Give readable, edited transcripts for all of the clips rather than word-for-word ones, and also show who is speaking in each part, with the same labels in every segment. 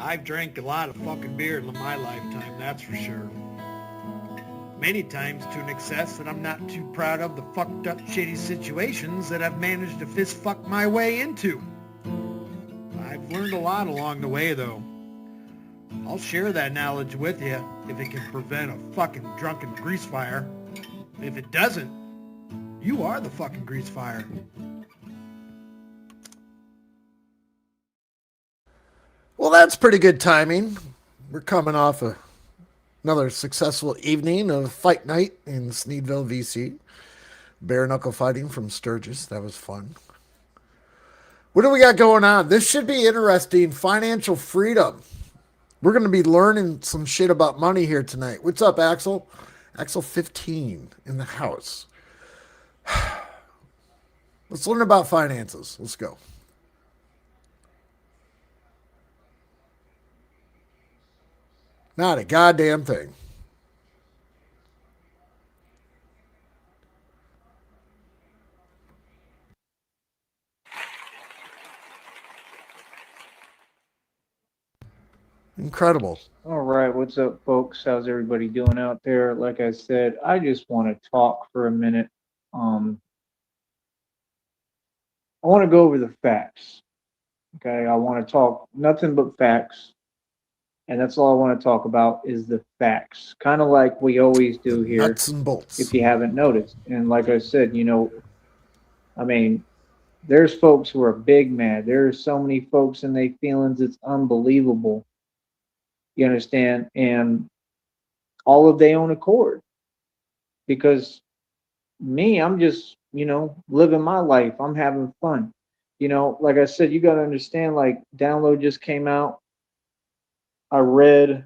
Speaker 1: I've drank a lot of fucking beer in my lifetime, that's for sure. Many times to an excess that I'm not too proud of the fucked up shitty situations that I've managed to fist fuck my way into. I've learned a lot along the way though. I'll share that knowledge with you if it can prevent a fucking drunken grease fire. If it doesn't, you are the fucking grease fire.
Speaker 2: Well, that's pretty good timing. We're coming off another successful evening of fight night in Sneedville, VC. Bare knuckle fighting from Sturgis. That was fun. What do we got going on? This should be interesting. Financial freedom. We're going to be learning some shit about money here tonight. What's up, Axel? Axel 15 in the house. Let's learn about finances. Let's go. Not a goddamn thing. Incredible.
Speaker 3: All right, what's up, folks? How's everybody doing out there? Like I said, I just want to talk for a minute. I want to go over the facts. Okay, I want to talk nothing but facts, and that's all I want to talk about is the facts, kind of like we always do here.
Speaker 2: Nuts and bolts.
Speaker 3: If you haven't noticed, and like I said, I mean, there's folks who are big mad. There's so many folks and they feelings, it's unbelievable. You understand? And all of their own accord. Because me, I'm just, living my life. I'm having fun. Like I said, you got to understand, like, Download just came out. I read a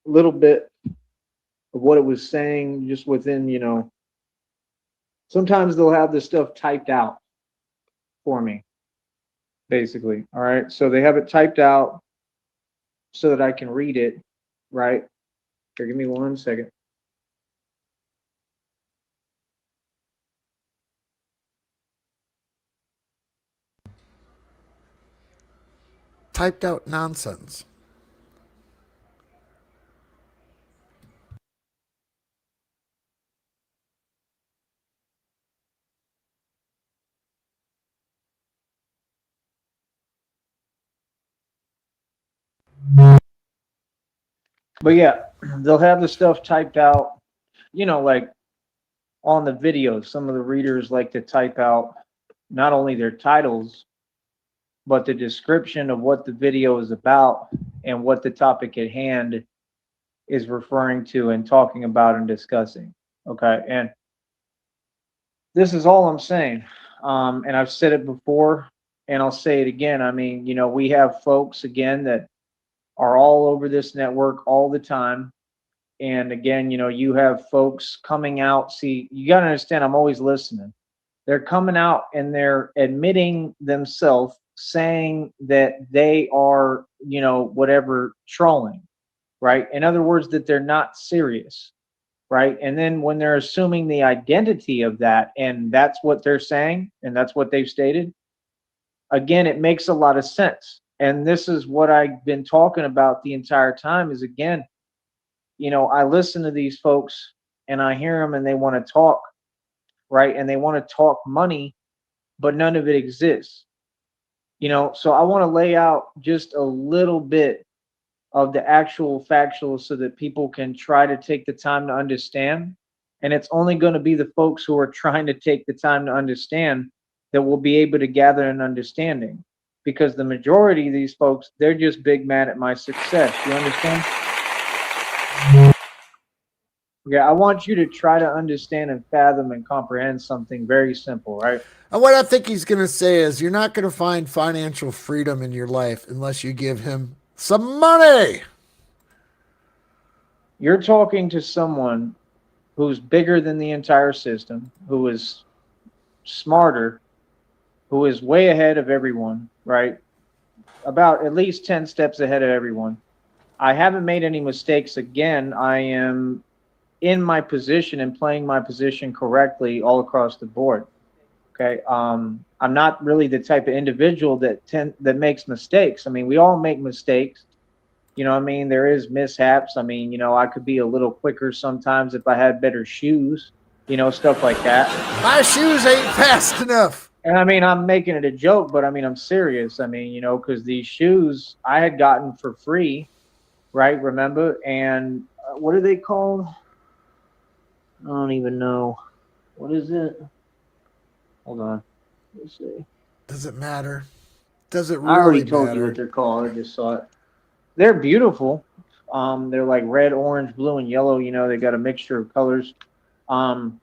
Speaker 3: little bit of what it was saying just within, sometimes they'll have this stuff typed out for me, basically. All right. So they have it typed out so that I can read it, right? Here, give me 1 second.
Speaker 2: Typed out nonsense.
Speaker 3: But yeah, they'll have the stuff typed out, like on the videos. Some of the readers like to type out not only their titles, but the description of what the video is about and what the topic at hand is referring to and talking about and discussing. Okay. And this is all I'm saying. And I've said it before and I'll say it again. I mean, we have folks again that are all over this network all the time. And again, you have folks coming out. See, you got to understand, I'm always listening. They're coming out and they're admitting themselves, saying that they are, whatever, trolling, right? In other words, that they're not serious, right? And then when they're assuming the identity of that, and that's what they're saying, and that's what they've stated, again, it makes a lot of sense. And this is what I've been talking about the entire time is, again, I listen to these folks and I hear them and they want to talk, right? And they want to talk money, but none of it exists. So I want to lay out just a little bit of the actual factual so that people can try to take the time to understand. And it's only going to be the folks who are trying to take the time to understand that will be able to gather an understanding. Because the majority of these folks, they're just big mad at my success. You understand? Yeah, I want you to try to understand and fathom and comprehend something very simple, right?
Speaker 2: And what I think he's going to say is you're not going to find financial freedom in your life unless you give him some money.
Speaker 3: You're talking to someone who's bigger than the entire system, who is smarter, who is way ahead of everyone, right? About at least 10 steps ahead of everyone. I haven't made any mistakes. Again, I am in my position and playing my position correctly all across the board. Okay. I'm not really the type of individual that makes mistakes. I mean, we all make mistakes. You know what I mean? There is mishaps. I mean, you know, I could be a little quicker sometimes if I had better shoes, you know, stuff like that.
Speaker 2: My shoes ain't fast enough.
Speaker 3: And I mean, I'm making it a joke, but I mean, I'm serious. I mean, you know, because these shoes I had gotten for free, right? Remember? And what are they called? I don't even know. What is it? Hold on. Let's see.
Speaker 2: Does it matter? Does it
Speaker 3: I already
Speaker 2: really
Speaker 3: told you
Speaker 2: matter?
Speaker 3: what they're called. I just saw it. They're beautiful. They're like red, orange, blue, and yellow. You know, they got a mixture of colors. Um,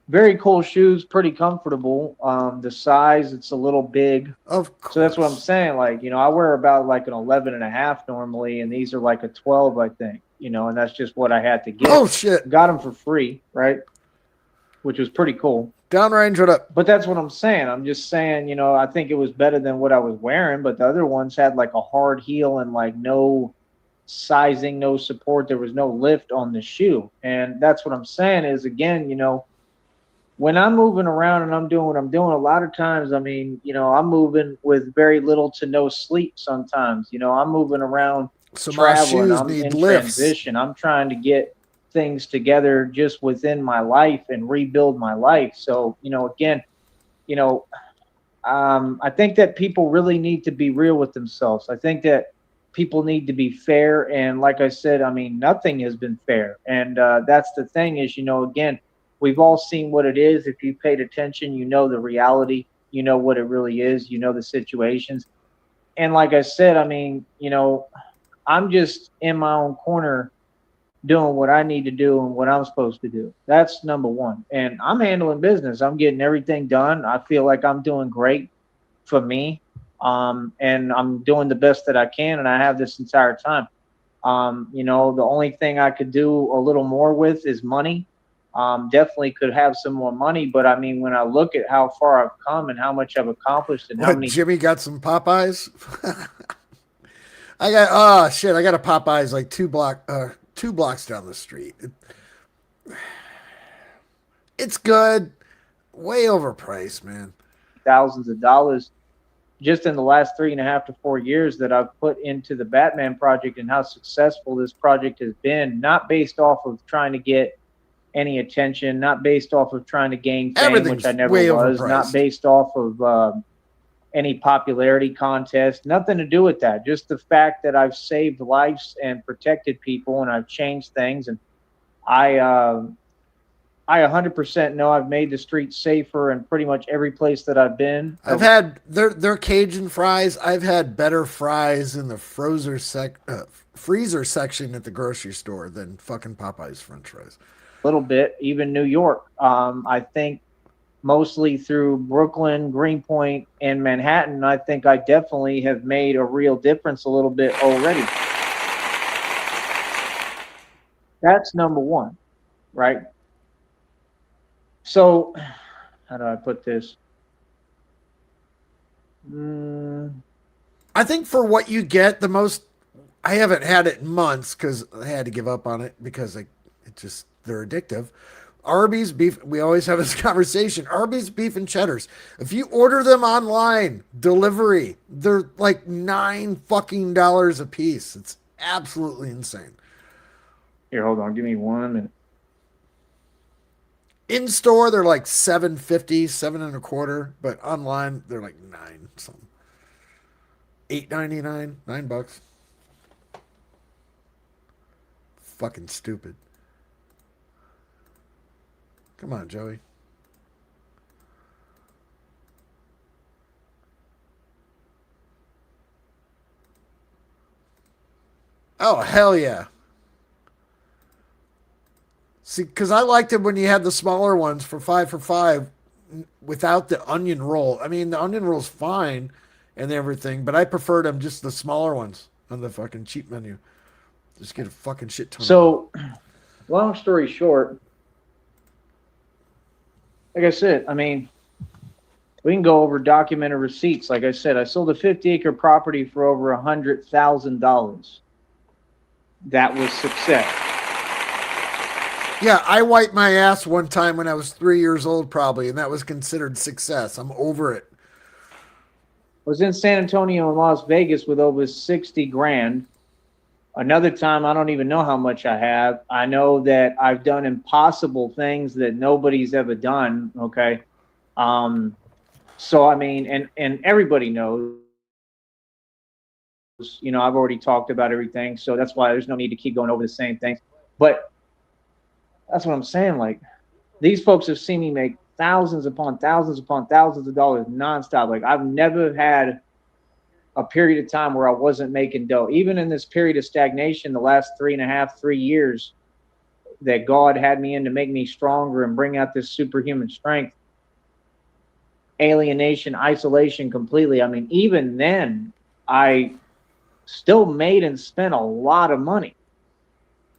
Speaker 3: very cool shoes, pretty comfortable. The size, it's a little big.
Speaker 2: Of course.
Speaker 3: So that's what I'm saying. Like, you know, I wear about like an 11 and a half normally, and these are like a 12, I think, you know, and that's just what I had to get.
Speaker 2: Oh, shit.
Speaker 3: Got them for free, right? Which was pretty cool.
Speaker 2: Downrange, what up?
Speaker 3: But that's what I'm saying. I'm just saying, you know, I think it was better than what I was wearing, but the other ones had like a hard heel and like no sizing, no support. There was no lift on the shoe. And that's what I'm saying is, again, you know, when I'm moving around and I'm doing what I'm doing, a lot of times, I mean, you know, I'm moving with very little to no sleep sometimes. You know, I'm moving around,
Speaker 2: So my
Speaker 3: traveling,
Speaker 2: shoes
Speaker 3: I'm
Speaker 2: need
Speaker 3: in
Speaker 2: lifts.
Speaker 3: transition. I'm trying to get things together just within my life and rebuild my life. So, you know, again, you know, I think that people really need to be real with themselves. I think that people need to be fair. And like I said, I mean, nothing has been fair. And that's the thing is, you know, again, we've all seen what it is. If you paid attention, you know the reality, you know what it really is, you know the situations. And like I said, I mean, you know, I'm just in my own corner doing what I need to do and what I'm supposed to do. That's number one. And I'm handling business. I'm getting everything done. I feel like I'm doing great for me. And I'm doing the best that I can, and I have this entire time. You know, the only thing I could do a little more with is money. Definitely could have some more money, but I mean, when I look at how far I've come and how much I've accomplished and how
Speaker 2: What,
Speaker 3: many
Speaker 2: Jimmy got some Popeyes? I got, oh, shit, I got a Popeyes like two blocks down the street. It's good. Way overpriced, man.
Speaker 3: thousands of dollars just in the last 3.5 to 4 years that I've put into the Batman project and how successful this project has been, not based off of trying to get any attention, not based off of trying to gain fame, which I never was, not based off of any popularity contest, nothing to do with that. Just the fact that I've saved lives and protected people and I've changed things. And I 100% know I've made the streets safer in pretty much every place that I've been.
Speaker 2: I've had their Cajun fries. I've had better fries in the freezer section at the grocery store than fucking Popeye's French fries.
Speaker 3: A little bit, even New York. I think mostly through Brooklyn, Greenpoint, and Manhattan, I think I definitely have made a real difference a little bit already. That's number one, right? So, how do I put this?
Speaker 2: I think for what you get, the most, I haven't had it in months because I had to give up on it because they're addictive. Arby's beef, we always have this conversation. Arby's beef and cheddars. If you order them online, delivery, they're like $9 fucking a piece. It's absolutely insane.
Speaker 3: Here, hold on, give me 1 minute.
Speaker 2: In store, they're like $7.50, $7.25, but online they're like $9 something. $8.99, $9. Fucking stupid. Come on, Joey. Oh, hell yeah. See, because I liked it when you had the smaller ones for 5 for $5 without the onion roll. I mean, the onion roll's fine and everything, but I preferred them just the smaller ones on the fucking cheap menu. Just get a fucking shit ton.
Speaker 3: So, long story short, like I said, I mean, we can go over documented receipts. Like I said, I sold a 50-acre property for over $100,000. That was success.
Speaker 2: Yeah, I wiped my ass one time when I was 3 years old, probably, and that was considered success. I'm over it.
Speaker 3: was in San Antonio and Las Vegas with over 60 grand. Another time, I don't even know how much I have. I know that I've done impossible things that nobody's ever done. Okay. So, I mean, and everybody knows, I've already talked about everything. So that's why there's no need to keep going over the same things. But that's what I'm saying. Like, these folks have seen me make thousands upon thousands upon thousands of dollars nonstop. Like, I've never had a period of time where I wasn't making dough. Even in this period of stagnation, the last 3.5, 3 years that God had me in to make me stronger and bring out this superhuman strength, alienation, isolation completely. I mean, even then, I still made and spent a lot of money.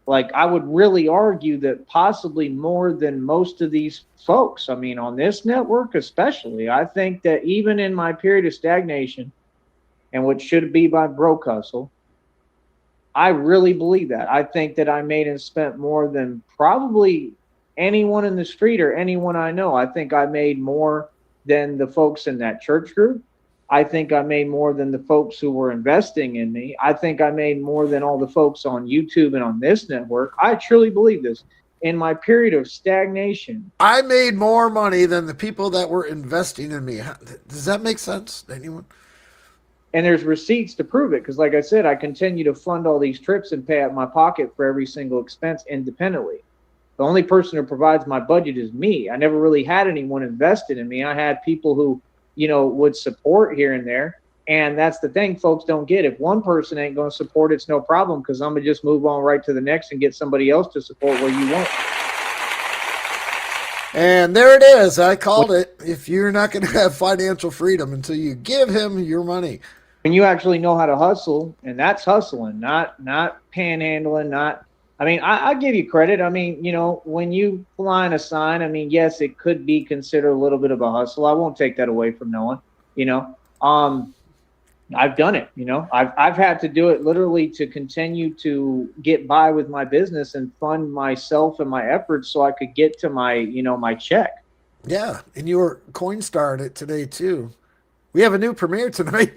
Speaker 3: Like, I would really argue that possibly more than most of these folks. I mean, on this network especially, I think that even in my period of stagnation and what should be my broke hustle, I really believe that. I think that I made and spent more than probably anyone in the street or anyone I know. I think I made more than the folks in that church group. I think I made more than the folks who were investing in me. I think I made more than all the folks on YouTube and on this network. I truly believe this. In my period of stagnation,
Speaker 2: I made more money than the people that were investing in me. Does that make sense to anyone?
Speaker 3: and there's receipts to prove it, because like I said, I continue to fund all these trips and pay out my pocket for every single expense independently. The only person who provides my budget is me. I never really had anyone invested in me. I had people who, would support here and there. And that's the thing folks don't get. If one person ain't going to support, it's no problem, because I'm going to just move on right to the next and get somebody else to support where you won't.
Speaker 2: And there it is. I called it. If you're not going to have financial freedom until you give him your money.
Speaker 3: When you actually know how to hustle, and that's hustling, not panhandling, not. I mean, I give you credit. I mean, when you flying a sign, I mean, yes, it could be considered a little bit of a hustle. I won't take that away from no one. I've done it. I've had to do it literally to continue to get by with my business and fund myself and my efforts so I could get to my, my check.
Speaker 2: Yeah, and you were Coinstar it today too. We have a new premiere tonight.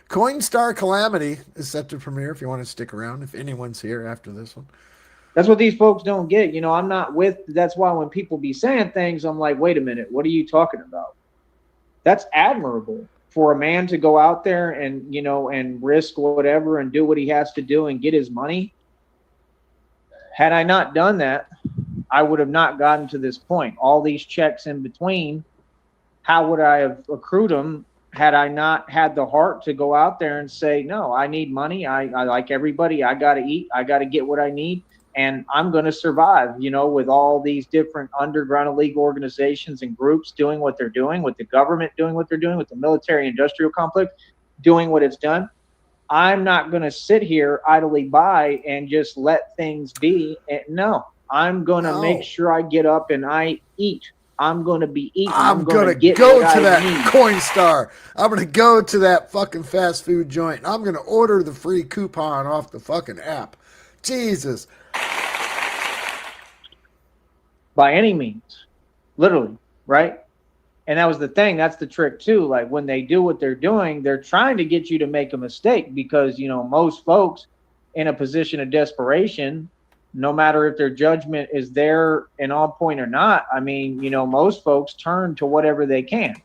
Speaker 2: Coinstar Calamity is set to premiere if you want to stick around, if anyone's here after this one.
Speaker 3: That's what these folks don't get. I'm not with, that's why when people be saying things, I'm like, wait a minute, what are you talking about? That's admirable for a man to go out there and, and risk whatever and do what he has to do and get his money. Had I not done that, I would have not gotten to this point. All these checks in between, how would I have accrued them had I not had the heart to go out there and say, no, I need money. I like everybody. I got to eat. I got to get what I need. And I'm going to survive, with all these different underground illegal organizations and groups doing what they're doing, with the government doing what they're doing, with the military industrial complex doing what it's done. I'm not going to sit here idly by and just let things be. No, I'm going to make sure I get up and I eat. I'm going to be eating.
Speaker 2: I'm going to go to that Coinstar. I'm going to go to that fucking fast food joint. I'm going to order the free coupon off the fucking app. Jesus.
Speaker 3: By any means, literally, right? And that was the thing. That's the trick too. Like, when they do what they're doing, they're trying to get you to make a mistake, because, most folks in a position of desperation, no matter if their judgment is there and on point or not, I mean, most folks turn to whatever they can.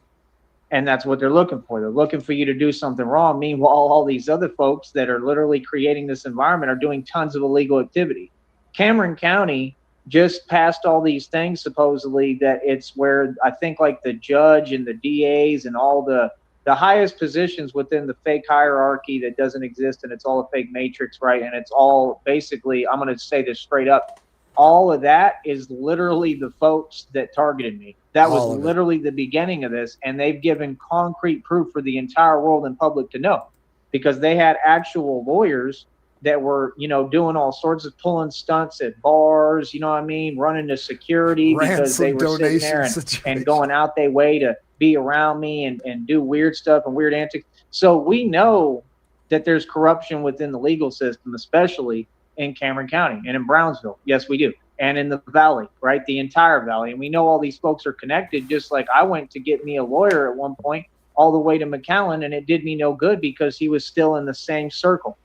Speaker 3: And that's what they're looking for. They're looking for you to do something wrong. Meanwhile, all these other folks that are literally creating this environment are doing tons of illegal activity. Cameron County just passed all these things, supposedly, that it's where I think like the judge and the DAs and all the highest positions within the fake hierarchy that doesn't exist, and it's all a fake matrix, right? And it's all basically, I'm going to say this straight up, all of that is literally the folks that targeted me. That was literally the beginning of this, and they've given concrete proof for the entire world and public to know, because they had actual lawyers that were, doing all sorts of pulling stunts at bars, running to security because they were sitting there and going out their way to be around me and do weird stuff and weird antics. So we know that there's corruption within the legal system, especially in Cameron County and in Brownsville. Yes, we do. And in the valley, right? The entire valley. And we know all these folks are connected, just like I went to get me a lawyer at one point all the way to McAllen, and it did me no good because he was still in the same circle.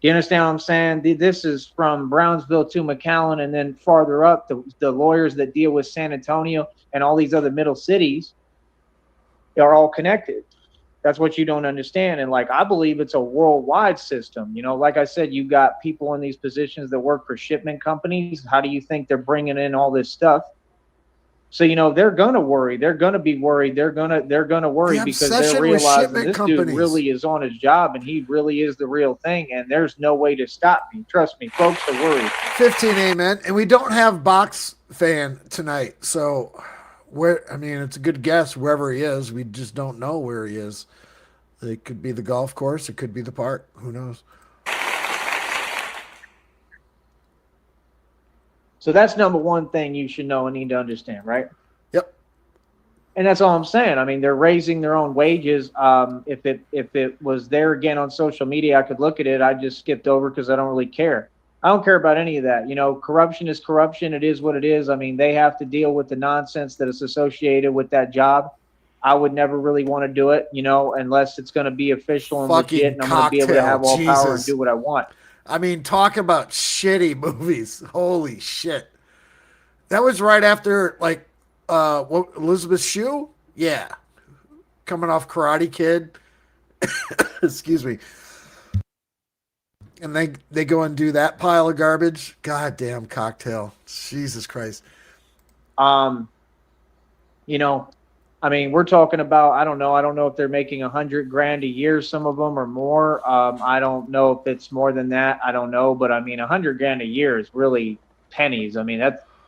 Speaker 3: Do you understand what I'm saying? This is from Brownsville to McAllen, and then farther up, the lawyers that deal with San Antonio and all these other middle cities are all connected. That's what you don't understand. And like, I believe it's a worldwide system. You know, like I said, you've got people in these positions that work for shipment companies. How do you think they're bringing in all this stuff? So, you know, they're going to worry. They're going to be worried. They're going to worry because they're realizing this dude really is on his job and he really is the real thing. And there's no way to stop me. Trust me, folks are worried.
Speaker 2: 15, amen. And we don't have Box Fan tonight. So I mean, it's a good guess wherever he is. We just don't know where he is. It could be the golf course. It could be the park. Who knows?
Speaker 3: So that's number one thing you should know and need to understand, right?
Speaker 2: Yep.
Speaker 3: And that's all I'm saying. I mean, they're raising their own wages. If it was there again on social media, I could look at it. I just skipped over because I don't really care. I don't care about any of that. You know, corruption is corruption. It is what it is. I mean, they have to deal with the nonsense that is associated with that job. I would never really want to do it, you know, unless it's going to be official and legit, and I'm going to be able to have all power and do what I want.
Speaker 2: I mean, talk about shitty movies. Holy shit. That was right after, like, Elizabeth Shue? Yeah. Coming off Karate Kid. Excuse me. And they go and do that pile of garbage. Goddamn Cocktail. Jesus Christ.
Speaker 3: You know, I mean, we're talking about, I don't know if they're making $100,000 a year, some of them, or more. I don't know if it's more than that. I don't know, but I mean, $100,000 a year is really pennies. I mean,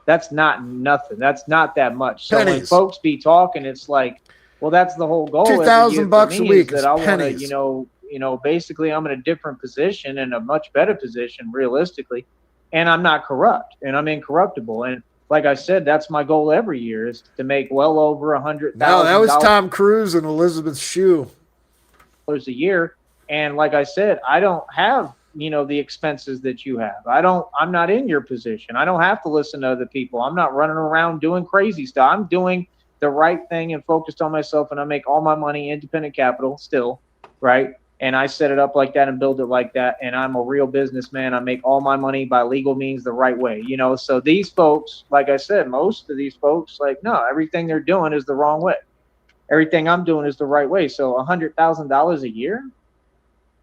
Speaker 3: that's not nothing. That's not that much. So
Speaker 2: pennies.
Speaker 3: When folks be talking, it's like, well, that's the whole goal.
Speaker 2: $2,000 a week.
Speaker 3: That I want to, you know, basically I'm in a different position and a much better position realistically, and I'm not corrupt and I'm incorruptible. And like I said, that's my goal every year is to make well over $100,000.
Speaker 2: No, that was Tom Cruise and Elizabeth Shue.
Speaker 3: A year. And like I said, I don't have, you know, the expenses that you have. I'm not in your position. I don't have to listen to other people. I'm not running around doing crazy stuff. I'm doing the right thing and focused on myself, and I make all my money independent capital still, right? And I set it up like that and build it like that. And I'm a real businessman. I make all my money by legal means the right way, you know? So these folks, like I said, most of these folks, like, no, everything they're doing is the wrong way. Everything I'm doing is the right way. So $100,000 a year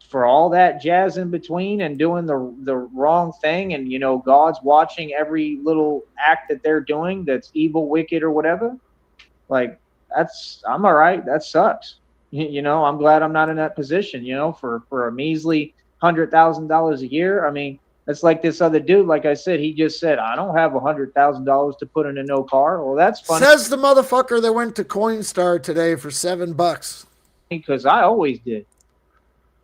Speaker 3: for all that jazz in between and doing the wrong thing. And, you know, God's watching every little act that they're doing that's evil, wicked, or whatever. Like, I'm all right. That sucks. You know, I'm glad I'm not in that position, you know, for a measly $100,000 a year. I mean, it's like this other dude, like I said, he just said, I don't have $100,000 to put in a no car. Well, that's funny.
Speaker 2: Says the motherfucker that went to Coinstar today for $7.
Speaker 3: Because I always did.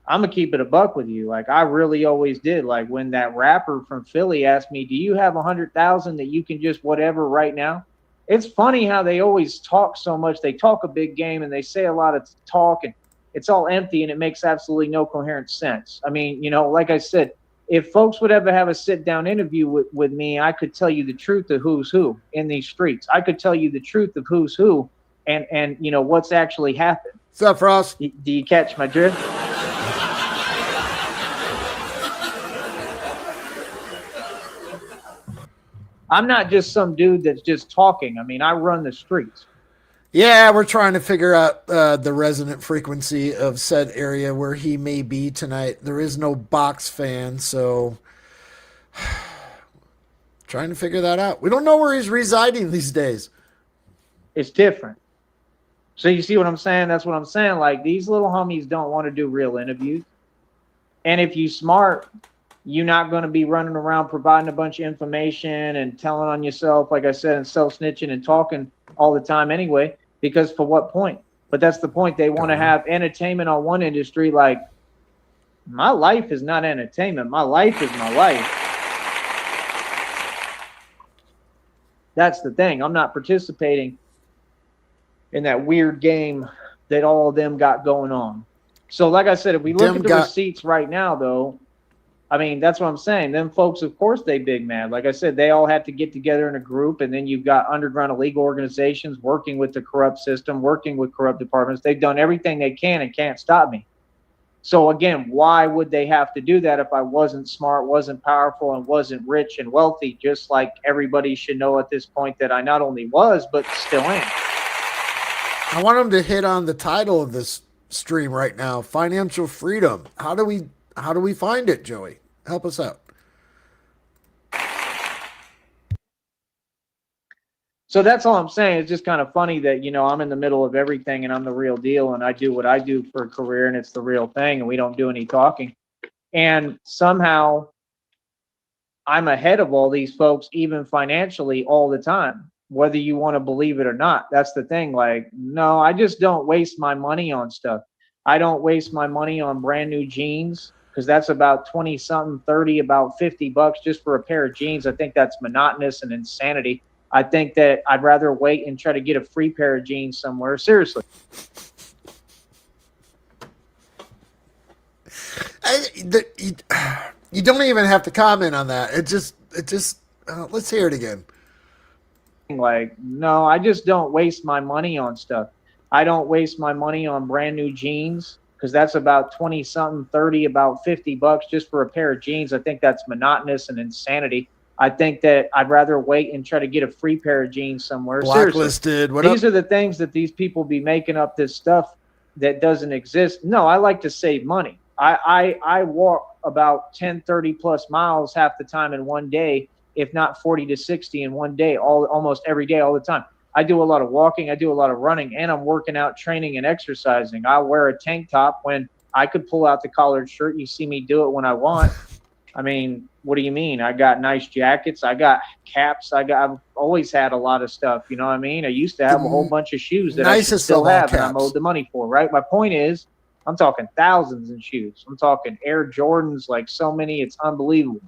Speaker 3: I'm going to keep it a buck with you. Like, I really always did. Like, when that rapper from Philly asked me, do you have $100,000 that you can just whatever right now? It's funny how they always talk so much. They talk a big game and they say a lot of talk, and it's all empty and it makes absolutely no coherent sense. I mean, you know, like I said, if folks would ever have a sit-down interview with me, I could tell you the truth of who's who in these streets. I could tell you the truth of who's who and you know, what's actually happened.
Speaker 2: What's up, Frost?
Speaker 3: Do you catch my drift? I'm not just some dude that's just talking. I mean, I run the streets.
Speaker 2: Yeah, we're trying to figure out the resonant frequency of said area where he may be tonight. There is no Box Fan, so trying to figure that out. We don't know where he's residing these days.
Speaker 3: It's different. So you see what I'm saying? That's what I'm saying. Like, these little homies don't want to do real interviews. And if you smart, you're not going to be running around providing a bunch of information and telling on yourself, like I said, and self-snitching and talking all the time anyway, because for what point? But that's the point. They want to have entertainment on one industry. Like, my life is not entertainment. My life is my life. That's the thing. I'm not participating in that weird game that all of them got going on. So like I said, if we look at the receipts right now, though, I mean, that's what I'm saying. Them folks, of course, they big mad. Like I said, they all have to get together in a group, and then you've got underground illegal organizations working with the corrupt system, working with corrupt departments. They've done everything they can and can't stop me. So again, why would they have to do that if I wasn't smart, wasn't powerful, and wasn't rich and wealthy? Just like everybody should know at this point that I not only was, but still am.
Speaker 2: I want them to hit on the title of this stream right now, financial freedom. How do we find it, Joey? Help us out.
Speaker 3: So that's all I'm saying. It's just kind of funny that, you know, I'm in the middle of everything and I'm the real deal and I do what I do for a career and it's the real thing and we don't do any talking. And somehow I'm ahead of all these folks, even financially, all the time, whether you want to believe it or not. That's the thing. Like, no, I just don't waste my money on stuff. I don't waste my money on brand new jeans because that's about 20 something, 30, about $50 just for a pair of jeans. I think that's monotonous and insanity. I think that I'd rather wait and try to get a free pair of jeans somewhere. Seriously.
Speaker 2: You don't even have to comment on that. It just let's hear it again.
Speaker 3: Like, no, I just don't waste my money on stuff. I don't waste my money on brand new jeans because that's about 20 something, 30, about $50 just for a pair of jeans. I think that's monotonous and insanity. I think that I'd rather wait and try to get a free pair of jeans somewhere.
Speaker 2: Blacklisted.
Speaker 3: Seriously. These are the things that these people be making up this stuff that doesn't exist. No, I like to save money. I walk about 10, 30 plus miles half the time in one day, if not 40 to 60 in one day, almost every day, all the time. I do a lot of walking. I do a lot of running, and I'm working out, training, and exercising. I'll wear a tank top when I could pull out the collared shirt. You see me do it when I want. I mean, what do you mean? I got nice jackets. I got caps. I've always had a lot of stuff. You know what I mean? I used to have a whole bunch of shoes that I should still have and I'm owed the money for, right? My point is, I'm talking thousands in shoes. I'm talking Air Jordans, like so many, it's unbelievable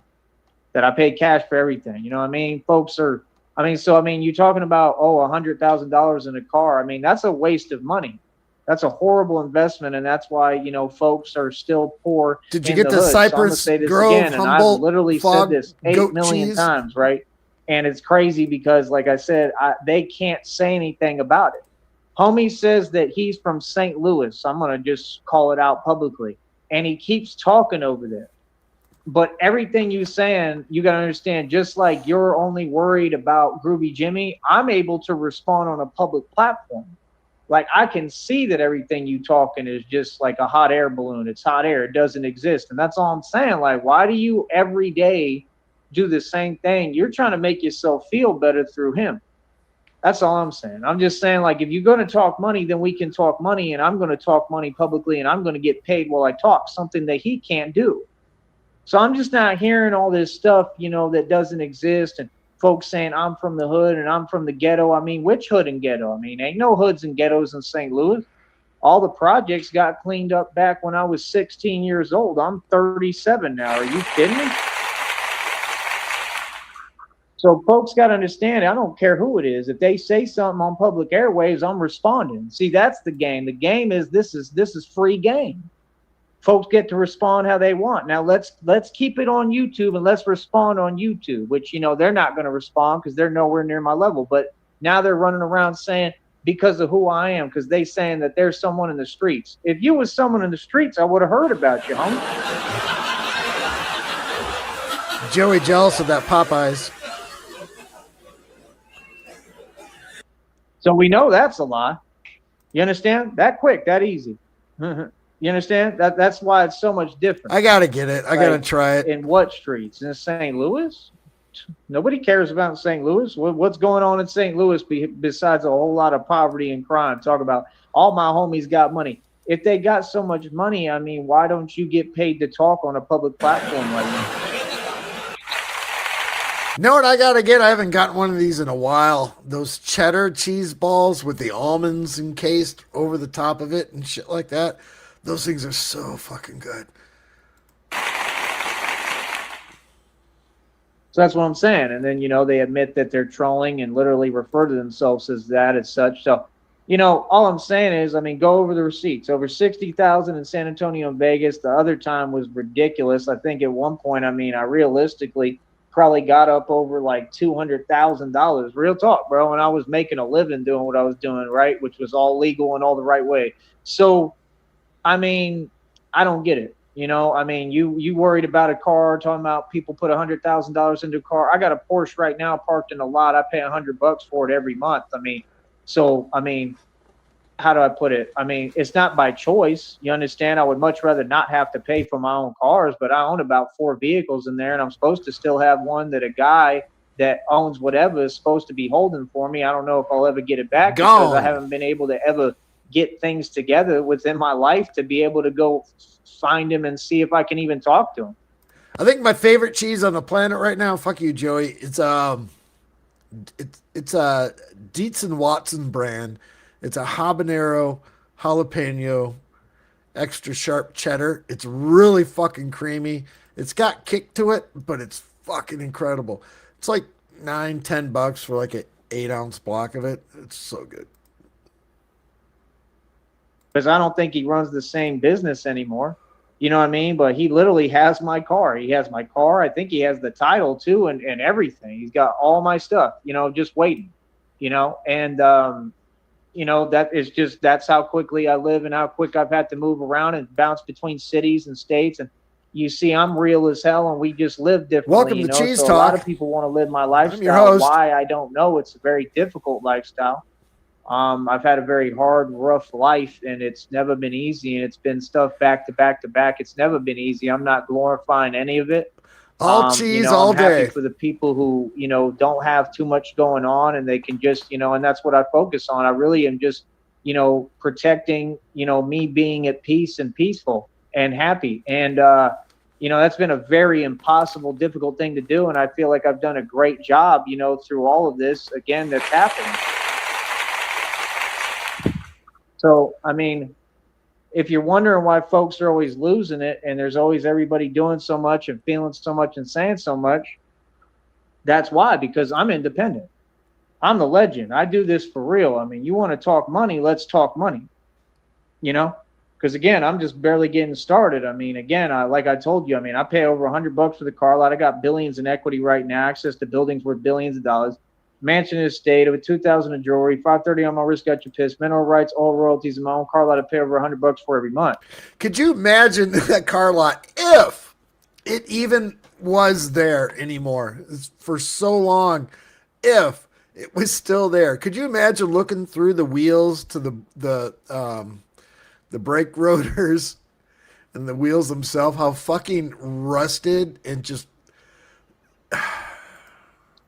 Speaker 3: that I paid cash for everything. You know what I mean? Folks are, you're talking about, $100,000 in a car. I mean, that's a waste of money. That's a horrible investment, and that's why, you know, folks are still poor.
Speaker 2: Did you get the Cypress Grove
Speaker 3: again, and I've literally said this 8 million
Speaker 2: cheese?
Speaker 3: times, right? And it's crazy because, like I said, they can't say anything about it. Homie says that he's from St. Louis. I'm going to just call it out publicly. And he keeps talking over there. But everything you're saying, you got to understand, just like you're only worried about Groovy Jimmy, I'm able to respond on a public platform. Like, I can see that everything you talking is just like a hot air balloon. It's hot air. It doesn't exist. And that's all I'm saying. Like, why do you every day do the same thing? You're trying to make yourself feel better through him. That's all I'm saying. I'm just saying, like, if you're going to talk money, then we can talk money, and I'm going to talk money publicly, and I'm going to get paid while I talk, something that he can't do. So I'm just not hearing all this stuff, you know, that doesn't exist, and folks saying I'm from the hood and I'm from the ghetto. I mean, which hood and ghetto? I mean, ain't no hoods and ghettos in St. Louis. All the projects got cleaned up back when I was 16 years old. I'm 37 now. Are you kidding me? So folks got to understand, I don't care who it is. If they say something on public airwaves, I'm responding. See, that's the game. The game is this is free game. Folks get to respond how they want. Now let's keep it on YouTube and let's respond on YouTube, which, you know, they're not going to respond because they're nowhere near my level. But now they're running around saying because of who I am, because they saying that there's someone in the streets. If you was someone in the streets, I would have heard about you, homie.
Speaker 2: Joey jealous of that Popeyes.
Speaker 3: So we know that's a lie. You understand? That quick, that easy. You understand? That's why it's so much different.
Speaker 2: I gotta get it. I gotta try it.
Speaker 3: In what streets? In St. Louis? Nobody cares about St. Louis. What's going on in St. Louis besides a whole lot of poverty and crime? Talk about all my homies got money. If they got so much money, I mean, why don't you get paid to talk on a public platform like that?
Speaker 2: You know what I gotta get? I haven't gotten one of these in a while. Those cheddar cheese balls with the almonds encased over the top of it and shit like that. Those things are so fucking good.
Speaker 3: So that's what I'm saying. And then, you know, they admit that they're trolling and literally refer to themselves as that, as such. So all I'm saying is, I mean, go over the receipts. Over 60,000 in San Antonio and Vegas. The other time was ridiculous. I think at one point, I mean, I realistically probably got up over like $200,000. Real talk, bro. And I was making a living doing what I was doing, right? Which was all legal and all the right way. So, I mean, I don't get it. I mean, you worried about a car, talking about people put $100,000 into a car. I got a Porsche right now parked in a lot. I pay $100 for it every month. I mean, so I mean, how do I put it? I mean, it's not by choice. You understand? I would much rather not have to pay for my own cars, but I own about 4 vehicles in there, and I'm supposed to still have one that a guy that owns whatever is supposed to be holding for me. I don't know if I'll ever get it back because I haven't been able to ever get things together within my life to be able to go find him and see if I can even talk to him.
Speaker 2: I think my favorite cheese on the planet right now, fuck you, Joey. It's a Dietz and Watson brand. It's a habanero, jalapeno, extra sharp cheddar. It's really fucking creamy. It's got kick to it, but it's fucking incredible. It's like $9-10 for like an 8-ounce block of it. It's so good.
Speaker 3: Because I don't think he runs the same business anymore. You know what I mean? But he literally has my car. He has my car. I think he has the title too and everything. He's got all my stuff, just waiting, and, that is just, that's how quickly I live and how quick I've had to move around and bounce between cities and states. And you see, I'm real as hell and we just live differently.
Speaker 2: Welcome to Cheese Talk.
Speaker 3: A lot of people want to live my lifestyle. Why? I don't know. It's a very difficult lifestyle. I've had a very hard, rough life, and it's never been easy, and it's been stuff back to back to back. It's never been easy. I'm not glorifying any of it.
Speaker 2: All cheese all
Speaker 3: I'm
Speaker 2: day.
Speaker 3: Happy for the people who, don't have too much going on, and they can just, and that's what I focus on. I really am just, protecting, me being at peace and peaceful and happy. And, that's been a very impossible, difficult thing to do, and I feel like I've done a great job, through all of this, again, that's happened. So, I mean, if you're wondering why folks are always losing it and there's always everybody doing so much and feeling so much and saying so much, that's why, because I'm independent. I'm the legend. I do this for real. I mean, you want to talk money, let's talk money, because again, I'm just barely getting started. I mean, again, like I told you, I mean, I pay over $100 for the car lot. I got billions in equity right now, access to buildings worth billions of dollars. Mansion in the state, over 2,000 in jewelry, 530 on my wrist, got your piss, mineral rights, all royalties, in my own car lot. I pay over $100 for every month.
Speaker 2: Could you imagine that car lot if it even was there anymore? It's for so long, if it was still there. Could you imagine looking through the wheels to the brake rotors and the wheels themselves, how fucking rusted and just.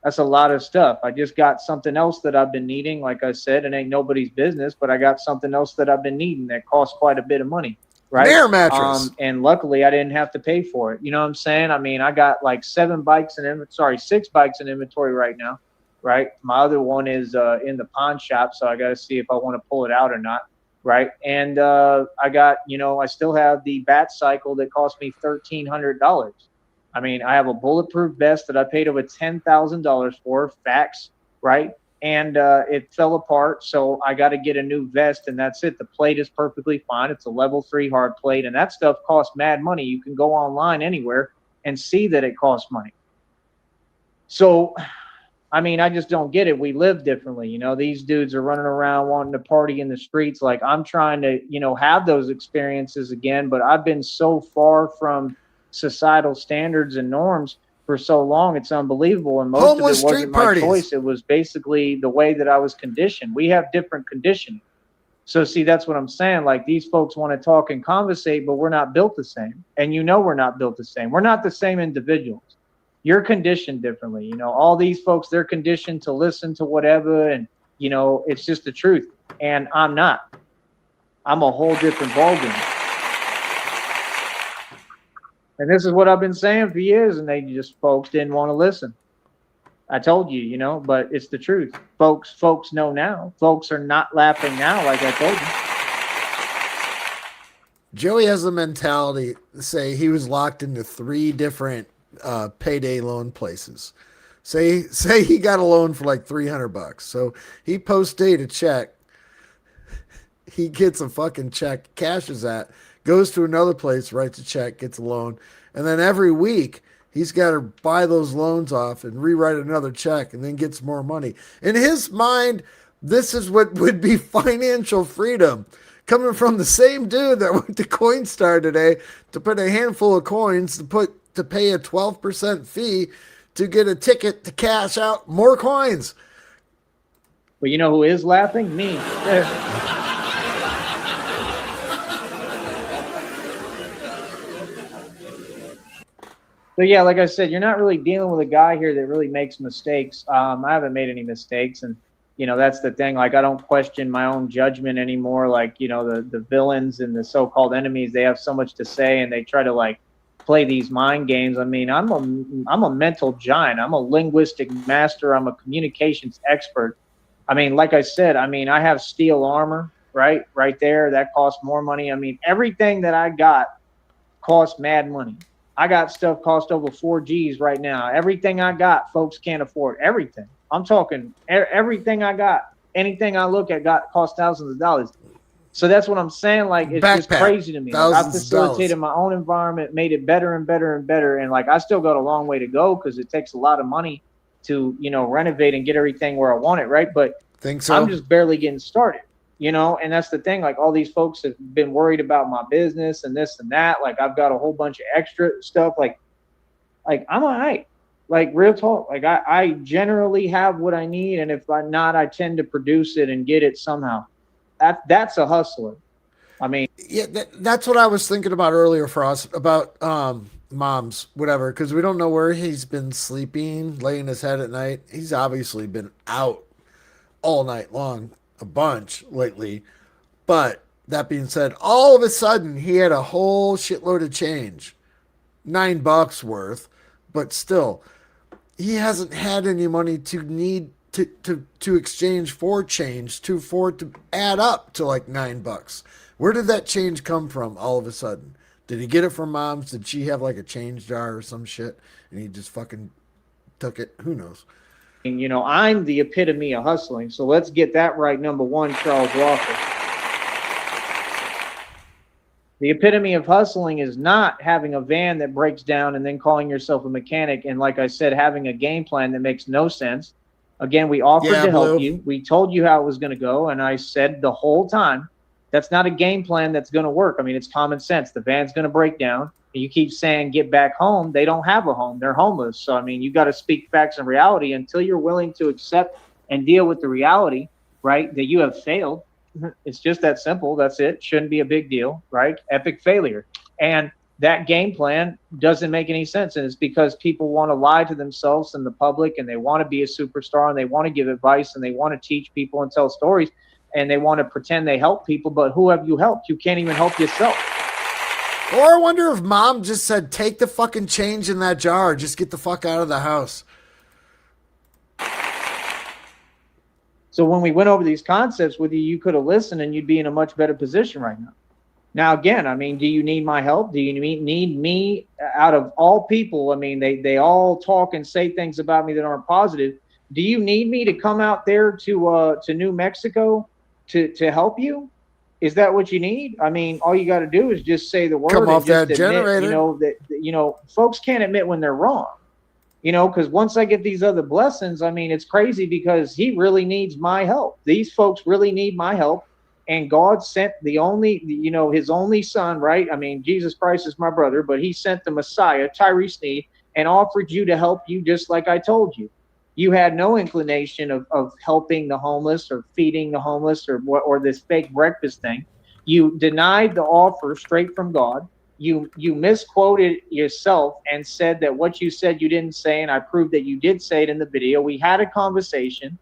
Speaker 3: That's a lot of stuff. I just got something else that I've been needing. Like I said, it ain't nobody's business, but I got something else that I've been needing that costs quite a bit of money, right?
Speaker 2: Air mattress.
Speaker 3: And luckily I didn't have to pay for it. You know what I'm saying? I mean, I got like 6 bikes in inventory right now, right? My other one is in the pawn shop, so I got to see if I want to pull it out or not, right? And I got, I still have the bat cycle that cost me $1,300. I mean, I have a bulletproof vest that I paid over $10,000 for, facts, right? And it fell apart, so I got to get a new vest, and that's it. The plate is perfectly fine. It's a level 3 hard plate, and that stuff costs mad money. You can go online anywhere and see that it costs money. So, I mean, I just don't get it. We live differently. These dudes are running around wanting to party in the streets. Like, I'm trying to, have those experiences again, but I've been so far from societal standards and norms for so long, it's unbelievable. And most
Speaker 2: Homeless
Speaker 3: of it wasn't my
Speaker 2: parties.
Speaker 3: choice. It was basically the way that I was conditioned. We have different conditioning. So see, that's what I'm saying. Like, these folks want to talk and conversate, but we're not built the same. And we're not built the same. We're not the same individuals. You're conditioned differently. All these folks, they're conditioned to listen to whatever, and it's just the truth. And I'm not. I'm a whole different ballgame. And this is what I've been saying for years, and folks didn't want to listen. I told you, but it's the truth. Folks know now. Folks are not laughing now, like I told you.
Speaker 2: Joey has the mentality to say he was locked into 3 different payday loan places. Say he got a loan for like $300. So he post-date a check he gets a fucking check, cashes that, goes to another place, writes a check, gets a loan, and then every week he's got to buy those loans off and rewrite another check and then gets more money. In his mind, this is what would be financial freedom. Coming from the same dude that went to Coinstar today to put a handful of coins to pay a 12% fee to get a ticket to cash out more coins.
Speaker 3: But you know who is laughing? Me. So yeah, like I said, you're not really dealing with a guy here that really makes mistakes. I haven't made any mistakes, and that's the thing. Like, I don't question my own judgment anymore. Like, the villains and the so-called enemies, they have so much to say, and they try to like play these mind games. I mean, I'm a mental giant. I'm a linguistic master. I'm a communications expert. I mean, like I said, I have steel armor, right there. That costs more money. I mean, everything that I got costs mad money. I got stuff cost over 4 G's right now. Everything I got, folks can't afford. Everything. I'm talking everything I got. Anything I look at cost thousands of dollars. So that's what I'm saying. Like, it's just crazy to me. Like, I facilitated my own environment, made it better and better and better. And like, I still got a long way to go because it takes a lot of money to, renovate and get everything where I want it. Right. But
Speaker 2: think so.
Speaker 3: I'm just barely getting started, and that's the thing. Like, all these folks have been worried about my business and this and that. Like, I've got a whole bunch of extra stuff. Like I'm all right. Like, real talk. Like, I generally have what I need. And if I'm not, I tend to produce it and get it somehow. That's a hustler. I mean,
Speaker 2: yeah, that's what I was thinking about earlier for us about moms, whatever, because we don't know where he's been sleeping, laying his head at night. He's obviously been out all night long, a bunch lately. But that being said, all of a sudden he had a whole shitload of change, $9 worth, but still, he hasn't had any money to exchange for change for it to add up to like $9. Where did that change come from all of a sudden? Did he get it from mom's? Did she have like a change jar or some shit and he just fucking took it? Who knows?
Speaker 3: I'm the epitome of hustling. So let's get that right. Number one, Charles Walker. The epitome of hustling is not having a van that breaks down and then calling yourself a mechanic. And like I said, having a game plan that makes no sense. Again, we offered to help you. We told you how it was going to go. And I said the whole time, that's not a game plan that's going to work. I mean, it's common sense. The van's going to break down. And you keep saying, get back home. They don't have a home. They're homeless. So, I mean, you got to speak facts and reality until you're willing to accept and deal with the reality, right, that you have failed. It's just that simple. That's it. Shouldn't be a big deal, right? Epic failure. And that game plan doesn't make any sense. And it's because people want to lie to themselves and the public, and they want to be a superstar, and they want to give advice, and they want to teach people and tell stories, and they want to pretend they help people. But who have you helped? You can't even help yourself.
Speaker 2: Or I wonder if mom just said, take the fucking change in that jar. Just get the fuck out of the house.
Speaker 3: So when we went over these concepts with you, you could have listened and you'd be in a much better position right now. Now, again, I mean, do you need my help? Do you need me out of all people? I mean, they all talk and say things about me that aren't positive. Do you need me to come out there to New Mexico to help you? Is that what you need? I mean, all you got to do is just say the word.
Speaker 2: Come off
Speaker 3: and just
Speaker 2: that generator.
Speaker 3: That folks can't admit when they're wrong. Because once I get these other blessings, I mean, it's crazy because he really needs my help. These folks really need my help. And God sent his only son, right? I mean, Jesus Christ is my brother, but he sent the Messiah, Tyree Sneed, and offered you to help you just like I told you. You had no inclination of helping the homeless or feeding the homeless or this fake breakfast thing. You denied the offer straight from God. You misquoted yourself and said that what you said you didn't say, and I proved that you did say it in the video. We had a conversation.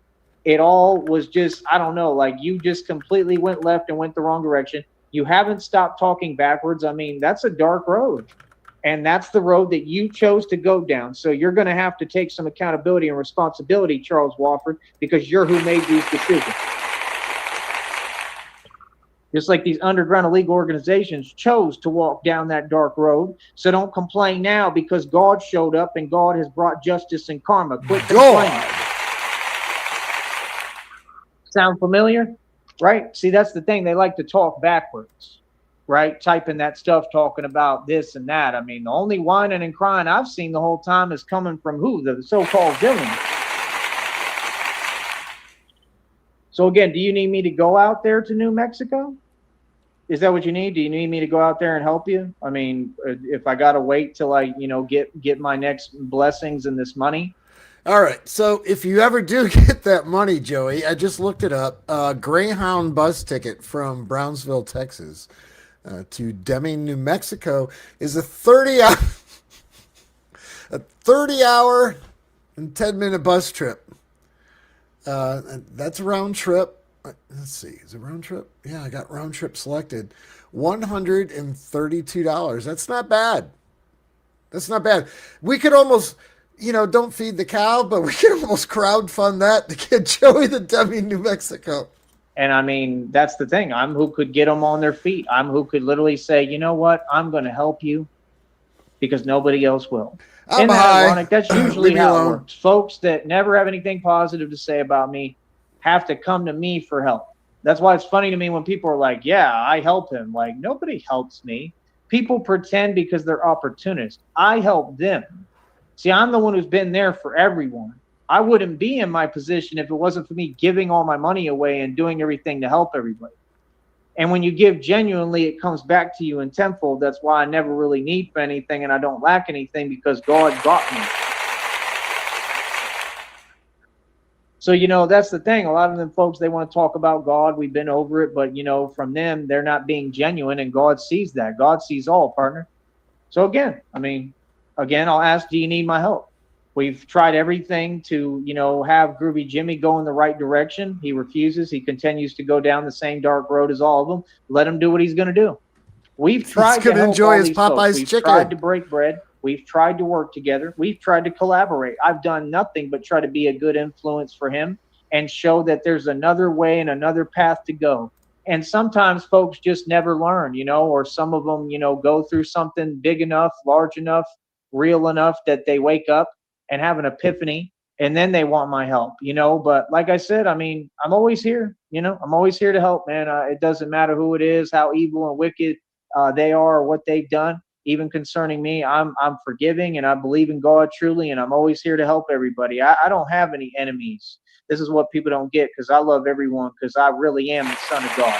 Speaker 3: It all was just, I don't know, like you just completely went left and went the wrong direction. You haven't stopped talking backwards. I mean, that's a dark road. And that's the road that you chose to go down. So you're going to have to take some accountability and responsibility, Charles Wofford, because you're who made these decisions. Just like these underground illegal organizations chose to walk down that dark road. So don't complain now because God showed up and God has brought justice and karma. Quit complaining. Sound familiar? right? See, that's the thing. They like to talk backwards, right? Typing that stuff, talking about this and that. I mean, the only whining and crying I've seen the whole time is coming from who? The so-called villains. So again, do you need me to go out there to New Mexico? Is that what you need? Do you need me to go out there and help you? I mean, if I got to wait till I, get my next blessings and this money.
Speaker 2: All right. So if you ever do get that money, Joey, I just looked it up. Greyhound bus ticket from Brownsville, Texas, to Deming, New Mexico, is a 30-hour and 10-minute bus trip. That's a round trip. Let's see. Is it round trip? Yeah, I got round trip selected. $132. That's not bad. That's not bad. We could almost, don't feed the cow, but we could almost crowdfund that to get Joey to Deming, New Mexico.
Speaker 3: And I mean, that's the thing. I'm who could get them on their feet. I'm who could literally say, you know what? I'm going to help you because nobody else will. Isn't that ironic? That's usually how it works. Folks that never have anything positive to say about me have to come to me for help. That's why it's funny to me when people are like, yeah, I help him. Like, nobody helps me. People pretend because they're opportunists. I help them. See, I'm the one who's been there for everyone. I wouldn't be in my position if it wasn't for me giving all my money away and doing everything to help everybody. And when you give genuinely, it comes back to you in tenfold. That's why I never really need for anything and I don't lack anything because God got me. So, that's the thing. A lot of them folks, they want to talk about God. We've been over it. But, from them, they're not being genuine. And God sees that. God sees all, partner. So, again, I'll ask, do you need my help? We've tried everything to, have Groovy Jimmy go in the right direction. He refuses. He continues to go down the same dark road as all of them. Let him do what he's going to do. We've tried to help all these folks. We've tried to break bread. We've tried to work together. We've tried to collaborate. I've done nothing but try to be a good influence for him and show that there's another way and another path to go. And sometimes folks just never learn, or some of them, go through something big enough, large enough, real enough that they wake up and have an epiphany and then they want my help, But like I said, I'm always here, I'm always here to help, man. It doesn't matter who it is, how evil and wicked they are or what they've done. Even concerning me, I'm forgiving and I believe in God truly, and I'm always here to help everybody. I don't have any enemies. This is what people don't get because I love everyone because I really am the son of God.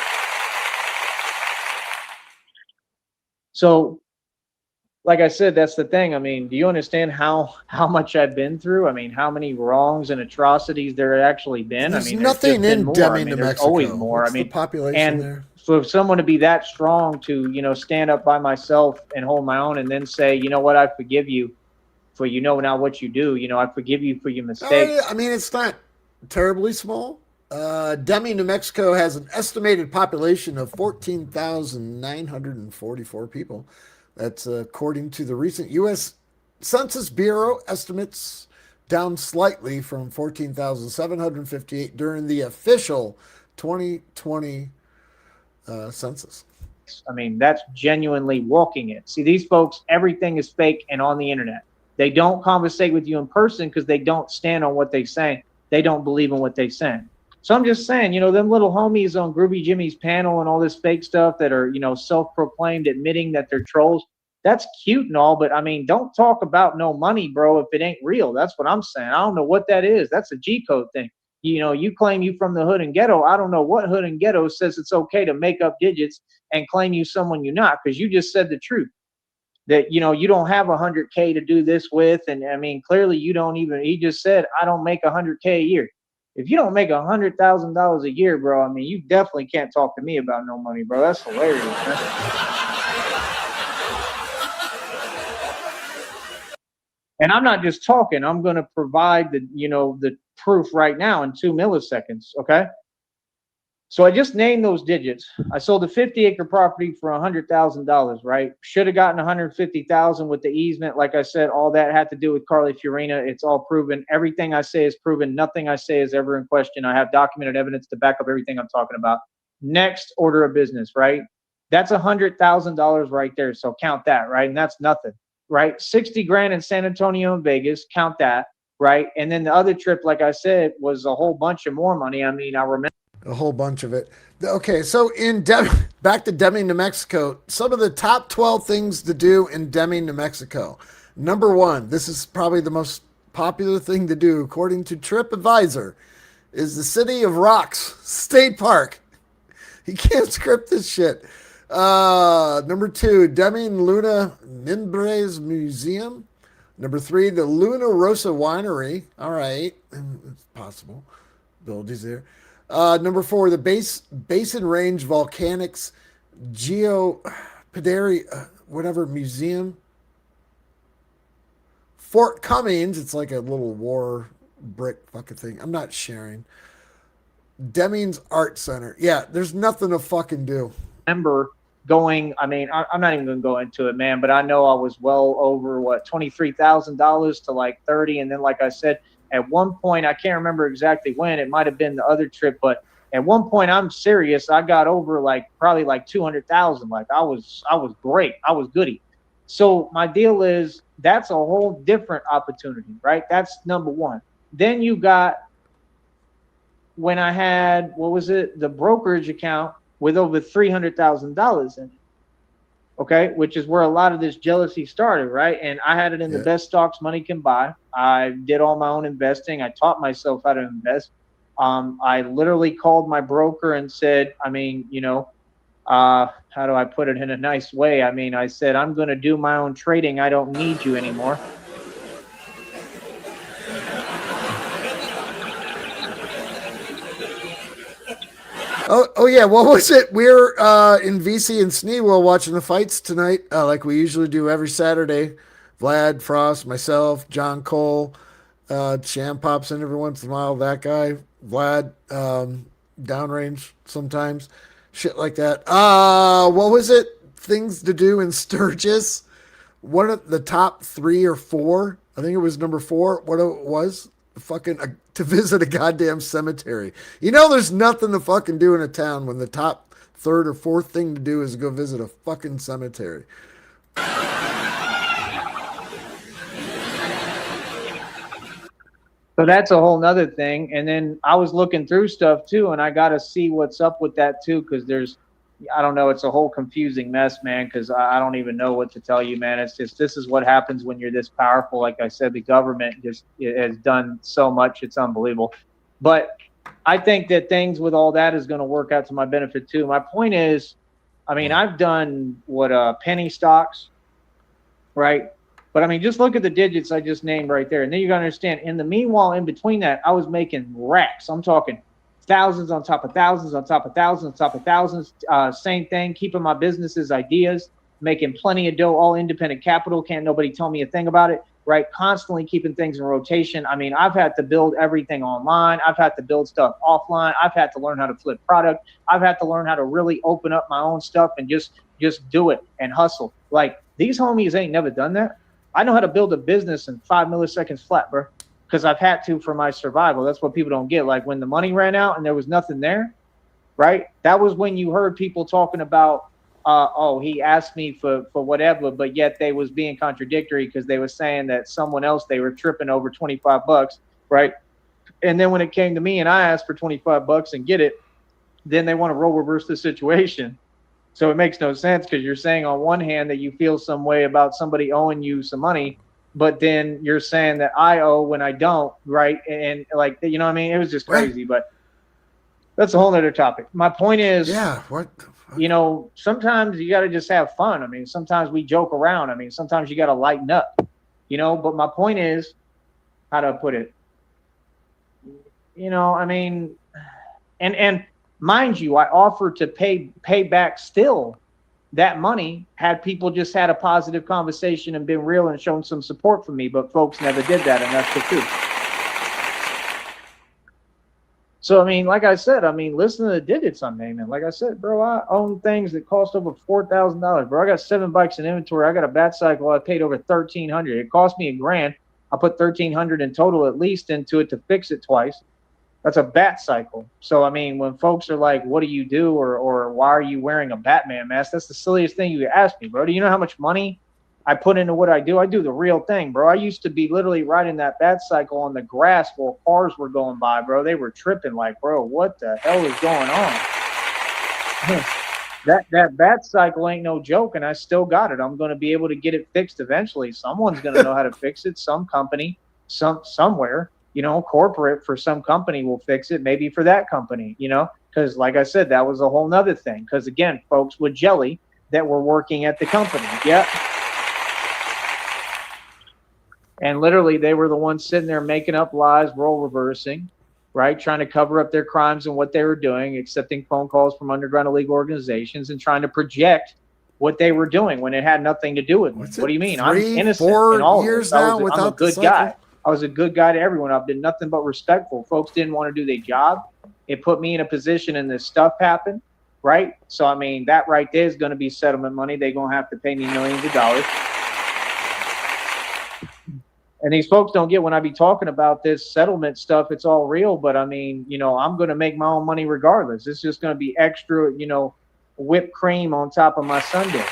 Speaker 3: So, like I said, that's the thing. Do you understand how much I've been through? How many wrongs and atrocities there have actually been?
Speaker 2: There's nothing in Deming, New Mexico.
Speaker 3: There's always more.
Speaker 2: What's the population there?
Speaker 3: So if someone to be that strong to, stand up by myself and hold my own and then say, you know what, I forgive you for, now what you do, I forgive you for your mistakes.
Speaker 2: It's not terribly small. Deming, New Mexico has an estimated population of 14,944 people. That's according to the recent U.S. Census Bureau estimates, down slightly from 14,758 during the official 2020 census.
Speaker 3: That's genuinely walking it. See, these folks, everything is fake and on the internet. They don't conversate with you in person because they don't stand on what they say. They don't believe in what they say. So I'm just saying, them little homies on Groovy Jimmy's panel and all this fake stuff that are, self-proclaimed admitting that they're trolls. That's cute and all, but don't talk about no money, bro, if it ain't real. That's what I'm saying. I don't know what that is. That's a G code thing. You claim you from the hood and ghetto. I don't know what hood and ghetto says it's okay to make up digits and claim you someone you're not, because you just said the truth that, you don't have 100K to do this with. And clearly you don't even, he just said, I don't make 100K a year. If you don't make $100,000 a year, bro, you definitely can't talk to me about no money, bro. That's hilarious, man. And I'm not just talking. I'm going to provide the proof right now in 2 milliseconds. Okay. So I just named those digits. I sold a 50-acre property for $100,000, right? Should have gotten $150,000 with the easement. Like I said, all that had to do with Carly Fiorina. It's all proven. Everything I say is proven. Nothing I say is ever in question. I have documented evidence to back up everything I'm talking about. Next order of business, right? That's $100,000 right there. So count that, right? And that's nothing, right? 60 grand in San Antonio and Vegas. Count that, right? And then the other trip, like I said, was a whole bunch of more money. I remember
Speaker 2: A whole bunch of it. Okay, so back to Deming, New Mexico. Some of the top 12 things to do in Deming, New Mexico. Number one, this is probably the most popular thing to do according to TripAdvisor, is the City of Rocks State Park. You can't script this shit. Number two, Deming Luna Nimbres Museum. Number three, the Luna Rosa Winery. All right, it's possible. Abilities there. Number four, the Basin Range Volcanics Geopedary, whatever museum. Fort Cummings, it's like a little war brick fucking thing. I'm not sharing. Deming's Art Center. Yeah, there's nothing to fucking do.
Speaker 3: Remember going, I mean, I'm not even going to go into it, man, but I know I was well over what, $23,000 to like 30. And then, like I said, at one point, I can't remember exactly when, it might've been the other trip, but at one point I'm serious. I got over like probably like 200,000. Like I was great. I was goody. So my deal is that's a whole different opportunity, right? That's number one. Then you got, when I had, what was it? The brokerage account with over $300,000 in it. Okay. Which is where a lot of this jealousy started. Right. And I had it in the best stocks money can buy. I did all my own investing. I taught myself how to invest. I literally called my broker and said, I mean, you know, how do I put it in a nice way? I mean, I said, I'm going to do my own trading. I don't need you anymore.
Speaker 2: Oh yeah, what was it? We're in VC and Sneed watching the fights tonight, like we usually do every Saturday. Vlad, Frost, myself, John Cole, Sham pops in every once in a while. That guy, Vlad, downrange sometimes, shit like that. What was it? Things to do in Sturgis. One of the top 3 or 4. I think it was number 4. What it was? Fucking to visit a goddamn cemetery. You know, there's nothing to fucking do in a town when the top 3rd or 4th thing to do is go visit a fucking cemetery.
Speaker 3: So that's a whole nother thing. And then I was looking through stuff too, and I got to see what's up with that too, because there's, I don't know, it's a whole confusing mess, man, because I don't even know what to tell you, man. It's just, this is what happens when you're this powerful. Like I said, the government just has done so much. It's unbelievable. But I think that things with all that is going to work out to my benefit too. My point is, I mean, I've done penny stocks, right? But I mean, just look at the digits I just named right there. And then you got to understand, in the meanwhile, in between that, I was making racks. I'm talking thousands on top of thousands on top of thousands on top of thousands. Same thing, keeping my businesses ideas, making plenty of dough, all independent capital. Can't nobody tell me a thing about it, right? Constantly keeping things in rotation. I mean, I've had to build everything online. I've had to build stuff offline. I've had to learn how to flip product. I've had to learn how to really open up my own stuff and just do it and hustle. Like, these homies ain't never done that. I know how to build a business in 5 milliseconds flat, bro, because I've had to for my survival. That's what people don't get. Like, when the money ran out and there was nothing there, right? That was when you heard people talking about, oh, he asked me for whatever, but yet they was being contradictory because they were saying that someone else, they were tripping over $25, right? And then when it came to me and I asked for $25 and get it, then they want to role reverse the situation. So it makes no sense, because you're saying on one hand that you feel some way about somebody owing you some money, but then you're saying that I owe when I don't, right? And like, you know what I mean? It was just crazy, but that's a whole nother topic. My point is,
Speaker 2: yeah, what the fuck?
Speaker 3: You know, sometimes you got to just have fun. I mean, sometimes we joke around. I mean, sometimes you got to lighten up, you know, but my point is, how to put it, you know, I mean, and mind you, I offered to pay back still that money had people just had a positive conversation and been real and shown some support for me, but folks never did that, and that's the truth. So, I mean, like I said, I mean, listen to the digits I'm naming. Like I said, bro, I own things that cost over $4,000, bro. I got 7 bikes in inventory. I got a bat cycle. I paid over $1,300. It cost me $1,000. I put $1,300 in total at least into it to fix it twice. That's a bat cycle. So, I mean, when folks are like, what do you do? Or why are you wearing a Batman mask? That's the silliest thing you could ask me, bro. Do you know how much money I put into what I do. I do the real thing, bro. I used to be literally riding that bat cycle on the grass while cars were going by, bro. They were tripping like, bro, what the hell is going on? That bat cycle ain't no joke, and I still got it. I'm going to be able to get it fixed eventually. Someone's going to know how to fix it. Some company, somewhere, you know, corporate for some company will fix it. Maybe for that company, you know, because like I said, that was a whole nother thing. Because again, folks with jelly that were working at the company. Yeah. And literally, they were the ones sitting there making up lies, role reversing, right? Trying to cover up their crimes and what they were doing, accepting phone calls from underground illegal organizations and trying to project what they were doing when it had nothing to do with me. What do you mean? I'm innocent in all of this. I'm a good guy. I was a good guy to everyone. I've been nothing but respectful. Folks didn't want to do their job. It put me in a position and this stuff happened, right? So, I mean, that right there is going to be settlement money. They're going to have to pay me millions of dollars. And these folks don't get when I be talking about this settlement stuff, it's all real. But I mean, you know, I'm going to make my own money regardless. It's just going to be extra, you know, whipped cream on top of my sundae.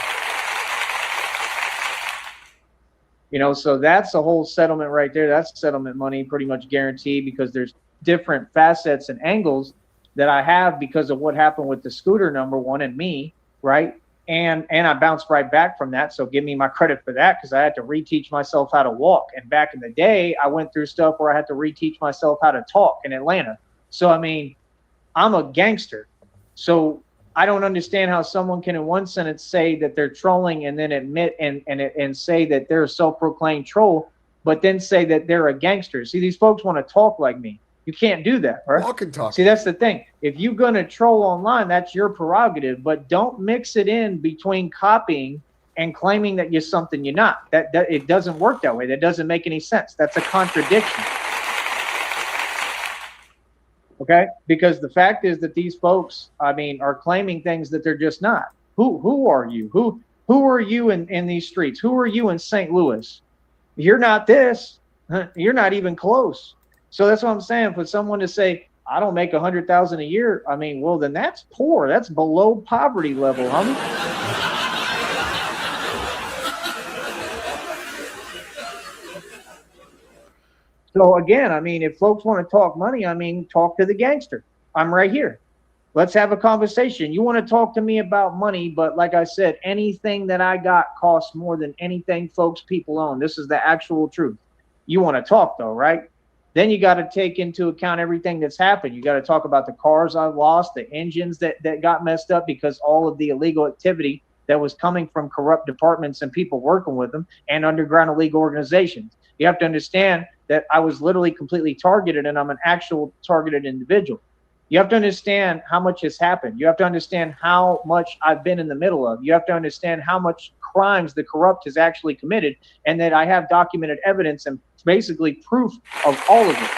Speaker 3: You know, so that's a whole settlement right there. That's settlement money pretty much guaranteed because there's different facets and angles that I have because of what happened with the scooter, number one, and me, right? And I bounced right back from that. So give me my credit for that because I had to reteach myself how to walk. And back in the day, I went through stuff where I had to reteach myself how to talk in Atlanta. So, I mean, I'm a gangster. So I don't understand how someone can in one sentence say that they're trolling and then admit and say that they're a self-proclaimed troll, but then say that they're a gangster. See, these folks want to talk like me. You can't do that, right?
Speaker 2: Walk and talk.
Speaker 3: See, that's the thing. If you're going to troll online, that's your prerogative, but don't mix it in between copying and claiming that you're something you're not. That it doesn't work that way. That doesn't make any sense. That's a contradiction. Okay? Because the fact is that these folks, I mean, are claiming things that they're just not. Who are you? Who are you in these streets? Who are you in St. Louis? You're not this. You're not even close. So that's what I'm saying. For someone to say, I don't make $100,000 a year, I mean, well, then that's poor. That's below poverty level, homie. So again, I mean, if folks want to talk money, I mean, talk to the gangster. I'm right here. Let's have a conversation. You want to talk to me about money, but like I said, anything that I got costs more than anything people own. This is the actual truth. You want to talk though, right? Then you got to take into account everything that's happened. You got to talk about the cars I lost, the engines that got messed up because all of the illegal activity that was coming from corrupt departments and people working with them and underground illegal organizations. You have to understand that I was literally completely targeted and I'm an actual targeted individual. You have to understand how much has happened. You have to understand how much I've been in the middle of. You have to understand how much crimes the corrupt has actually committed and that I have documented evidence and basically proof of all of it.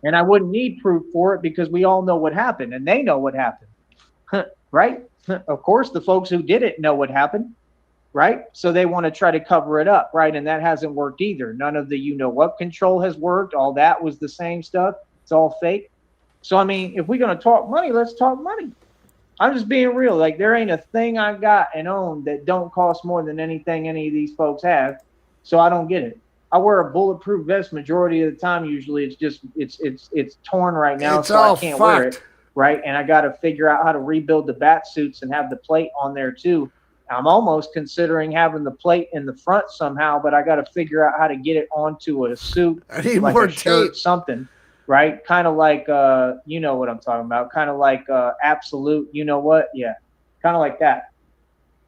Speaker 3: And I wouldn't need proof for it because we all know what happened and they know what happened, right? Of course, the folks who did it know what happened, right? So they want to try to cover it up, right? And that hasn't worked either. None of the you-know-what control has worked. All that was the same stuff. It's all fake. So, I mean, if we're going to talk money, let's talk money. I'm just being real. Like, there ain't a thing I got and own that don't cost more than anything any of these folks have. So I don't get it. I wear a bulletproof vest majority of the time. Usually it's just, it's torn right now. So I can't wear it. Right. And I got to figure out how to rebuild the bat suits and have the plate on there too. I'm almost considering having the plate in the front somehow, but I got to figure out how to get it onto a suit,
Speaker 2: I need
Speaker 3: like
Speaker 2: more
Speaker 3: a shirt,
Speaker 2: tape.
Speaker 3: something, right? Kind of like, you know what I'm talking about. Kind of like Absolute, you know what? Yeah. Kind of like that.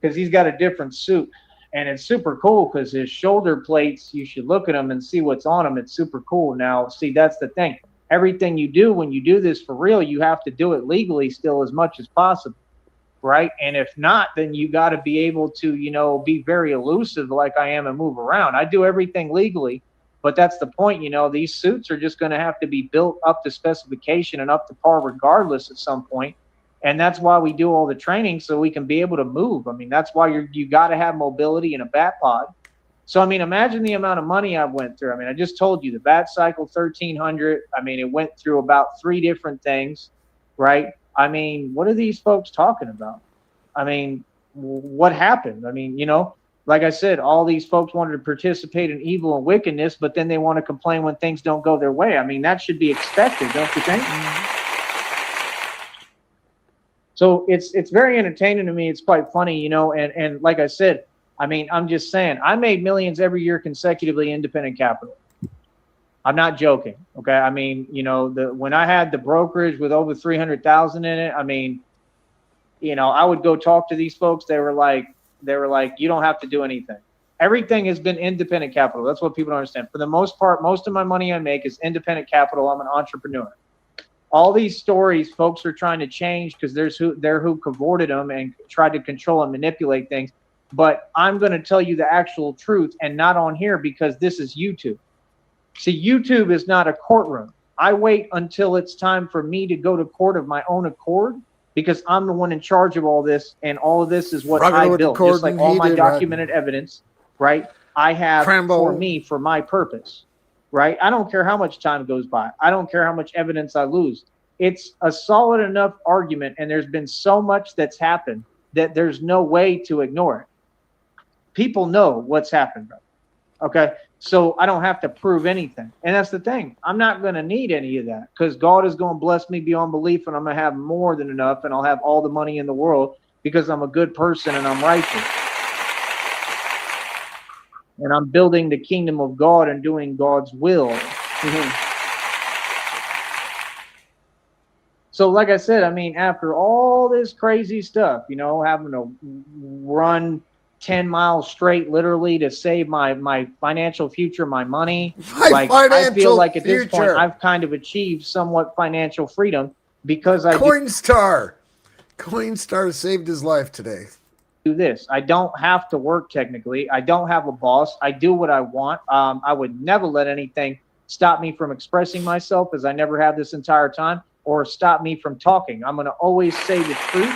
Speaker 3: Because he's got a different suit. And it's super cool because his shoulder plates, you should look at them and see what's on them. It's super cool. Now, see, that's the thing. Everything you do when you do this for real, you have to do it legally still as much as possible, right? And if not, then you got to be able to, you know, be very elusive like I am and move around. I do everything legally, but that's the point. You know, these suits are just going to have to be built up to specification and up to par regardless at some point. And that's why we do all the training so we can be able to move. I mean, that's why you got to have mobility in a bat pod. So, I mean, imagine the amount of money I went through. I mean, I just told you the bat cycle, 1,300. I mean, it went through about 3 different things, right? I mean, what are these folks talking about? I mean, what happened? I mean, like I said, all these folks wanted to participate in evil and wickedness, but then they want to complain when things don't go their way. I mean, that should be expected, don't you think? So it's very entertaining to me. It's quite funny, and like I said, I mean, I'm just saying, I made millions every year consecutively independent capital. I'm not joking. Okay. I mean, when I had the brokerage with over 300,000 in it, I mean, I would go talk to these folks. They were like, you don't have to do anything. Everything has been independent capital. That's what people don't understand. For the most part, most of my money I make is independent capital. I'm an entrepreneur. All these stories folks are trying to change because they're who cavorted them and tried to control and manipulate things. But I'm going to tell you the actual truth, and not on here, because this is YouTube. See, YouTube is not a courtroom. I wait until it's time for me to go to court of my own accord, because I'm the one in charge of all this, and all of this is what I built. Just like all my documented evidence, right? I have for me, for my purpose, right? I don't care how much time goes by. I don't care how much evidence I lose. It's a solid enough argument, and there's been so much that's happened that there's no way to ignore it. People know what's happened, bro. Okay? So I don't have to prove anything. And that's the thing. I'm not going to need any of that, because God is going to bless me beyond belief, and I'm going to have more than enough, and I'll have all the money in the world because I'm a good person and I'm righteous. And I'm building the kingdom of God and doing God's will. So like I said, I mean, after all this crazy stuff, having to run 10 miles straight, literally, to save my financial future, my money. I feel like at this point, I've kind of achieved somewhat financial freedom because
Speaker 2: Coinstar saved his life today.
Speaker 3: Do this. I don't have to work technically. I don't have a boss. I do what I want. I would never let anything stop me from expressing myself, as I never have this entire time, or stop me from talking. I'm going to always say the truth.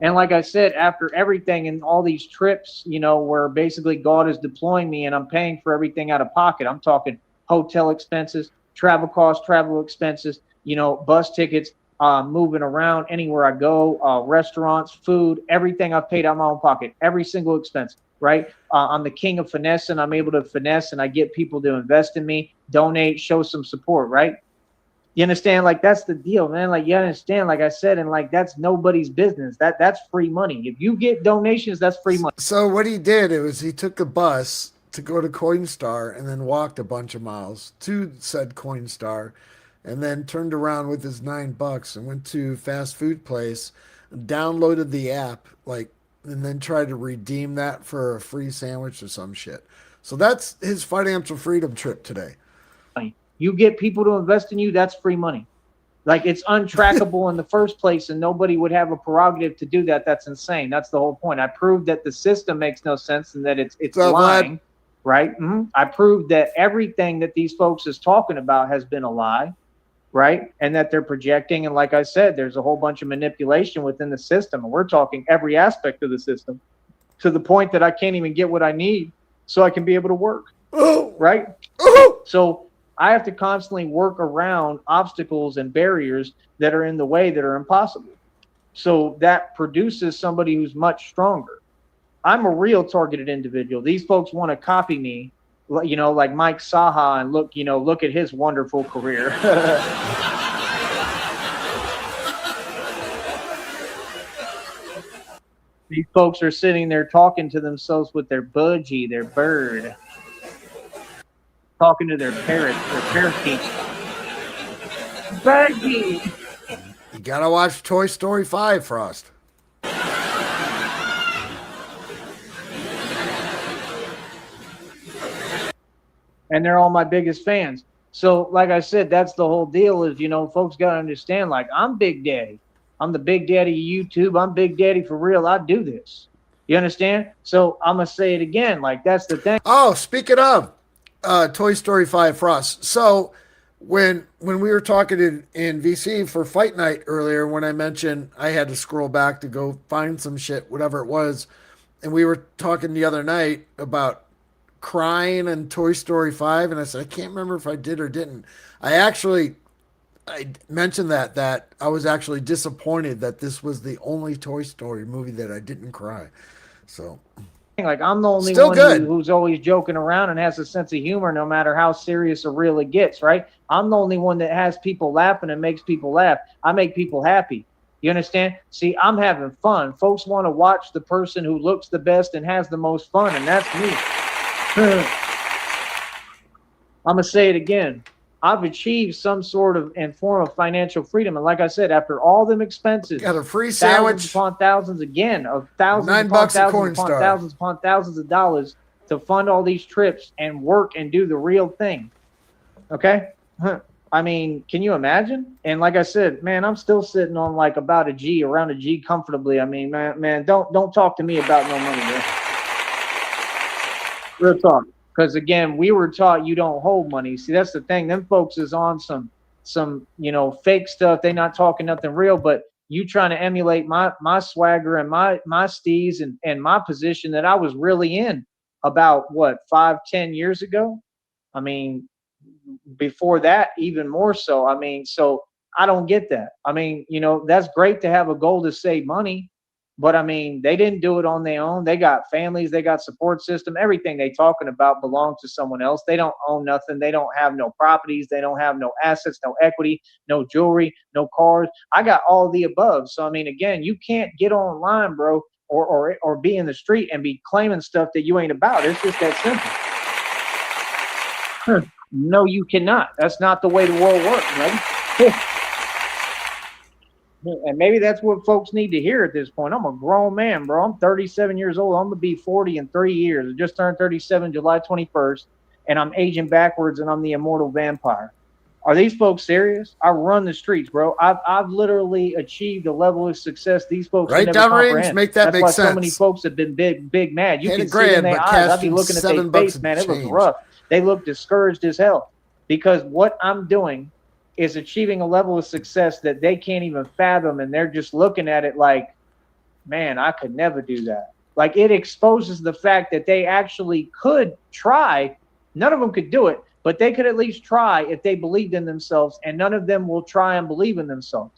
Speaker 3: And like I said, after everything and all these trips, where basically God is deploying me and I'm paying for everything out of pocket. I'm talking hotel expenses, travel costs, travel expenses, bus tickets, moving around anywhere I go, restaurants, food, everything I've paid out of my own pocket, every single expense, right? I'm the king of finesse, and I'm able to finesse, and I get people to invest in me, donate, show some support, right? You understand? Like, that's the deal, man. Like, you understand, like I said, and like, that's nobody's business. That's free money. If you get donations, that's free money.
Speaker 2: So what he did was he took a bus to go to Coinstar and then walked a bunch of miles to said Coinstar, and then turned around with his $9 and went to fast food place, downloaded the app, and then tried to redeem that for a free sandwich or some shit. So that's his financial freedom trip today.
Speaker 3: You get people to invest in you, that's free money. Like, it's untrackable in the first place, and nobody would have a prerogative to do that. That's insane. That's the whole point. I proved that the system makes no sense and that it's lying, right? Mm-hmm. I proved that everything that these folks is talking about has been a lie, right? And that they're projecting. And like I said, there's a whole bunch of manipulation within the system. And we're talking every aspect of the system, to the point that I can't even get what I need so I can be able to work, right? So I have to constantly work around obstacles and barriers that are in the way, that are impossible. So that produces somebody who's much stronger. I'm a real targeted individual. These folks want to copy me, like Mike Saha, and look at his wonderful career. These folks are sitting there talking to themselves with their budgie, their bird, talking to their parrots, their parakeet. Budgie!
Speaker 2: You gotta watch Toy Story 5, Frost.
Speaker 3: And they're all my biggest fans. So, like I said, that's the whole deal is, folks got to understand, like, I'm Big Daddy. I'm the Big Daddy of YouTube. I'm Big Daddy for real. I do this. You understand? So I'm going to say it again. Like, that's the thing.
Speaker 2: Oh, speaking of Toy Story 5, Frost. So when we were talking in VC for Fight Night earlier, when I mentioned I had to scroll back to go find some shit, whatever it was, and we were talking the other night about crying and Toy Story 5, and I said, I can't remember if I did or didn't. I actually I mentioned that I was actually disappointed that this was the only Toy Story movie that I didn't cry. So
Speaker 3: Like, I'm the only
Speaker 2: still
Speaker 3: one
Speaker 2: good.
Speaker 3: who's always joking around and has a sense of humor no matter how serious or real it gets, right? I'm the only one that has people laughing and makes people laugh. I make people happy. You understand? See, I'm having fun. Folks want to watch the person who looks the best and has the most fun, and that's me. I'm going to say it again. I've achieved some sort of and form of financial freedom. And like I said, after all them expenses,
Speaker 2: Got a free
Speaker 3: thousands
Speaker 2: sandwich.
Speaker 3: upon thousands again of thousands
Speaker 2: $9
Speaker 3: upon
Speaker 2: a
Speaker 3: thousands
Speaker 2: coin
Speaker 3: upon
Speaker 2: star.
Speaker 3: thousands upon thousands of dollars to fund all these trips and work and do the real thing. Okay? I mean, can you imagine? And like I said, man, I'm still sitting on like about around a G comfortably. I mean, man, don't talk to me about no money, man. Real talk. Because again, we were taught you don't hold money. See, that's the thing. Them folks is on some fake stuff. They not talking nothing real, but you trying to emulate my swagger and my steez and my position that I was really in about what 5-10 years ago. I mean, before that, even more so. I mean, so I don't get that. I mean, that's great to have a goal to save money. But I mean, they didn't do it on their own. They got families, they got support system. Everything they talking about belongs to someone else. They don't own nothing. They don't have no properties. They don't have no assets, no equity, no jewelry, no cars. I got all the above. So I mean, again, you can't get online, bro, or be in the street and be claiming stuff that you ain't about. It's just that simple. No, you cannot. That's not the way the world works, right? And maybe that's what folks need to hear at this point. I'm a grown man, bro. I'm 37 years old. I'm going to be 40 in 3 years. I just turned 37 July 21st, and I'm aging backwards, and I'm the immortal vampire. Are these folks serious? I run the streets, bro. I've literally achieved a level of success these folks
Speaker 2: Right
Speaker 3: can never
Speaker 2: down range,
Speaker 3: comprehend.
Speaker 2: make that
Speaker 3: That's
Speaker 2: make
Speaker 3: why
Speaker 2: sense.
Speaker 3: so many folks have been big mad. You
Speaker 2: Ain't
Speaker 3: can
Speaker 2: a
Speaker 3: see it in
Speaker 2: grand,
Speaker 3: their
Speaker 2: but
Speaker 3: eyes. I'd be
Speaker 2: casting
Speaker 3: looking at their
Speaker 2: $7
Speaker 3: face,
Speaker 2: and
Speaker 3: man. It was
Speaker 2: change.
Speaker 3: rough. They look discouraged as hell because what I'm doing is achieving a level of success that they can't even fathom, and they're just looking at it like, man, I could never do that. Like, it exposes the fact that they actually could try. None of them could do it, but they could at least try if they believed in themselves, and none of them will try and believe in themselves.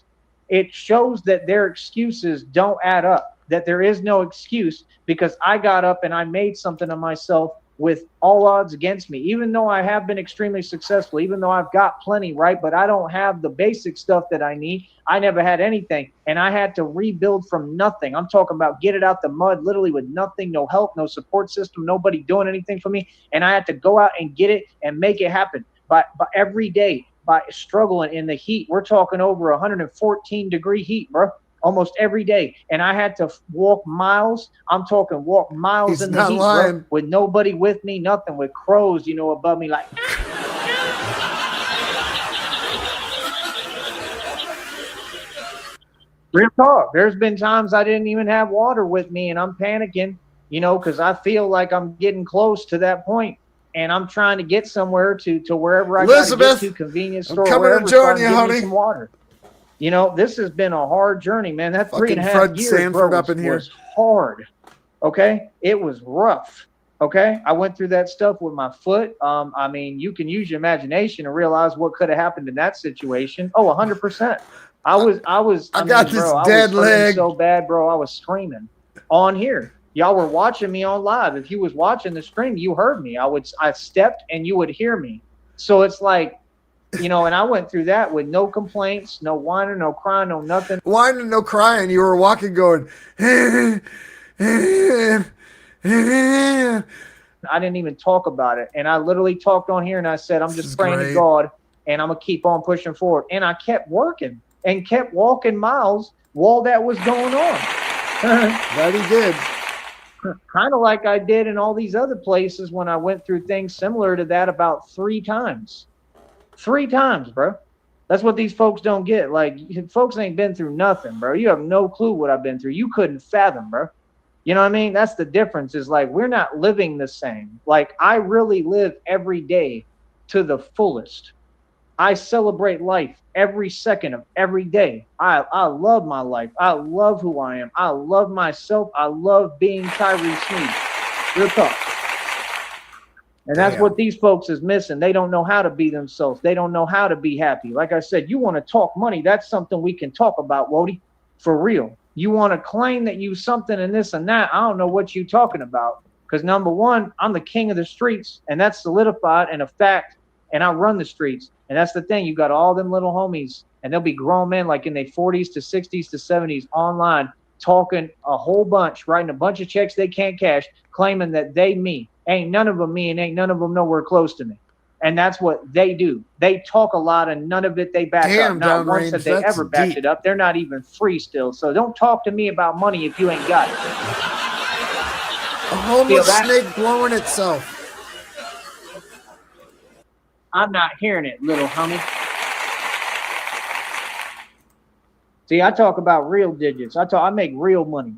Speaker 3: It shows that their excuses don't add up, that there is no excuse because I got up and I made something of myself with all odds against me, even though I have been extremely successful, even though I've got plenty, right? But I don't have the basic stuff that I need. I never had anything, and I had to rebuild from nothing. I'm talking about get it out the mud, literally with nothing, no help, no support system, nobody doing anything for me, and I had to go out and get it and make it happen. But every day, by struggling in the heat, we're talking over 114-degree heat, bro. Almost every day, and I had to walk miles. I'm talking walk miles
Speaker 2: He's
Speaker 3: in the
Speaker 2: not
Speaker 3: heat,
Speaker 2: lying.
Speaker 3: bro, with nobody with me, nothing, with crows, above me, like. Real talk. There's been times I didn't even have water with me, and I'm panicking, because I feel like I'm getting close to that point, and I'm trying to get somewhere to wherever I got to get to, convenience store,
Speaker 2: coming
Speaker 3: wherever,
Speaker 2: to join
Speaker 3: so
Speaker 2: you,
Speaker 3: I can get
Speaker 2: honey.
Speaker 3: me some water. This has been a hard journey, man. That
Speaker 2: Fucking
Speaker 3: 3.5
Speaker 2: Fred
Speaker 3: years,
Speaker 2: Sanford
Speaker 3: bro,
Speaker 2: up in here.
Speaker 3: was hard. Okay, it was rough. Okay, I went through that stuff with my foot. I mean, you can use your imagination and realize what could have happened in that situation. Oh, 100%. I
Speaker 2: got this dead leg
Speaker 3: so bad, bro. I was screaming on here. Y'all were watching me on live. If you was watching the stream, you heard me. I stepped and you would hear me. So it's like, and I went through that with no complaints, no whining, no crying, no nothing.
Speaker 2: Whining, no crying. You were walking going,
Speaker 3: I didn't even talk about it. And I literally talked on here and I said, I'm just praying to God and I'm going to keep on pushing forward. And I kept working and kept walking miles while that was going on.
Speaker 2: That he did.
Speaker 3: Kind of like I did in all these other places when I went through things similar to that about 3 times. 3 times, bro. That's what these folks don't get. Like, folks ain't been through nothing, bro. You have no clue what I've been through. You couldn't fathom, bro. You know what I mean? That's the difference, is like, we're not living the same. Like, I really live every day to the fullest. I celebrate life every second of every day. I love my life. I love who I am. I love myself. I love being Tyree Sneed. Real talk. And that's
Speaker 2: Damn.
Speaker 3: what these folks is missing. They don't know how to be themselves. They don't know how to be happy. Like I said, you want to talk money. That's something we can talk about, Wody, for real. You want to claim that you something and this and that. I don't know what you talking about. Because number one, I'm the king of the streets, and that's solidified and a fact. And I run the streets. And that's the thing. You got all them little homies, and they'll be grown men like in their 40s to 60s to 70s online talking a whole bunch, writing a bunch of checks they can't cash, claiming that they me. Ain't none of them me, and ain't none of them nowhere close to me. And that's what they do. They talk a lot, and none of it they back up. Not once have they ever backed it up. They're not even free still. So don't talk to me about money if you ain't got it.
Speaker 2: A homeless snake blowing itself.
Speaker 3: I'm not hearing it, little homie. See, I talk about real digits. I make real money.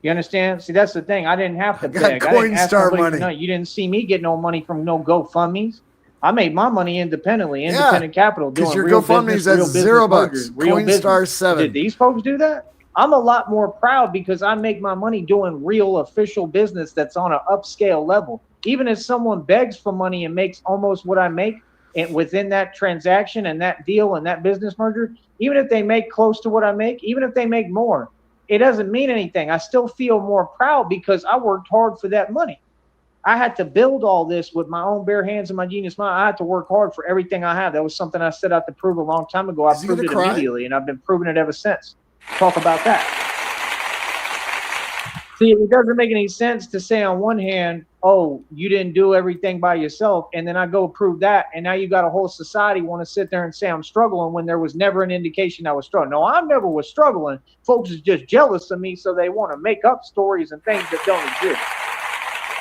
Speaker 3: You understand? See, that's the thing. I didn't have to beg. I didn't ask nobody for money. You didn't see me get no money from no GoFundMes. I made my money independently, independent capital, doing
Speaker 2: your
Speaker 3: real
Speaker 2: GoFundMe's
Speaker 3: business,
Speaker 2: at
Speaker 3: real
Speaker 2: $0.
Speaker 3: business, real
Speaker 2: Coinstar
Speaker 3: business.
Speaker 2: 7.
Speaker 3: Did these folks do that? I'm a lot more proud because I make my money doing real official business that's on an upscale level. Even if someone begs for money and makes almost what I make and within that transaction and that deal and that business merger, even if they make close to what I make, even if they make more, it doesn't mean anything. I still feel more proud because I worked hard for that money. I had to build all this with my own bare hands and my genius mind. I had to work hard for everything I have. That was something I set out to prove a long time ago. I proved it immediately, and I've been proving it ever since. Talk about that. See, it doesn't make any sense to say on one hand, oh, you didn't do everything by yourself, and then I go prove that, and now you got a whole society want to sit there and say I'm struggling when there was never an indication I was struggling. No, I never was struggling. Folks is just jealous of me, so they want to make up stories and things that don't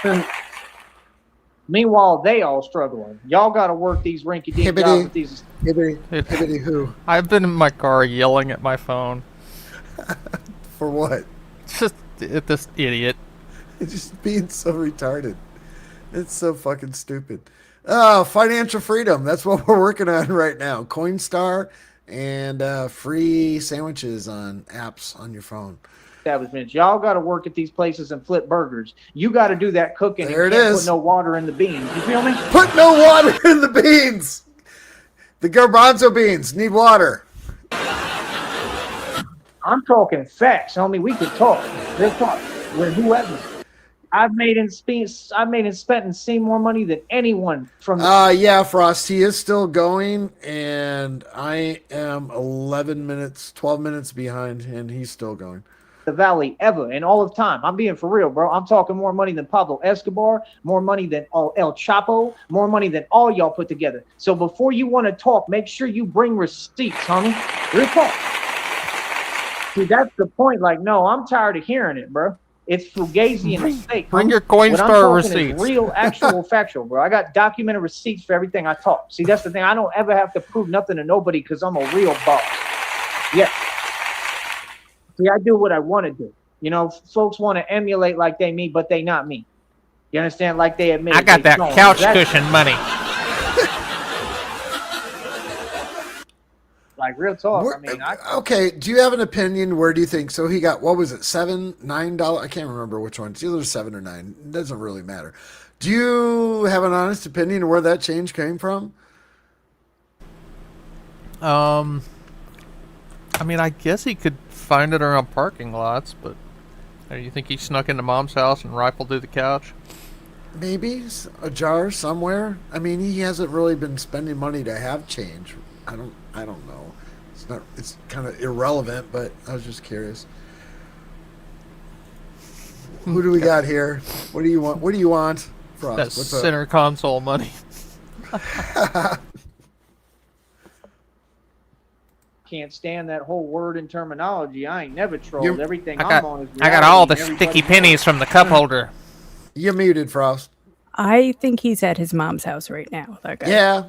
Speaker 3: exist. Meanwhile, they all struggling. Y'all got to work these rinky-dink jobs with these.
Speaker 2: Hibbity who?
Speaker 4: I've been in my car yelling at my phone.
Speaker 2: For what?
Speaker 4: Just at this idiot.
Speaker 2: Just being so retarded. It's so fucking stupid. Oh, financial freedom. That's what we're working on right now. Coinstar and free sandwiches on apps on your phone.
Speaker 3: Establishments. Y'all got to work at these places and flip burgers. You got to do that cooking.
Speaker 2: There
Speaker 3: and
Speaker 2: it is.
Speaker 3: Put no water in the beans. You feel me?
Speaker 2: Put no water in the beans. The garbanzo beans need water.
Speaker 3: I'm talking facts, homie. We could talk. Real talk. With whoever. I've made and spent and seen more money than anyone from.
Speaker 2: Yeah, Frost. He is still going, and I am 12 minutes behind, and he's still going.
Speaker 3: The valley ever in all of time. I'm being for real, bro. I'm talking more money than Pablo Escobar, more money than El Chapo, more money than all y'all put together. So before you want to talk, make sure you bring receipts, homie. Real talk. See, that's the point. Like, no, I'm tired of hearing it, bro. It's fugazi and mistake.
Speaker 4: Bring your Coinstar receipts.
Speaker 3: Real, actual, factual, bro. I got documented receipts for everything I talk. See, that's the thing. I don't ever have to prove nothing to nobody because I'm a real boss. Yeah. See, I do what I want to do. You know, folks want to emulate like they me, but they not me. You understand? Like they admit.
Speaker 4: I got that couch cushion money.
Speaker 3: Like real talk.
Speaker 2: Okay, do you have an opinion? Where do you think? So he got, what was it, $7, $9? I can't remember which one. It's either 7 or 9. It doesn't really matter. Do you have an honest opinion of where that change came from?
Speaker 4: I mean, I guess he could find it around parking lots, but you think he snuck into Mom's house and rifled through the couch?
Speaker 2: Maybe a jar somewhere. I mean, he hasn't really been spending money to have change. I don't know. It's kind of irrelevant, but I was just curious. Who do we got here? What do you want? What do you want? Frost?
Speaker 4: That center console money.
Speaker 3: Can't stand that whole word and terminology. I ain't never trolled. Everything I'm on is reality.
Speaker 4: I got all the sticky pennies from the cup holder.
Speaker 2: You're muted, Frost.
Speaker 5: I think he's at his mom's house right now. That guy.
Speaker 2: Yeah.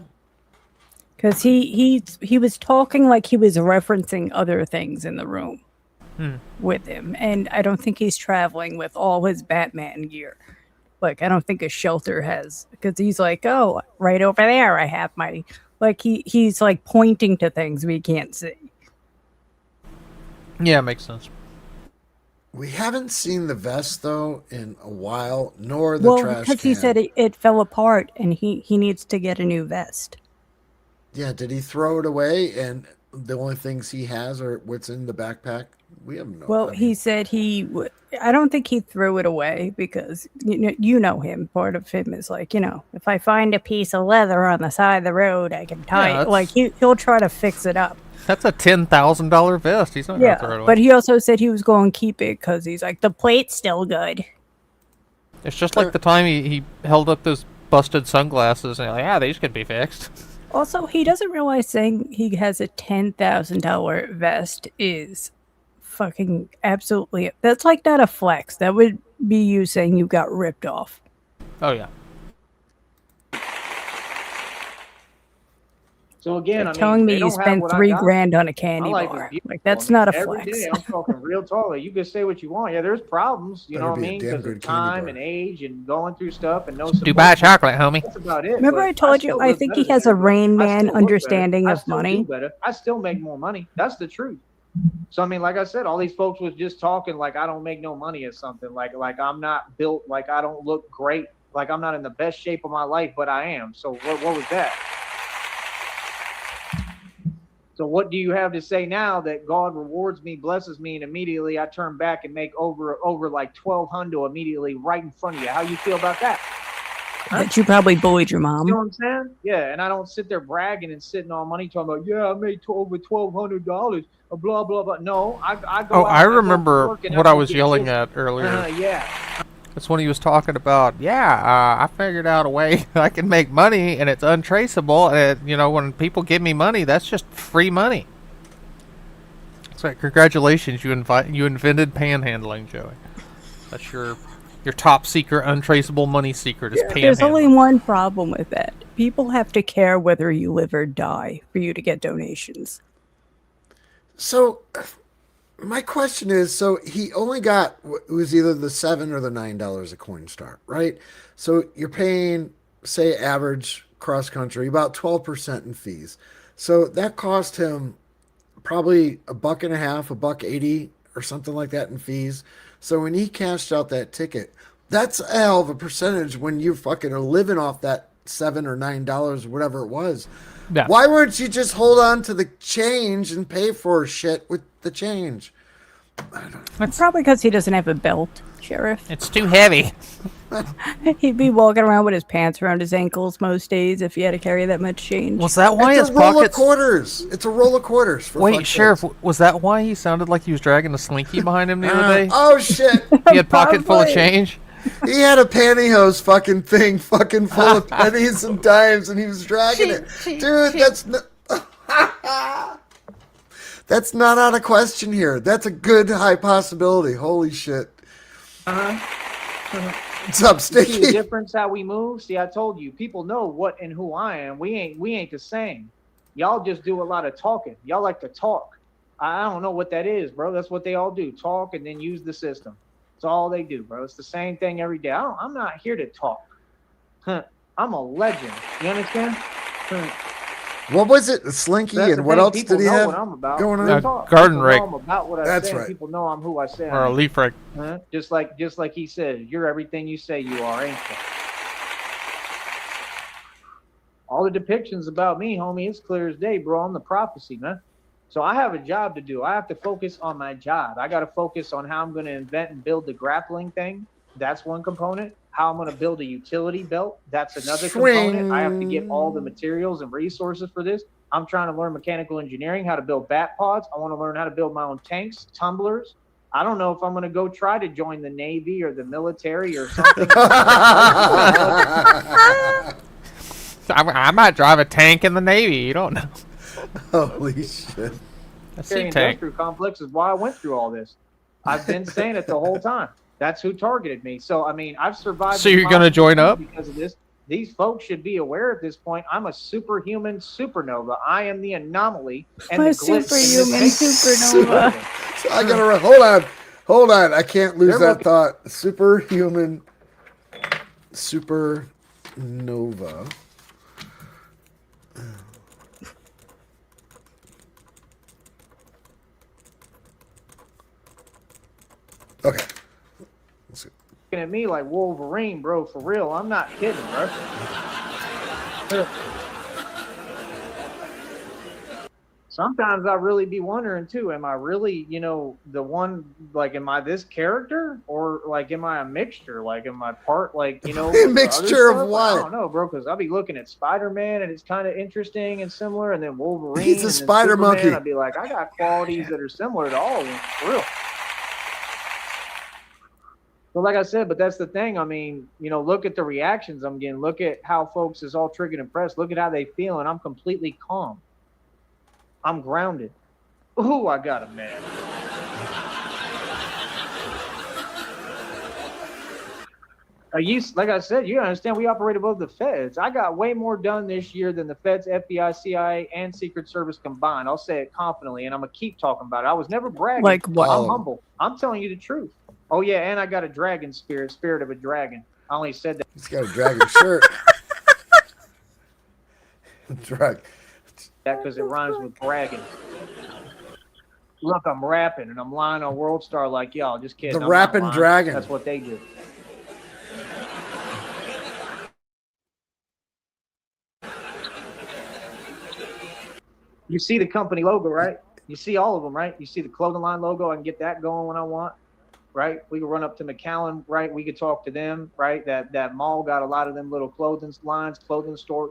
Speaker 5: Because he was talking like he was referencing other things in the room with him. And I don't think he's traveling with all his Batman gear. Like, I don't think a shelter has. Because he's like, oh, right over there I have my... Like, he's like pointing to things we can't see.
Speaker 4: Yeah, makes sense.
Speaker 2: We haven't seen the vest though in a while, nor the trash
Speaker 5: because
Speaker 2: can.
Speaker 5: he said it fell apart and he needs to get a new vest.
Speaker 2: Yeah, did he throw it away? And the only things he has are what's in the backpack. We have no.
Speaker 5: Well, he said he would. I don't think he threw it away because you know him. Part of him is like, if I find a piece of leather on the side of the road, I can tie
Speaker 4: Yeah,
Speaker 5: it. Like he'll try to fix it up.
Speaker 4: That's a $10,000 vest. He's not gonna throw it
Speaker 5: Yeah,
Speaker 4: away.
Speaker 5: but he also said he was going to keep it because he's like, the plate's still good.
Speaker 4: It's just like the time he held up those busted sunglasses and like, these could be fixed.
Speaker 5: Also, he doesn't realize saying he has a $10,000 vest is fucking absolutely. That's like not a flex. That would be you saying you got ripped off.
Speaker 4: Oh yeah.
Speaker 3: So again,
Speaker 5: Telling me
Speaker 3: they
Speaker 5: you
Speaker 3: don't have
Speaker 5: spent
Speaker 3: what I got.
Speaker 5: $3,000 on a
Speaker 3: My
Speaker 5: candy
Speaker 3: life is
Speaker 5: bar.
Speaker 3: beautiful.
Speaker 5: Like that's not a
Speaker 3: Every
Speaker 5: flex.
Speaker 3: day I'm talking real talk. You can say what you want. Yeah, there's problems, you
Speaker 2: Better
Speaker 3: know what I
Speaker 2: be a
Speaker 3: mean,
Speaker 2: damn
Speaker 3: because
Speaker 2: good
Speaker 3: of
Speaker 2: candy
Speaker 3: time
Speaker 2: bar.
Speaker 3: and age and going through stuff and no support.
Speaker 4: Dubai chocolate, homie.
Speaker 3: That's about it.
Speaker 5: Remember
Speaker 3: but
Speaker 5: I told you
Speaker 3: still
Speaker 5: I
Speaker 3: live
Speaker 5: think
Speaker 3: better
Speaker 5: he has
Speaker 3: than
Speaker 5: a Rain
Speaker 3: everybody. I
Speaker 5: Man
Speaker 3: still look better.
Speaker 5: understanding
Speaker 3: I
Speaker 5: of
Speaker 3: still
Speaker 5: money.
Speaker 3: do better. I still make more money. That's the truth. So I mean, like I said, all these folks was just talking like I don't make no money or something. Like I'm not built, like I don't look great, like I'm not in the best shape of my life, but I am. So what was that? So what do you have to say now that God rewards me, blesses me, and immediately I turn back and make over like 1,200 immediately right in front of you? How you feel about that?
Speaker 5: That you probably bullied your
Speaker 3: You know
Speaker 5: mom.
Speaker 3: what I'm saying? Yeah, and I don't sit there bragging and sitting on money talking about, yeah, I made over $1,200, blah, blah, blah. No, I go out.
Speaker 4: Oh, I
Speaker 3: and go
Speaker 4: remember
Speaker 3: work and
Speaker 4: what
Speaker 3: I
Speaker 4: I
Speaker 3: go
Speaker 4: was
Speaker 3: get
Speaker 4: yelling
Speaker 3: busy.
Speaker 4: at earlier.
Speaker 3: Yeah.
Speaker 4: That's when he was talking about, I figured out a way I can make money and it's untraceable. And, when people give me money, that's just free money. So congratulations, you invented panhandling, Joey. That's your top secret, untraceable money secret is panhandling.
Speaker 5: There's only one problem with that. People have to care whether you live or die for you to get donations.
Speaker 2: So, my question is, so he only got, it was either the $7 or the $9 a Coinstar, right? So you're paying, say, average cross country about 12% in fees. So that cost him probably $1.50, $1.80 or something like that in fees. So when he cashed out that ticket, that's a hell of a percentage when you fucking are living off that $7 or $9, whatever it was.
Speaker 4: Yeah.
Speaker 2: Why wouldn't you just hold on to the change and pay for shit with the change?
Speaker 5: Probably because he doesn't have a belt, Sheriff.
Speaker 4: It's too heavy.
Speaker 5: He'd be walking around with his pants around his ankles most days if he had to carry that much change.
Speaker 4: Was that why
Speaker 2: It's
Speaker 4: his
Speaker 2: a roll of
Speaker 4: pockets...
Speaker 2: quarters. It's a roll of quarters. For
Speaker 4: Wait,
Speaker 2: fuck's
Speaker 4: Sheriff,
Speaker 2: sakes.
Speaker 4: was that why he sounded like he was dragging a slinky behind him the other day?
Speaker 2: Oh shit!
Speaker 4: He had pocket full of
Speaker 5: Probably.
Speaker 4: change?
Speaker 2: He had a pantyhose fucking thing, fucking full of pennies and dimes, and he was dragging it. Dude, that's not. That's not out of question here. That's a good high possibility. Holy shit! What's up,
Speaker 3: See the
Speaker 2: Sticky?
Speaker 3: difference how we move? See, I told you, people know what and who I am. We ain't the same. Y'all just do a lot of talking. Y'all like to talk. I don't know what that is, bro. That's what they all do. Talk and then use the system. That's all they do, bro. It's the same thing every day. I'm not here to talk. I'm a legend. You understand?
Speaker 2: What was it? Slinky,
Speaker 3: That's the
Speaker 2: and what
Speaker 3: thing.
Speaker 2: else
Speaker 3: People
Speaker 2: did he
Speaker 3: know
Speaker 2: have
Speaker 3: what I'm about.
Speaker 2: going on?
Speaker 3: Real talk.
Speaker 4: Garden
Speaker 3: People
Speaker 4: rake.
Speaker 3: know I'm about what I
Speaker 2: That's
Speaker 3: say.
Speaker 2: right.
Speaker 3: People know I'm who I say.
Speaker 4: Or
Speaker 3: I
Speaker 4: a
Speaker 3: am.
Speaker 4: leaf rake?
Speaker 3: Just like he said, you're everything you say you are, ain't you? All the depictions about me, homie, it's clear as day, bro. I'm the prophecy, man. So I have a job to do. I have to focus on my job. I got to focus on how I'm going to invent and build the grappling thing. That's one component. How I'm going to build a utility belt. That's another component. I have to get all the materials and resources for this. I'm trying to learn mechanical engineering, how to build bat pods. I want to learn how to build my own tanks, tumblers. I don't know if I'm going to go try to join the Navy or the military or something.
Speaker 4: I might drive a tank in the Navy. You don't know.
Speaker 2: Holy shit!
Speaker 4: A sea tank.
Speaker 3: Industrial complex is why I went through all this. I've been saying it the whole time. That's who targeted me. So, I mean, I've survived.
Speaker 4: So you're gonna join up?
Speaker 3: Because of this. These folks should be aware at this point. I'm a superhuman supernova. I am the anomaly. And
Speaker 5: A
Speaker 3: the glitch in this
Speaker 5: superhuman
Speaker 3: matrix.
Speaker 5: supernova.
Speaker 2: So I gotta hold on. I can't lose
Speaker 3: They're
Speaker 2: that thought. Superhuman, supernova. Okay.
Speaker 3: Looking at me like Wolverine, bro. For real, I'm not kidding, bro. Sometimes I really be wondering too, am I really, the one, like, am I this character, or like, am I a mixture? Like, am I part, like,
Speaker 2: A
Speaker 3: with the other
Speaker 2: mixture of
Speaker 3: stuff?
Speaker 2: what?
Speaker 3: I don't know, bro, because I'll be looking at Spider-Man and it's kind of interesting and similar, and then Wolverine.
Speaker 2: He's a
Speaker 3: and then
Speaker 2: spider
Speaker 3: Superman,
Speaker 2: monkey.
Speaker 3: I'd be like, I got qualities that are similar to all of them, for real. But like I said, but that's the thing. I mean, look at the reactions I'm getting. Look at how folks is all triggered and pressed. Look at how they feel, and I'm completely calm. I'm grounded. Ooh, I got him, man. Like I said, you understand we operate above the feds. I got way more done this year than the feds, FBI, CIA, and Secret Service combined. I'll say it confidently, and I'm going to keep talking about it. I was never bragging.
Speaker 5: Like what?
Speaker 3: I'm humble. I'm telling you the truth. Oh, yeah, and I got a dragon spirit of a dragon. I only said that.
Speaker 2: He's got a dragon shirt. Drag.
Speaker 3: Because it rhymes with bragging. Look, I'm rapping, and I'm lying on World Star like y'all. Just kidding.
Speaker 2: The rapping dragon.
Speaker 3: That's what they do. You see the company logo, right? You see all of them, right? You see the clothing line logo. I can get that going when I want, right? We can run up to McAllen, right? We could talk to them, right? That mall got a lot of them little clothing lines, clothing store,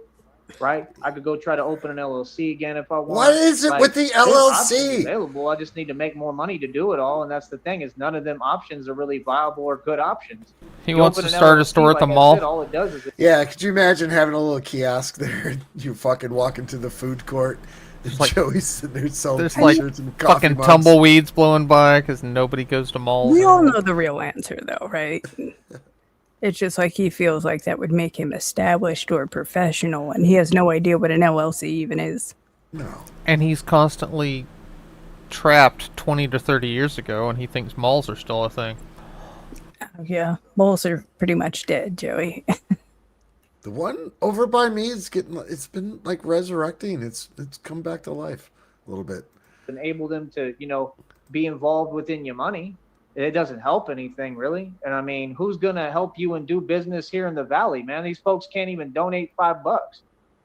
Speaker 3: right? I could go try to open an LLC again if I want.
Speaker 2: What is it with the
Speaker 3: there's
Speaker 2: LLC?
Speaker 3: options available. I just need to make more money to do it all, and that's the thing, is none of them options are really viable or good options.
Speaker 4: He wants to start a store at the mall.
Speaker 3: All it does is
Speaker 2: Yeah, could you imagine having a little kiosk there? You fucking walk into the food court, and
Speaker 4: Like-
Speaker 2: Joey's sitting there selling
Speaker 4: There's like
Speaker 2: t-shirts and coffee
Speaker 4: fucking
Speaker 2: mugs.
Speaker 4: tumbleweeds blowing by because nobody goes to malls.
Speaker 5: We all
Speaker 4: anymore.
Speaker 5: know the real answer, though, right? It's just like he feels like that would make him established or professional, and he has no idea what an LLC even is.
Speaker 2: No.
Speaker 4: And he's constantly trapped 20 to 30 years ago, and he thinks malls are still a thing.
Speaker 5: Yeah, malls are pretty much dead, Joey.
Speaker 2: The one over by me is it's been like resurrecting. It's come back to life a little bit.
Speaker 3: enable them to, be involved within your money. It doesn't help anything, really. And I mean, who's going to help you and do business here in the Valley, man? These folks can't even donate $5.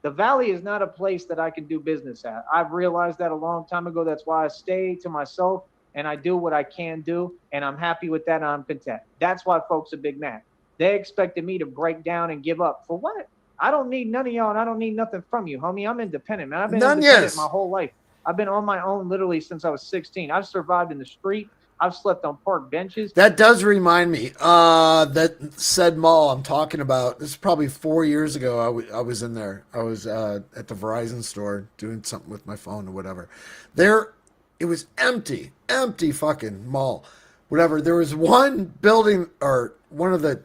Speaker 3: The Valley is not a place that I can do business at. I've realized that a long time ago. That's why I stay to myself and I do what I can do, and I'm happy with that, and I'm content. That's why folks are big mad. They expected me to break down and give up. For what? I don't need none of y'all, and I don't need nothing from you, homie. I'm independent, man. I've been independent my whole life. I've been on my own literally since I was 16. I've survived in the street. I've slept on park benches.
Speaker 2: That does remind me. That said mall I'm talking about. This is probably 4 years ago. I was in there. I was at the Verizon store doing something with my phone or whatever. It was empty fucking mall, whatever. There was one building or one of the,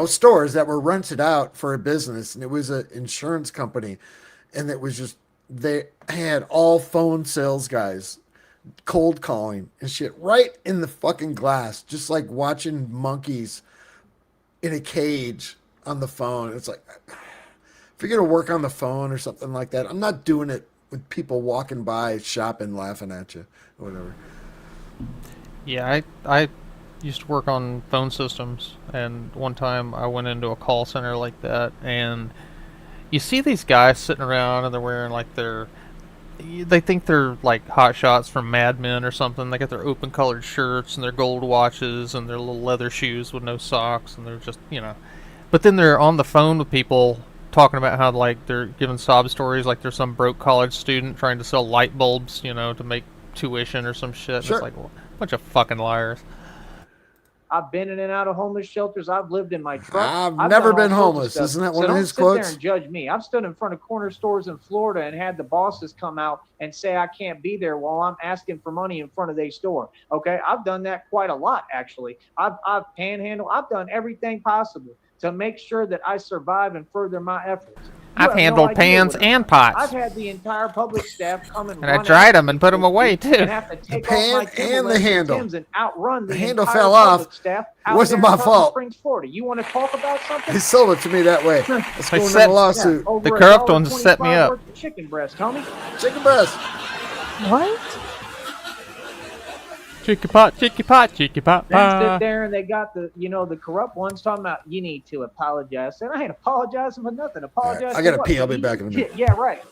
Speaker 2: stores that were rented out for a business, and it was an insurance company, and it was just they had all phone sales guys cold calling and shit right in the fucking glass, just like watching monkeys in a cage on the phone. It's like, if you're gonna work on the phone or something like that, I'm not doing it with people walking by shopping laughing at you or whatever.
Speaker 4: Yeah, I used to work on phone systems, and one time I went into a call center like that, and you see these guys sitting around and they're wearing like they think they're like hot shots from Mad Men or something. They got their open colored shirts and their gold watches and their little leather shoes with no socks, and they're just, but then they're on the phone with people talking about how like they're giving sob stories like they're some broke college student trying to sell light bulbs, to make tuition or some shit.
Speaker 2: Sure.
Speaker 4: And it's like a bunch of fucking liars.
Speaker 3: I've been in and out of homeless shelters. I've lived in my truck.
Speaker 2: I've never been homeless. Isn't that one of his quotes?
Speaker 3: Don't sit there and judge me. I've stood in front of corner stores in Florida and had the bosses come out and say I can't be there while I'm asking for money in front of their store. Okay, I've done that quite a lot, actually. I've panhandled. I've done everything possible to make sure that I survive and further my efforts.
Speaker 4: I've handled pans and pots.
Speaker 3: I've had the entire public staff come
Speaker 4: and I dried them and put them away too.
Speaker 3: And have to take
Speaker 2: The pan
Speaker 3: off my
Speaker 2: and the handle.
Speaker 3: And outrun the
Speaker 2: handle
Speaker 3: entire
Speaker 2: fell
Speaker 3: public
Speaker 2: off.
Speaker 3: Staff
Speaker 2: It wasn't my fault.
Speaker 3: Springs, Florida. You want to talk about something?
Speaker 2: He sold it to me that way. Let's go into
Speaker 4: said-
Speaker 2: a lawsuit.
Speaker 3: Yeah, over
Speaker 4: The corrupt ones
Speaker 3: $1.25
Speaker 4: set me up.
Speaker 3: worth of chicken breast, homie.
Speaker 2: Chicken breast.
Speaker 5: What?
Speaker 4: Chicky pot, chicky pot, chicky pot.
Speaker 3: Then sit there and they got the, the corrupt ones talking about you need to apologize. And I ain't apologizing for nothing. Apologize.
Speaker 2: I gotta
Speaker 3: for
Speaker 2: pee.
Speaker 3: what?
Speaker 2: I'll be back in a minute.
Speaker 3: Yeah, right.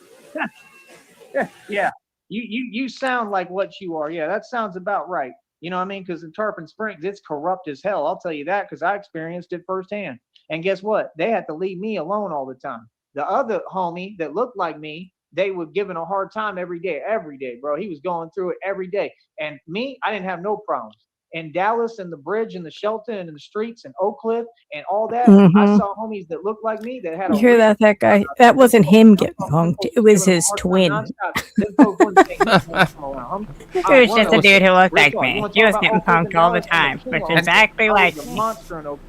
Speaker 3: Yeah. You sound like what you are. Yeah, that sounds about right. You know what I mean? Because in Tarpon Springs, it's corrupt as hell. I'll tell you that because I experienced it firsthand. And guess what? They had to leave me alone all the time. The other homie that looked like me, they were giving a hard time every day, bro. He was going through it every day. And me, I didn't have no problems. In Dallas and the bridge and the shelter and in the streets and Oak Cliff and all that, I saw homies that looked like me that had
Speaker 5: You hear that guy? That wasn't him getting punked. It was his twin.
Speaker 6: It was just a dude who looked like me. He was getting punked all the time, which is exactly like me.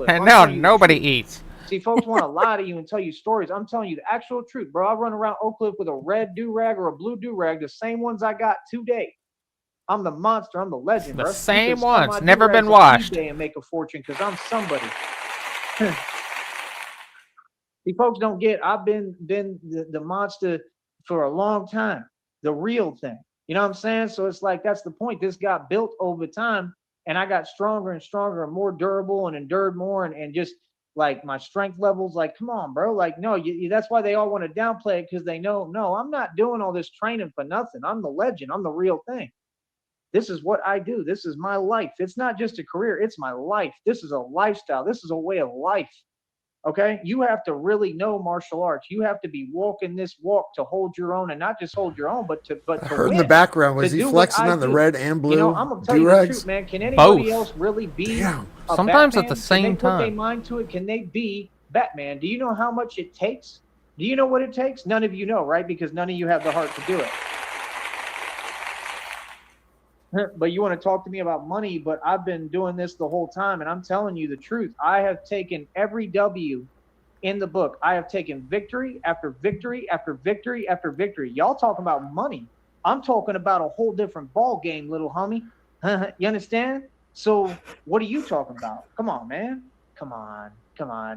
Speaker 4: And now nobody eats.
Speaker 3: See, folks want to lie to you and tell you stories. I'm telling you the actual truth, bro. I run around Oak Cliff with a red do-rag or a blue do-rag, the same ones I got today. I'm the monster. I'm the legend, bro.
Speaker 4: The same ones, never been washed.
Speaker 3: And make a fortune because I'm somebody. See, folks don't get. I've been the monster for a long time. The real thing. You know what I'm saying? So it's like that's the point. This got built over time, and I got stronger and stronger and more durable and endured more and just. Like my strength levels, like, come on, bro. Like, no, that's why they all want to downplay it because they know, no, I'm not doing all this training for nothing. I'm the legend. I'm the real thing. This is what I do. This is my life. It's not just a career. It's my life. This is a lifestyle. This is a way of life. Okay. You have to really know martial arts. You have to be walking this walk to hold your own and not just hold your own, but to
Speaker 2: I heard
Speaker 3: win,
Speaker 2: in the background, was he flexing on the red and blue
Speaker 3: I'm going to tell you the truth, man. Can anybody else really be
Speaker 4: sometimes
Speaker 3: Batman?
Speaker 4: at the same
Speaker 3: Can they
Speaker 4: time.
Speaker 3: put their mind to it? Can they be Batman? Do you know how much it takes? Do you know what it takes? None of you know, right? Because none of you have the heart to do it. But you want to talk to me about money, but I've been doing this the whole time, and I'm telling you the truth. I have taken every W in the book. I have taken victory after victory after victory after victory. Y'all talking about money. I'm talking about a whole different ball game, little homie. You understand? So what are you talking about? Come on, man. Come on.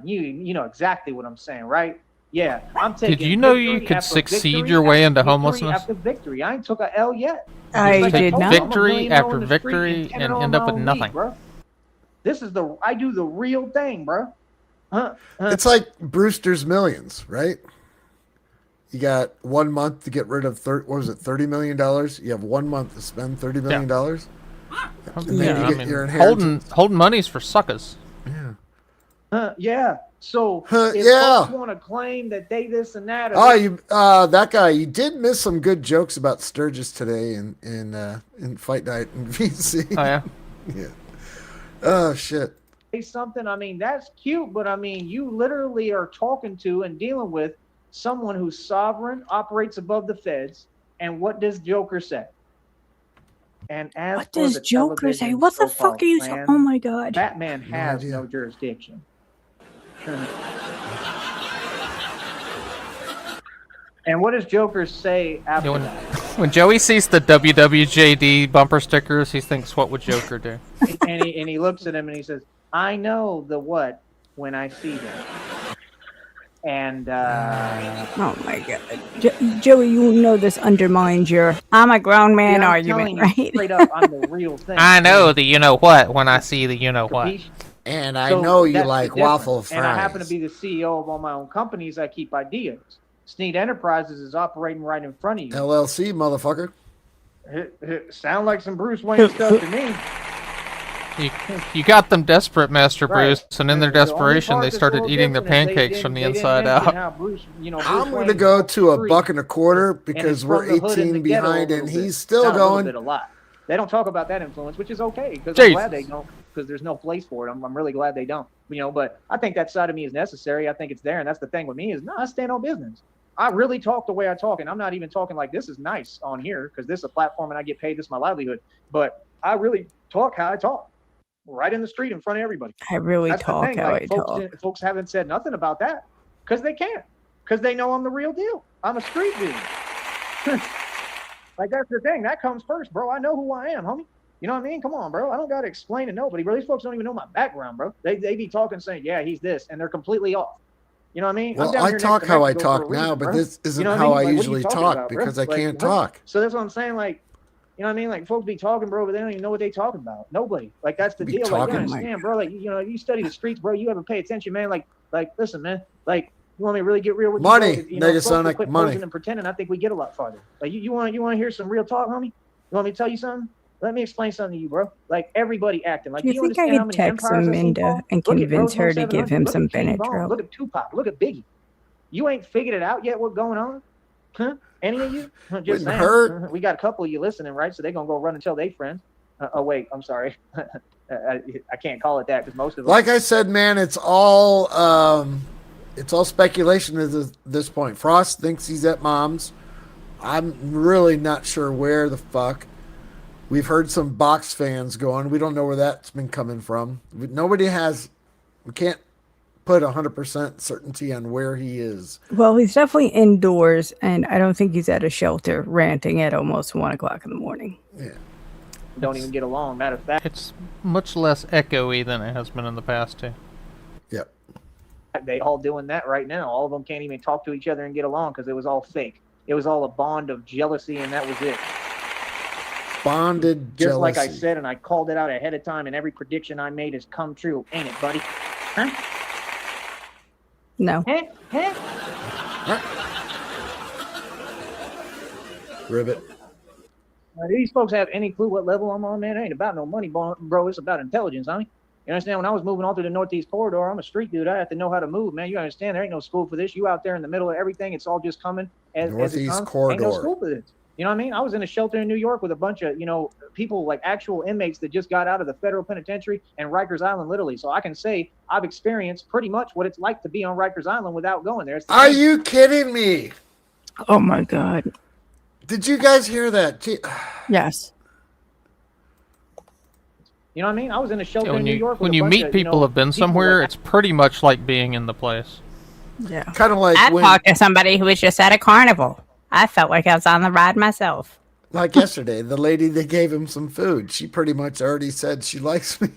Speaker 3: You know exactly what I'm saying, right? Yeah, I'm taking.
Speaker 4: Did you know you could succeed your way into homelessness?
Speaker 3: After victory, I ain't took a L yet.
Speaker 5: I did not.
Speaker 4: Victory after victory and end up with nothing.
Speaker 3: This is I do the real thing, bro.
Speaker 2: It's like Brewster's Millions, right? You got 1 month to get rid of $30 million. You have 1 month to spend $30 million. Your inheritance.
Speaker 4: Holding money's for suckers.
Speaker 2: Yeah.
Speaker 3: Yeah. So if folks want to claim that they this and that.
Speaker 2: That guy. You did miss some good jokes about Sturgis today in Fight Night and VC.
Speaker 4: Oh yeah.
Speaker 2: Yeah. Oh shit.
Speaker 3: Say something. I mean, that's cute, but I mean, you literally are talking to and dealing with someone who's sovereign, operates above the feds. And what does Joker say? And as
Speaker 5: what does Joker say? What the fuck are you saying? Oh my god.
Speaker 3: Batman has no jurisdiction. And what does Joker say after that?
Speaker 4: When Joey sees the WWJD bumper stickers, he thinks, what would Joker do?
Speaker 3: and he looks at him and he says, I know the what when I see them. And
Speaker 5: oh my god, Joey, you know this undermines your "I'm a grown man" argument, right?
Speaker 3: Straight up, I'm the real thing.
Speaker 4: I know the you know what when I see the you know what.
Speaker 2: And I know you like waffle fries.
Speaker 3: And I happen to be the CEO of all my own companies. I keep ideas. Sneed Enterprises is operating right in front of you.
Speaker 2: LLC, motherfucker.
Speaker 3: Sound like some Bruce Wayne stuff to me.
Speaker 4: You got them desperate, Master Bruce, and in their desperation, they started eating their pancakes from the inside out.
Speaker 3: Bruce,
Speaker 2: I'm going to go to $1.25 because we're 18 behind, and he's still going.
Speaker 3: A lot. They don't talk about that influence, which is okay because I'm glad they don't, because there's no place for it. I'm really glad they don't. But I think that side of me is necessary. I think it's there, and that's the thing with me is I stand on business. I really talk the way I talk, and I'm not even talking like this is nice on here because this is a platform and I get paid. This is my livelihood. But I really talk how I talk. Right in the street in front of everybody.
Speaker 5: I really talk how I talk.
Speaker 3: Folks haven't said nothing about that because they can't. Because they know I'm the real deal. I'm a street dude. Like, that's the thing. That comes first, bro. I know who I am, homie. You know what I mean? Come on, bro. I don't got to explain to nobody, bro. These folks don't even know my background, bro. They be talking saying, yeah, he's this, and they're completely off. You know what I mean?
Speaker 2: Well, I talk how I talk now, but this isn't how I usually talk because I can't talk.
Speaker 3: So that's what I'm saying. Like, You know what I mean? Like folks be talking, bro, but they don't even know what they talking about. Nobody. Like that's the deal. Like you understand, bro. Like you study the streets, bro. You ever pay attention, man? Like listen, man. Like you want me to really get real with you?
Speaker 2: Money,
Speaker 3: You know,
Speaker 2: Negasonic,
Speaker 3: quit
Speaker 2: money.
Speaker 3: posing and pretending. I think we get a lot farther. Like you want to hear some real talk, homie? You want me to tell you something? Let me explain something to you, bro. Like everybody acting. Like
Speaker 5: Do you think I could text Aminda and convince her to give him some Benadryl?
Speaker 3: Look at Tupac. Look at Biggie. You ain't figured it out yet. What's going on? Huh? Any of you? Just saying.
Speaker 2: Hurt.
Speaker 3: We got a couple of you listening, right? So they're gonna go run and tell their friends. Oh wait, I'm sorry. I can't call it that because most of them.
Speaker 2: Like I said, man, it's all speculation at this point. Frost thinks he's at Mom's. I'm really not sure where the fuck. We've heard some box fans going. We don't know where that's been coming from. We can't put 100% certainty on where he is.
Speaker 5: Well, he's definitely indoors, and I don't think he's at a shelter ranting at almost 1 o'clock in the morning.
Speaker 2: Yeah.
Speaker 3: Don't even get along. Matter of fact,
Speaker 4: it's much less echoey than it has been in the past, too.
Speaker 2: Yep.
Speaker 3: They all doing that right now. All of them can't even talk to each other and get along because it was all fake. It was all a bond of jealousy, and that was it.
Speaker 2: Bonded
Speaker 3: Just
Speaker 2: jealousy.
Speaker 3: like I said, and I called it out ahead of time, and every prediction I made has come true. Ain't it, buddy? Huh?
Speaker 5: No.
Speaker 3: Huh?
Speaker 2: Ribbit.
Speaker 3: These folks have any clue what level I'm on, man? It ain't about no money, bro. It's about intelligence, honey. You understand? When I was moving all through the Northeast corridor, I'm a street dude. I have to know how to move, man. You understand? There ain't no school for this. You out there in the middle of everything. It's all just coming as it comes.
Speaker 2: Corridor.
Speaker 3: Ain't no school for this. You know what I mean? I was in a shelter in New York with a bunch of, people like actual inmates that just got out of the federal penitentiary and Rikers Island, literally. So I can say I've experienced pretty much what it's like to be on Rikers Island without going there.
Speaker 2: Are you kidding me?
Speaker 5: Oh my God.
Speaker 2: Did you guys hear that?
Speaker 5: Yes.
Speaker 3: You know what I mean? I was in a shelter in New York.
Speaker 4: When you meet people who've been somewhere, it's pretty much like being in the place.
Speaker 5: Yeah.
Speaker 2: Kind of like
Speaker 6: I talked to somebody who was just at a carnival. I felt like I was on the ride myself.
Speaker 2: Like yesterday, the lady that gave him some food, she pretty much already said she likes me.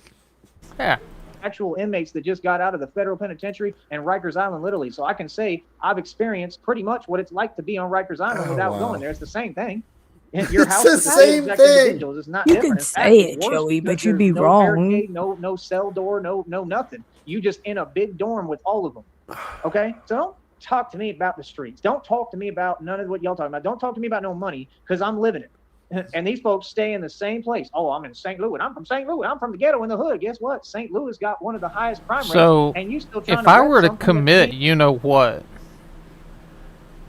Speaker 4: Yeah.
Speaker 3: Actual inmates that just got out of the federal penitentiary and Rikers Island, literally. So I can say I've experienced pretty much what it's like to be on Rikers Island without going there. It's the same thing. Your house
Speaker 2: it's the same thing.
Speaker 3: It's not
Speaker 5: you
Speaker 3: different.
Speaker 5: could say it, Joey, but you'd be wrong.
Speaker 3: Barricade, no cell door, no nothing. You just in a big dorm with all of them. Okay? So don't talk to me about the streets. Don't talk to me about none of what y'all talking about. Don't talk to me about no money because I'm living it. And these folks stay in the same place. Oh, I'm in St. Louis. I'm from St. Louis. I'm from the ghetto in the hood. Guess what? St. Louis got one of the highest crime rates. And you still trying
Speaker 4: if I were to commit, you know what?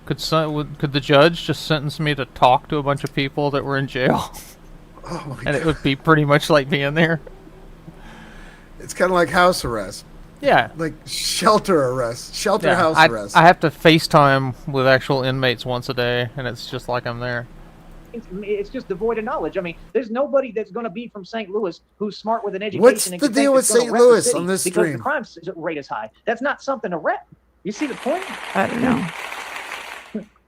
Speaker 4: Could the judge just sentence me to talk to a bunch of people that were in jail?
Speaker 2: Oh my
Speaker 4: God. It would be pretty much like being there.
Speaker 2: It's kind of like house arrest.
Speaker 4: Yeah.
Speaker 2: Like shelter arrest. House arrest.
Speaker 4: I have to FaceTime with actual inmates once a day, and it's just like I'm there.
Speaker 3: It's just devoid of knowledge. I mean, there's nobody that's going to be from St. Louis who's smart with an education.
Speaker 2: What's the deal with St. Louis on this stream?
Speaker 3: Because the crime rate is high. That's not something to rep. You see the point?
Speaker 5: I don't know.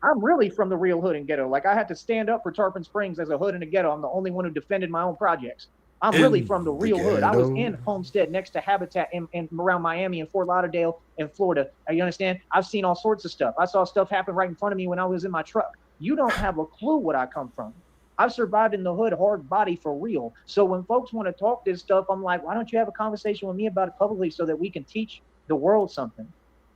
Speaker 3: I'm really from the real hood and ghetto. Like, I had to stand up for Tarpon Springs as a hood in the ghetto. I'm the only one who defended my own projects. I'm really from the real hood. I was in Homestead next to Habitat in around Miami and Fort Lauderdale in Florida. You understand? I've seen all sorts of stuff. I saw stuff happen right in front of me when I was in my truck. You don't have a clue what I come from. I've survived in the hood, hard body for real. So when folks want to talk this stuff, I'm like, why don't you have a conversation with me about it publicly so that we can teach the world something?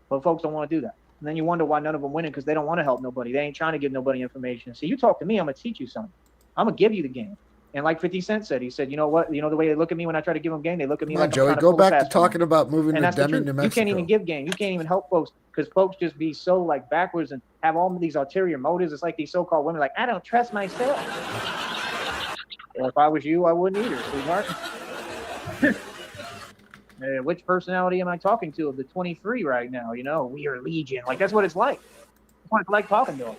Speaker 3: But folks don't want to do that. And then you wonder why none of them winning because they don't want to help nobody. They ain't trying to give nobody information. So you talk to me, I'm going to teach you something. I'm going to give you the game. And like 50 Cent said, he said, you know what? You know the way they look at me when I try to give them game? They look at me like
Speaker 2: Joey,
Speaker 3: I'm
Speaker 2: go back to
Speaker 3: fast
Speaker 2: talking about moving to Demi, New Mexico.
Speaker 3: You can't even give game. You can't even help folks because folks just be so like backwards and have all of these ulterior motives. It's like these so-called women like, I don't trust myself. Well, if I was you, I wouldn't either, sweetheart. Which personality am I talking to of the 23 right now? You know, we are legion. Like, that's what it's like. That's what it's like talking to them.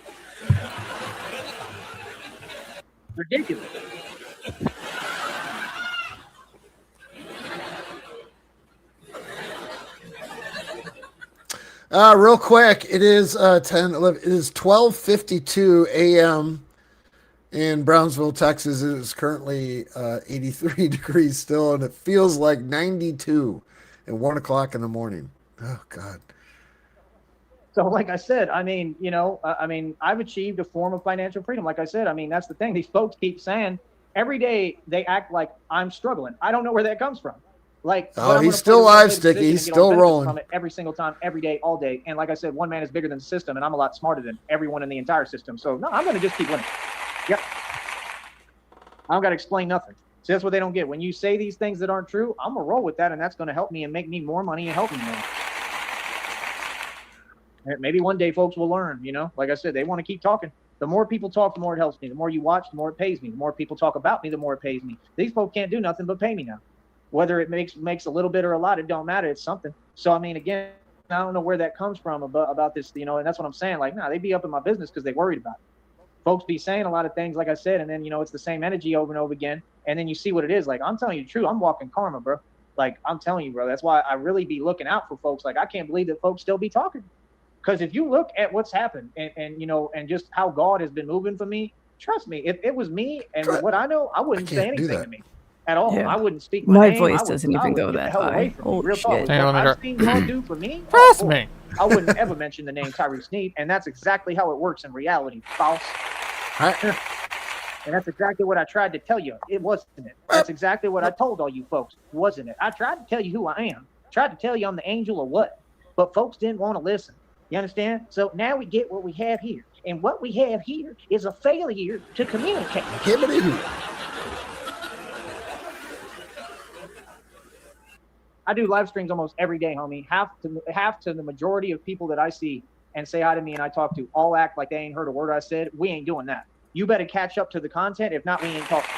Speaker 3: Ridiculous.
Speaker 2: Real quick, it is 11. It is 12:52 a.m. in Brownsville, Texas. It is currently 83 degrees still, and it feels like 92 at 1 o'clock in the morning. Oh God!
Speaker 3: So like I said, I mean, I've achieved a form of financial freedom. Like I said, I mean, that's the thing. These folks keep saying every day they act like I'm struggling. I don't know where that comes from. Like,
Speaker 2: oh, he's still live, Sticky. He's still rolling
Speaker 3: from it every single time, every day, all day. And like I said, one man is bigger than the system, and I'm a lot smarter than everyone in the entire system. So no, I'm going to just keep winning. Yep. I don't got to explain nothing. So that's what they don't get. When you say these things that aren't true, I'm going to roll with that, and that's going to help me and make me more money and help me more. Maybe one day folks will learn, like I said, they want to keep talking. The more people talk, the more it helps me. The more you watch, the more it pays me. The more people talk about me, the more it pays me. These folks can't do nothing but pay me now. Whether it makes a little bit or a lot, it don't matter. It's something. So, I mean, again, I don't know where that comes from about this, and that's what I'm saying. Like, they be up in my business because they worried about it. Folks be saying a lot of things, like I said, and then, it's the same energy over and over again. And then you see what it is. Like, I'm telling you the truth. I'm walking karma, bro. Like, I'm telling you, bro. That's why I really be looking out for folks. Like, I can't believe that folks still be talking. Because if you look at what's happened and just how God has been moving for me, trust me, if it was me and what I know, I wouldn't say anything to me at all.
Speaker 5: Yeah.
Speaker 3: I wouldn't speak
Speaker 5: My
Speaker 3: name.
Speaker 5: voice doesn't even go that high. Holy shit.
Speaker 3: I've seen God do for me.
Speaker 4: Trust me.
Speaker 3: I wouldn't ever mention the name Tyree Sneed, and that's exactly how it works in reality, false. And that's exactly what I tried to tell you. It wasn't it. That's exactly what I told all you folks. Wasn't it? I tried to tell you who I am. Tried to tell you I'm the angel or what. But folks didn't want to listen. You understand? So now we get what we have here. And what we have here is a failure to communicate. I do live streams almost every day, homie. Half to the majority of people that I see and say hi to me and I talk to all act like they ain't heard a word I said. We ain't doing that. You better catch up to the content. If not, we ain't talking.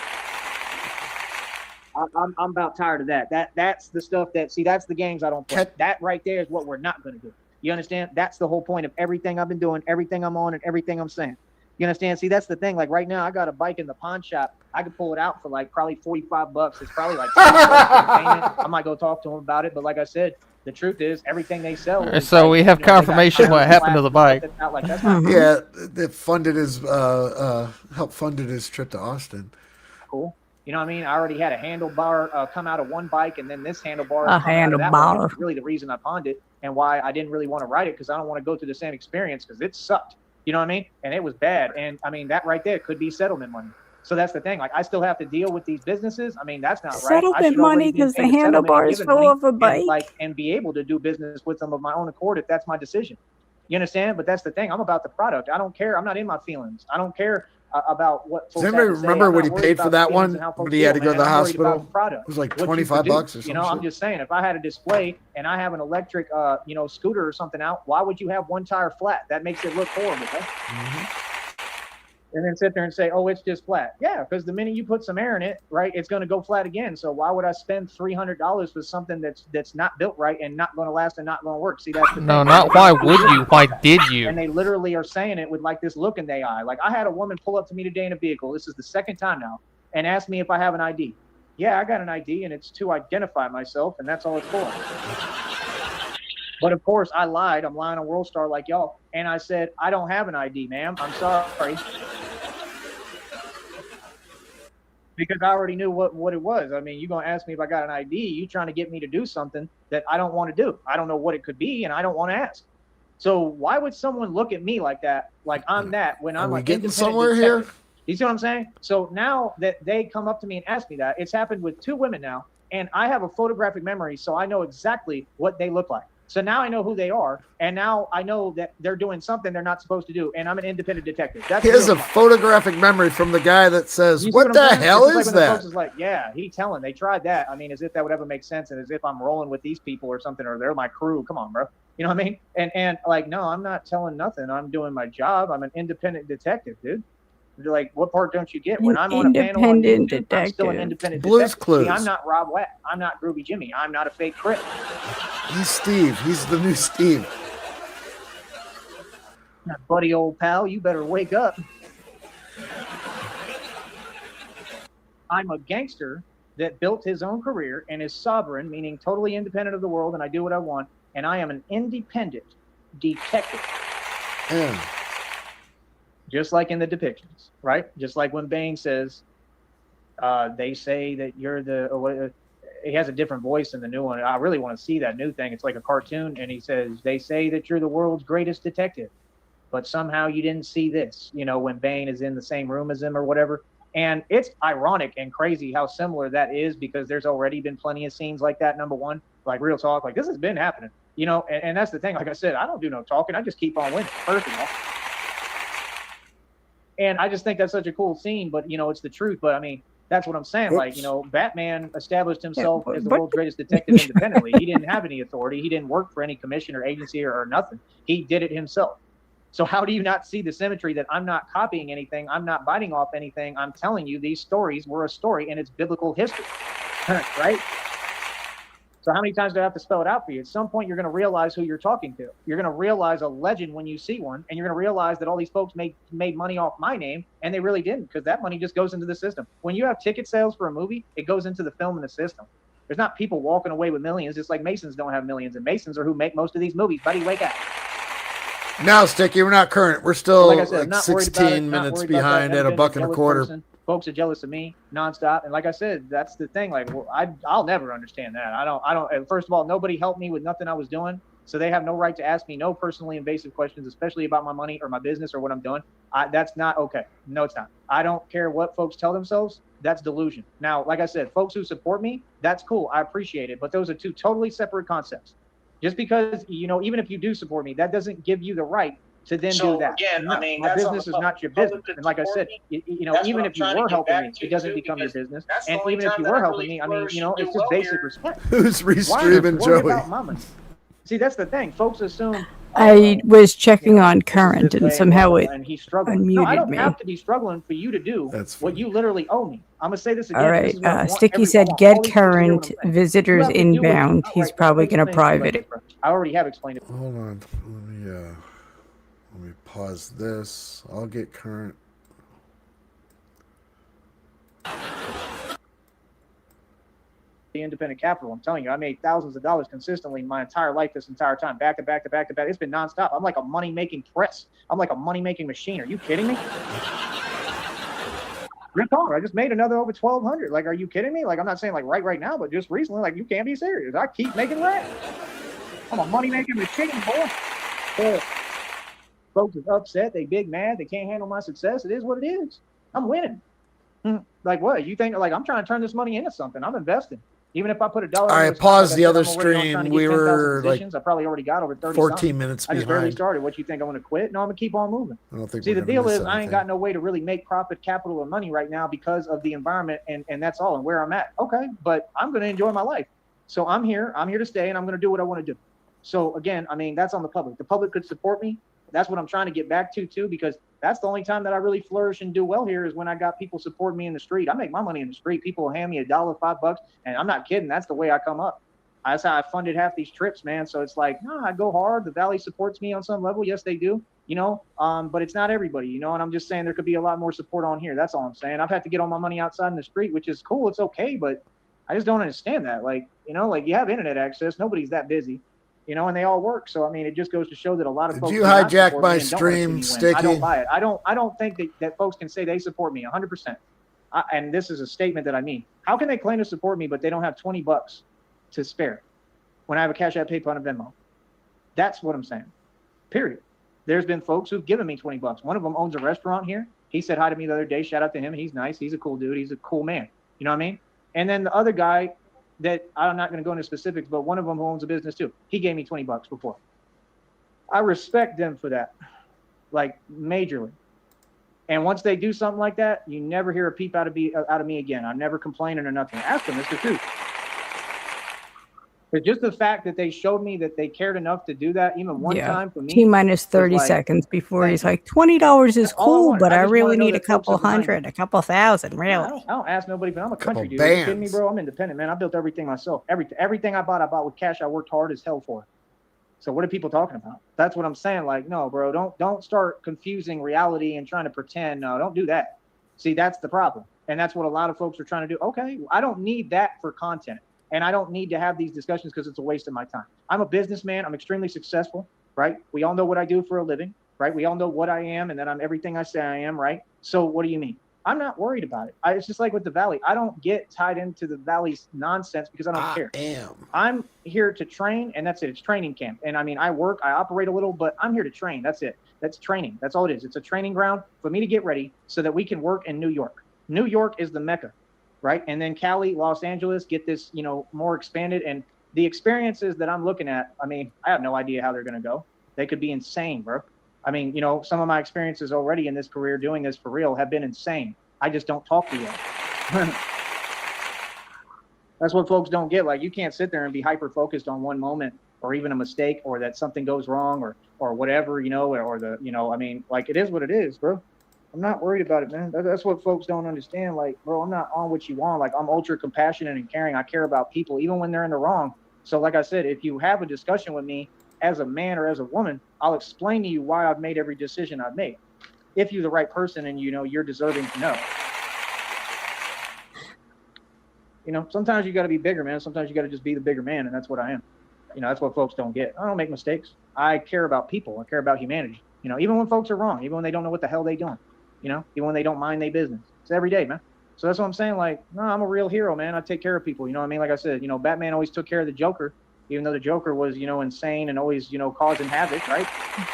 Speaker 3: I'm about tired of that. That's the stuff that's the games I don't play. That right there is what we're not going to do. You understand? That's the whole point of everything I've been doing, everything I'm on, and everything I'm saying. You understand? See, that's the thing. Like right now, I got a bike in the pawn shop. I could pull it out for like probably $45. It's probably like I might go talk to them about it. But like I said, the truth is everything they sell.
Speaker 4: So we have confirmation what happened to the bike.
Speaker 2: Yeah, it funded his helped funded his trip to Austin.
Speaker 3: Cool. You know what I mean? I already had a handlebar come out of one bike, and then this handlebar.
Speaker 5: A handlebar.
Speaker 3: Really, the reason I pawned it and why I didn't really want to ride it because I don't want to go through the same experience because it sucked. You know what I mean? And it was bad. And I mean that right there could be settlement money. So that's the thing. Like I still have to deal with these businesses. I mean that's not right.
Speaker 5: Settlement money because the handlebar is full of a bike.
Speaker 3: And be able to do business with them of my own accord if that's my decision. You understand? But that's the thing. I'm about the product. I don't care. I'm not in my feelings. I don't care about what.
Speaker 2: Does anybody remember what he paid for that one when he had to go to the hospital? It was like $25 or something.
Speaker 3: You know, I'm just saying, if I had a display and I have an electric, scooter or something out, why would you have one tire flat? That makes it look horrible. Right? Mm-hmm. And then sit there and say, oh, it's just flat. Yeah, because the minute you put some air in it, right, it's going to go flat again. So why would I spend $300 for something that's not built right and not going to last and not going to work? See, that's the thing.
Speaker 4: Not why would you? Why did you?
Speaker 3: And they literally are saying it with like this look in their eye. Like I had a woman pull up to me today in a vehicle. This is the second time now, and ask me if I have an ID. Yeah, I got an ID, and it's to identify myself, and that's all it's for. But of course, I lied. I'm lying on World Star like y'all. And I said, I don't have an ID, ma'am. I'm sorry. Because I already knew what it was. I mean, you're going to ask me if I got an ID. You trying to get me to do something that I don't want to do. I don't know what it could be, and I don't want to ask. So why would someone look at me like that, like I'm that, when I'm like
Speaker 2: getting somewhere here?
Speaker 3: You see what I'm saying? So now that they come up to me and ask me that, it's happened with 2 women now, and I have a photographic memory, so I know exactly what they look like. So now I know who they are, and now I know that they're doing something they're not supposed to do, and I'm an independent detective.
Speaker 2: He has a photographic memory from the guy that says, what the hell is that?
Speaker 3: The folks is like, yeah, he telling. They tried that. I mean, as if that would ever make sense, and as if I'm rolling with these people or something, or they're my crew. Come on, bro. You know what I mean? And like, no, I'm not telling nothing. I'm doing my job. I'm an independent detective, dude. They're like, what part don't you get? When I'm on a panel on YouTube, I'm still an independent detective.
Speaker 2: Clues.
Speaker 3: See, I'm not Rob Watt. I'm not Groovy Jimmy. I'm not a fake Crip.
Speaker 2: He's Steve. He's the new Steve.
Speaker 3: Now, buddy, old pal, you better wake up. I'm a gangster that built his own career and is sovereign, meaning totally independent of the world, and I do what I want. And I am an independent detective. Just like in the depictions, right? Just like when Bane says, they say that you're the, he has a different voice in the new one. I really want to see that new thing. It's like a cartoon, and he says, "They say that you're the world's greatest detective, but somehow you didn't see this." You know, when Bane is in the same room as him or whatever. And it's ironic and crazy how similar that is, because there's already been plenty of scenes like that. Number one, like real talk, like this has been happening. You know, and that's the thing. Like I said, I don't do no talking. I just keep on winning, personal. And I just think that's such a cool scene. But you know, it's the truth. But I mean, that's what I'm saying.
Speaker 2: Oops.
Speaker 3: Like, you know, Batman established himself as the world's greatest detective independently. He didn't have any authority. He didn't work for any commission or agency or nothing. He did it himself. So how do you not see the symmetry that I'm not copying anything? I'm not biting off anything. I'm telling you these stories were a story and it's biblical history, right? So how many times do I have to spell it out for you? At some point, you're going to realize who you're talking to. You're going to realize a legend when you see one, and you're going to realize that all these folks made money off my name, and they really didn't, because that money just goes into the system. When you have ticket sales for a movie, it goes into the film and the system. There's not people walking away with millions, just like Masons don't have millions, and Masons are who make most of these movies. Buddy, wake up.
Speaker 2: Now, Sticky, we're not current. We're still
Speaker 3: Like I said, I'm
Speaker 2: like
Speaker 3: not worried about it,
Speaker 2: 16
Speaker 3: not
Speaker 2: minutes
Speaker 3: worried about
Speaker 2: behind
Speaker 3: that.
Speaker 2: at a
Speaker 3: Never been
Speaker 2: buck and a
Speaker 3: jealous
Speaker 2: quarter.
Speaker 3: person. Folks are jealous of me nonstop, and like I said, that's the thing. Like, well, I'll never understand that. I don't. And first of all, nobody helped me with nothing I was doing, so they have no right to ask me no personally invasive questions, especially about my money or my business or what I'm doing. That's not okay. No, it's not. I don't care what folks tell themselves. That's delusion. Now, like I said, folks who support me, that's cool. I appreciate it, but those are two totally separate concepts. Just because, you know, even if you do support me, that doesn't give you the right to then do that.
Speaker 7: Again,
Speaker 3: no,
Speaker 7: I mean,
Speaker 3: my business is not your business. And like I said, you know, even if you were helping me, it doesn't become your business. And even if you were helping me, I mean, you know, it's just basic respect.
Speaker 2: Who's
Speaker 3: Why
Speaker 2: restreaming
Speaker 3: worry
Speaker 2: Joey?
Speaker 3: about my money? See, that's the thing. Folks assume.
Speaker 5: I was checking on
Speaker 3: this is
Speaker 5: current,
Speaker 3: this
Speaker 5: and
Speaker 3: way,
Speaker 5: somehow it
Speaker 3: and he's struggling. No, I
Speaker 5: unmuted
Speaker 3: don't
Speaker 5: me.
Speaker 3: have to be struggling for you to do
Speaker 2: That's
Speaker 3: what
Speaker 2: fine.
Speaker 3: you literally owe me. I'm gonna say this again.
Speaker 5: All
Speaker 3: This
Speaker 5: right,
Speaker 3: is what I want
Speaker 5: Sticky
Speaker 3: every-
Speaker 5: said,
Speaker 3: I want all
Speaker 5: get
Speaker 3: these people to hear
Speaker 5: current,
Speaker 3: what I'm saying.
Speaker 5: visitors
Speaker 3: You have to do what you
Speaker 5: inbound.
Speaker 3: outright-
Speaker 5: He's probably going to
Speaker 3: explain it
Speaker 5: private
Speaker 3: to
Speaker 5: it.
Speaker 3: you. I already have explained it.
Speaker 2: Hold on. Let me pause this. I'll get current.
Speaker 3: The independent capital. I'm telling you, I made thousands of dollars consistently my entire life, this entire time, back to back to back to back. It's been nonstop. I'm like a money-making press. I'm like a money-making machine. Are you kidding me? Real talk. I just made another over 1,200. Like, are you kidding me? Like, I'm not saying like right now, but just recently. Like, you can't be serious. I keep making rent. I'm a money-making machine, boy. Yeah. Folks is upset. They big mad. They can't handle my success. It is what it is. I'm winning. Like what? You think like I'm trying to turn this money into something? I'm investing. Even if I put $1.
Speaker 2: All right, pause the other stream. We were like
Speaker 3: I probably already got over 30.
Speaker 2: 14 minutes
Speaker 3: I just barely
Speaker 2: behind.
Speaker 3: started. What you think I'm going to quit? No, I'm going to keep on moving.
Speaker 2: I don't think
Speaker 3: See,
Speaker 2: we're
Speaker 3: the
Speaker 2: gonna
Speaker 3: deal
Speaker 2: miss
Speaker 3: is I ain't
Speaker 2: anything.
Speaker 3: got no way to really make profit, capital, or money right now because of the environment, and that's all, and where I'm at. Okay, but I'm going to enjoy my life. So I'm here to stay, and I'm going to do what I want to do. So again, I mean, that's on the public. The public could support me. That's what I'm trying to get back to too, because that's the only time that I really flourish and do well here is when I got people support me in the street. I make my money in the street. People will hand me $1, $5, and I'm not kidding. That's the way I come up. That's how I funded half these trips, man. So it's like, no, I go hard. The Valley supports me on some level. Yes, they do, you know, but it's not everybody, you know, and I'm just saying there could be a lot more support on here. That's all I'm saying. I've had to get all my money outside in the street, which is cool. It's okay. But I just don't understand that. Like, you know, like you have internet access. Nobody's that busy, you know, and they all work. So, I mean, it just goes to show that a lot of
Speaker 2: Did
Speaker 3: folks
Speaker 2: you
Speaker 3: do not
Speaker 2: hijack
Speaker 3: support
Speaker 2: my
Speaker 3: me and don't wanna see
Speaker 2: stream,
Speaker 3: me win.
Speaker 2: Sticky?
Speaker 3: I don't buy it. I don't think that folks can say they support me 100%. And this is a statement that I mean. How can they claim to support me, but they don't have $20 to spare when I have a Cashapp, PayPal, and Venmo? That's what I'm saying. Period. There's been folks who've given me $20. One of them owns a restaurant here. He said hi to me the other day. Shout out to him. He's nice. He's a cool dude. He's a cool man. You know what I mean? And then the other guy that I'm not going to go into specifics, but one of them who owns a business too. He gave me $20 before. I respect them for that, like majorly. And once they do something like that, you never hear a peep out of me again. I'm never complaining or nothing. Ask them. It's the truth. But just the fact that they showed me that they cared enough to do that, even one time for me.
Speaker 5: T-minus 30
Speaker 3: like,
Speaker 5: seconds before he's
Speaker 3: thank
Speaker 5: like, $20 is
Speaker 3: That's all I
Speaker 5: cool,
Speaker 3: wanted.
Speaker 5: but
Speaker 3: I
Speaker 5: I
Speaker 3: just
Speaker 5: really
Speaker 3: wanna know
Speaker 5: need a
Speaker 3: that folks
Speaker 5: couple
Speaker 3: are behind
Speaker 5: hundred, a couple thousand,
Speaker 3: I
Speaker 5: really.
Speaker 3: don't ask nobody, but I'm a country dude.
Speaker 2: Couple
Speaker 3: Are you kidding me,
Speaker 2: bands.
Speaker 3: bro? I'm independent, man. I built everything myself. Everything I bought with cash. I worked hard as hell for. So what are people talking about? That's what I'm saying. Like, no, bro, don't start confusing reality and trying to pretend. No, don't do that. See, that's the problem. And that's what a lot of folks are trying to do. Okay, I don't need that for content. And I don't need to have these discussions because it's a waste of my time. I'm a businessman. I'm extremely successful, right? We all know what I do for a living, right? We all know what I am and that I'm everything I say I am, right? So what do you mean? I'm not worried about it. It's just like with the Valley. I don't get tied into the Valley's nonsense because I don't care. I'm here to train, and that's it. It's training camp. And I mean, I operate a little, but I'm here to train. That's it. That's training. That's all it is. It's a training ground for me to get ready so that we can work in New York. New York is the Mecca, right? And then Cali, Los Angeles, get this, more expanded. And the experiences that I'm looking at, I mean, I have no idea how they're going to go. They could be insane, bro. I mean, some of my experiences already in this career doing this for real have been insane. I just don't talk to you. That's what folks don't get. Like, you can't sit there and be hyper-focused on one moment or even a mistake or that something goes wrong or whatever, or I mean, like, it is what it is, bro. I'm not worried about it, man. That's what folks don't understand. Like, bro, I'm not on what you want. Like, I'm ultra compassionate and caring. I care about people, even when they're in the wrong. So, like I said, if you have a discussion with me as a man or as a woman, I'll explain to you why I've made every decision I've made. If you're the right person and you're deserving to know. Sometimes you got to be bigger, man. Sometimes you got to just be the bigger man, and that's what I am. That's what folks don't get. I don't make mistakes. I care about people. I care about humanity. Even when folks are wrong, even when they don't know what the hell they doing. Even when they don't mind their business. It's every day, man. So that's what I'm saying. Like, no, I'm a real hero, man. I take care of people. You know what I mean? Like I said, Batman always took care of the Joker, even though the Joker was, insane and always, causing havoc, right?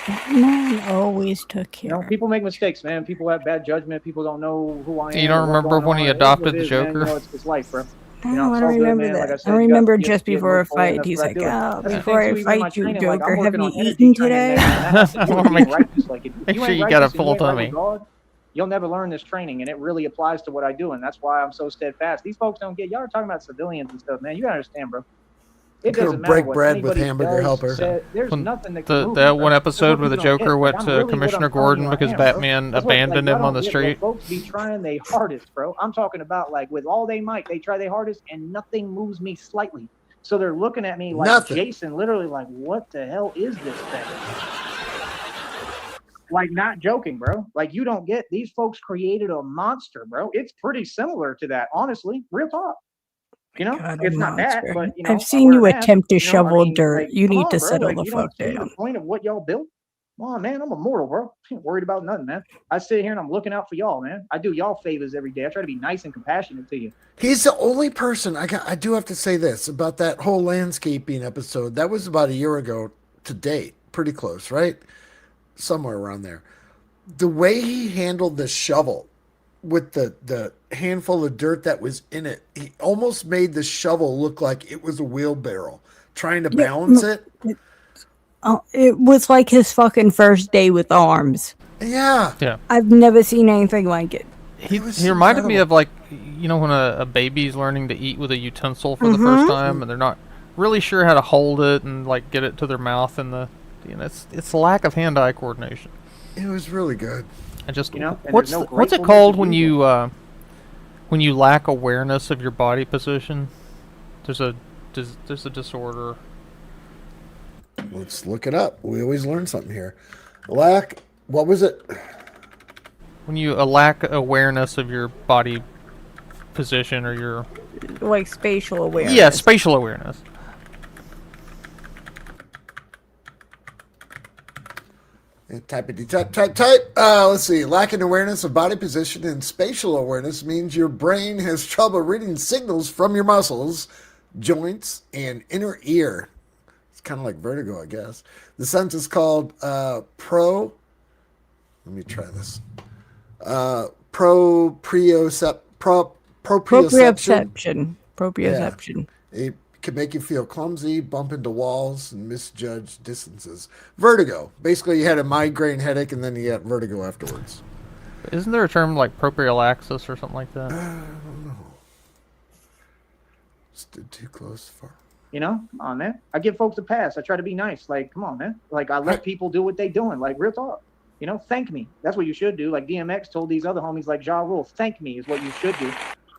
Speaker 5: Batman always took care.
Speaker 3: People make mistakes, man. People have bad judgment. People don't know who I am.
Speaker 4: You don't remember when he adopted the Joker?
Speaker 3: Man. It's life, bro.
Speaker 5: I don't remember that. Like I remember just before a fight, he's like, before I fight you, Joker, have you eaten today?
Speaker 4: Make sure you got a full tummy.
Speaker 3: You'll never learn this training, and it really applies to what I do, and that's why I'm so steadfast. These folks don't get. Y'all are talking about civilians and stuff, man. You gotta understand, bro. It doesn't matter what bread with hamburger helper. There's nothing that can
Speaker 4: that one episode where the Joker went to Commissioner Gordon because Batman abandoned him on the street.
Speaker 3: Folks be trying their hardest, bro. I'm talking about like with all they might, they try their hardest, and nothing moves me slightly. So they're looking at me like Jason, literally like, what the hell is this thing? Like, not joking, bro. Like, you don't get, these folks created a monster, bro. It's pretty similar to that, honestly. Real talk.
Speaker 5: God,
Speaker 3: it's not that, but
Speaker 5: I've seen you attempt to shovel dirt. Like, you need to settle the fuck down.
Speaker 3: The point of what y'all built? Come on, man. I'm immortal, bro. I ain't worried about nothing, man. I sit here and I'm looking out for y'all, man. I do y'all favors every day. I try to be nice and compassionate to you.
Speaker 2: He's the only person I do have to say this about that whole landscaping episode. That was about a year ago to date. Pretty close, right? Somewhere around there. The way he handled the shovel with the handful of dirt that was in it, he almost made the shovel look like it was a wheelbarrow, trying to balance it.
Speaker 5: It was like his fucking first day with arms.
Speaker 2: Yeah.
Speaker 5: I've never seen anything like it.
Speaker 4: He reminded me of, like, when a baby's learning to eat with a utensil for the first time and they're not really sure how to hold it and like get it to their mouth, and it's lack of hand-eye coordination.
Speaker 2: It was really good.
Speaker 4: And just what's it called when you lack awareness of your body position? There's a disorder.
Speaker 2: Let's look it up. We always learn something here. What was it?
Speaker 4: When you lack awareness of your body position or your...
Speaker 5: Like spatial awareness.
Speaker 4: Yeah, spatial awareness.
Speaker 2: Type. Let's see. Lacking awareness of body position and spatial awareness means your brain has trouble reading signals from your muscles, joints, and inner ear. It's kind of like vertigo, I guess. The sense is called Let me try this.
Speaker 5: Proprioception.
Speaker 2: Yeah. It can make you feel clumsy, bump into walls, and misjudge distances. Vertigo. Basically, you had a migraine headache, and then you got vertigo afterwards.
Speaker 4: Isn't there a term like proprioception or something like that?
Speaker 2: I don't know. Stood too close for.
Speaker 3: Come on, man. I give folks a pass. I try to be nice. Like, come on, man. Like, I let people do what they doing. Like, real talk. Thank me. That's what you should do. Like DMX told these other homies like Ja Rule, thank me is what you should do.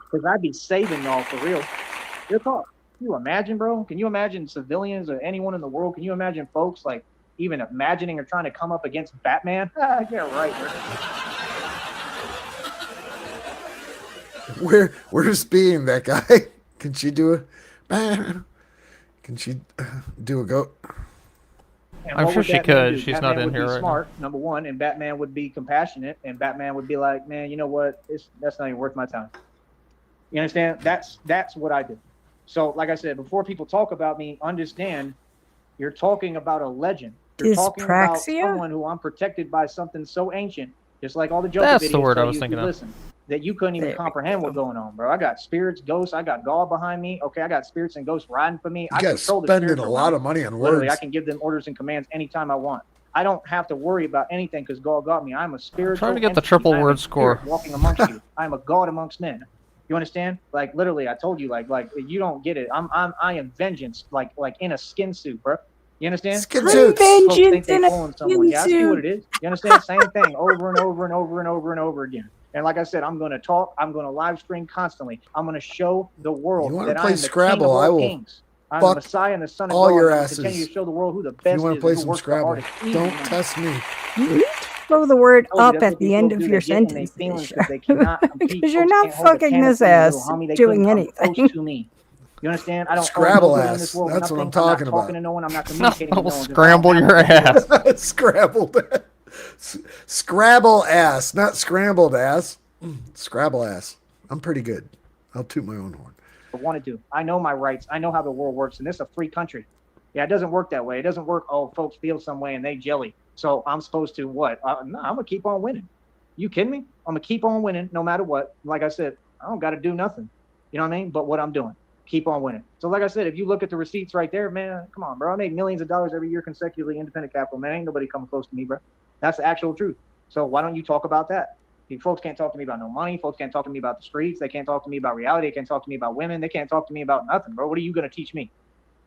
Speaker 3: Because I'd be saving y'all for real. Real talk. Can you imagine, bro? Can you imagine civilians or anyone in the world? Can you imagine folks like even imagining or trying to come up against Batman? Get right, bro.
Speaker 2: Where's Beam, that guy? Can she do a goat?
Speaker 3: And
Speaker 4: I'm
Speaker 3: what
Speaker 4: sure
Speaker 3: would
Speaker 4: she
Speaker 3: Batman
Speaker 4: could.
Speaker 3: do?
Speaker 4: She's
Speaker 3: Batman
Speaker 4: not in
Speaker 3: would
Speaker 4: here
Speaker 3: be
Speaker 4: right
Speaker 3: smart, number one, and Batman would be compassionate, and Batman would be like, man, you know what? That's not even worth my time. You understand? That's what I do. So, like I said, before people talk about me, understand you're talking about a legend. You're talking about
Speaker 5: Dyspraxia?
Speaker 3: someone who I'm protected by something so ancient, just like all the Joker
Speaker 4: That's
Speaker 3: videos
Speaker 4: the word I
Speaker 3: tell
Speaker 4: was
Speaker 3: you if
Speaker 4: thinking
Speaker 3: you
Speaker 4: of.
Speaker 3: listen, that you couldn't even
Speaker 5: There we
Speaker 3: comprehend what's
Speaker 5: go.
Speaker 3: going on, bro. I got spirits, ghosts, I got God behind me. Okay, I got spirits and ghosts riding for me.
Speaker 2: You
Speaker 3: I
Speaker 2: guys
Speaker 3: control the
Speaker 2: spending
Speaker 3: spirits
Speaker 2: a
Speaker 3: around
Speaker 2: lot
Speaker 3: me.
Speaker 2: of money on
Speaker 3: Literally,
Speaker 2: words.
Speaker 3: I can give them orders and commands anytime I want. I don't have to worry about anything because God got me. I'm a spiritual
Speaker 4: trying to get the
Speaker 3: entity.
Speaker 4: triple
Speaker 3: I am a
Speaker 4: word
Speaker 3: spirit
Speaker 4: score.
Speaker 3: walking amongst you. I'm a God amongst men. You understand? Like literally, I told you, like you don't get it. I am vengeance, like in a skin suit, bro. You understand?
Speaker 2: Skin
Speaker 5: I'm
Speaker 2: suits.
Speaker 3: Folks think
Speaker 5: vengeance
Speaker 3: they
Speaker 5: in a
Speaker 3: fooling someone. Yeah, I see
Speaker 5: suit.
Speaker 3: what it is. You understand? Same thing over and over and over and over and over again. And like I said, I'm going to talk. I'm going to live stream constantly. I'm going to show the world
Speaker 2: You wanna
Speaker 3: that
Speaker 2: play
Speaker 3: I am the king of
Speaker 2: Scrabble, I
Speaker 3: all
Speaker 2: will
Speaker 3: kings. I'm the
Speaker 2: fuck
Speaker 3: Messiah and the Son of
Speaker 2: all
Speaker 3: God.
Speaker 2: your
Speaker 3: and
Speaker 2: asses.
Speaker 3: continue to show the world who the
Speaker 2: If you
Speaker 3: best
Speaker 2: want
Speaker 3: is
Speaker 2: to play
Speaker 3: and who
Speaker 2: some
Speaker 3: works the
Speaker 2: Scrabble,
Speaker 3: hardest. Easy,
Speaker 2: don't
Speaker 3: man.
Speaker 2: test me.
Speaker 5: You need to throw the word
Speaker 3: Told you
Speaker 5: up
Speaker 3: that's
Speaker 5: at
Speaker 3: what
Speaker 5: the
Speaker 3: these
Speaker 5: end
Speaker 3: folks
Speaker 5: of
Speaker 3: do.
Speaker 5: your
Speaker 3: They get in their
Speaker 5: sentence,
Speaker 3: feelings because they cannot compete.
Speaker 5: because you're
Speaker 3: Folks
Speaker 5: not
Speaker 3: can't hold a
Speaker 5: fucking
Speaker 3: candle
Speaker 5: this
Speaker 3: to me, little
Speaker 5: ass
Speaker 3: homie. They
Speaker 5: doing
Speaker 3: couldn't come close
Speaker 5: anything.
Speaker 3: to me. You understand? I don't owe
Speaker 2: Scrabble
Speaker 3: nobody in
Speaker 2: ass.
Speaker 3: this world
Speaker 2: That's what
Speaker 3: nothing.
Speaker 2: I'm talking
Speaker 3: I'm not talking
Speaker 2: about.
Speaker 3: to no one. I'm not communicating with no one.
Speaker 4: Scramble your ass.
Speaker 2: Scrabbled ass. Scrabble ass, not scrambled ass. Scrabble ass. I'm pretty good. I'll toot my own horn.
Speaker 3: Want to do. I know my rights. I know how the world works, and this is a free country. Yeah, it doesn't work that way. It doesn't work. Oh, folks feel some way and they jelly. So I'm supposed to what? No, I'm gonna keep on winning. You kidding me? I'm gonna keep on winning no matter what. Like I said, I don't got to do nothing. You know what I mean? But what I'm doing, keep on winning. So like I said, if you look at the receipts right there, man, come on, bro. I make millions of dollars every year consecutively, independent capital. Man, ain't nobody coming close to me, bro. That's the actual truth. So why don't you talk about that? Folks can't talk to me about no money. Folks can't talk to me about the streets. They can't talk to me about reality. They can't talk to me about women. They can't talk to me about nothing, bro. What are you going to teach me?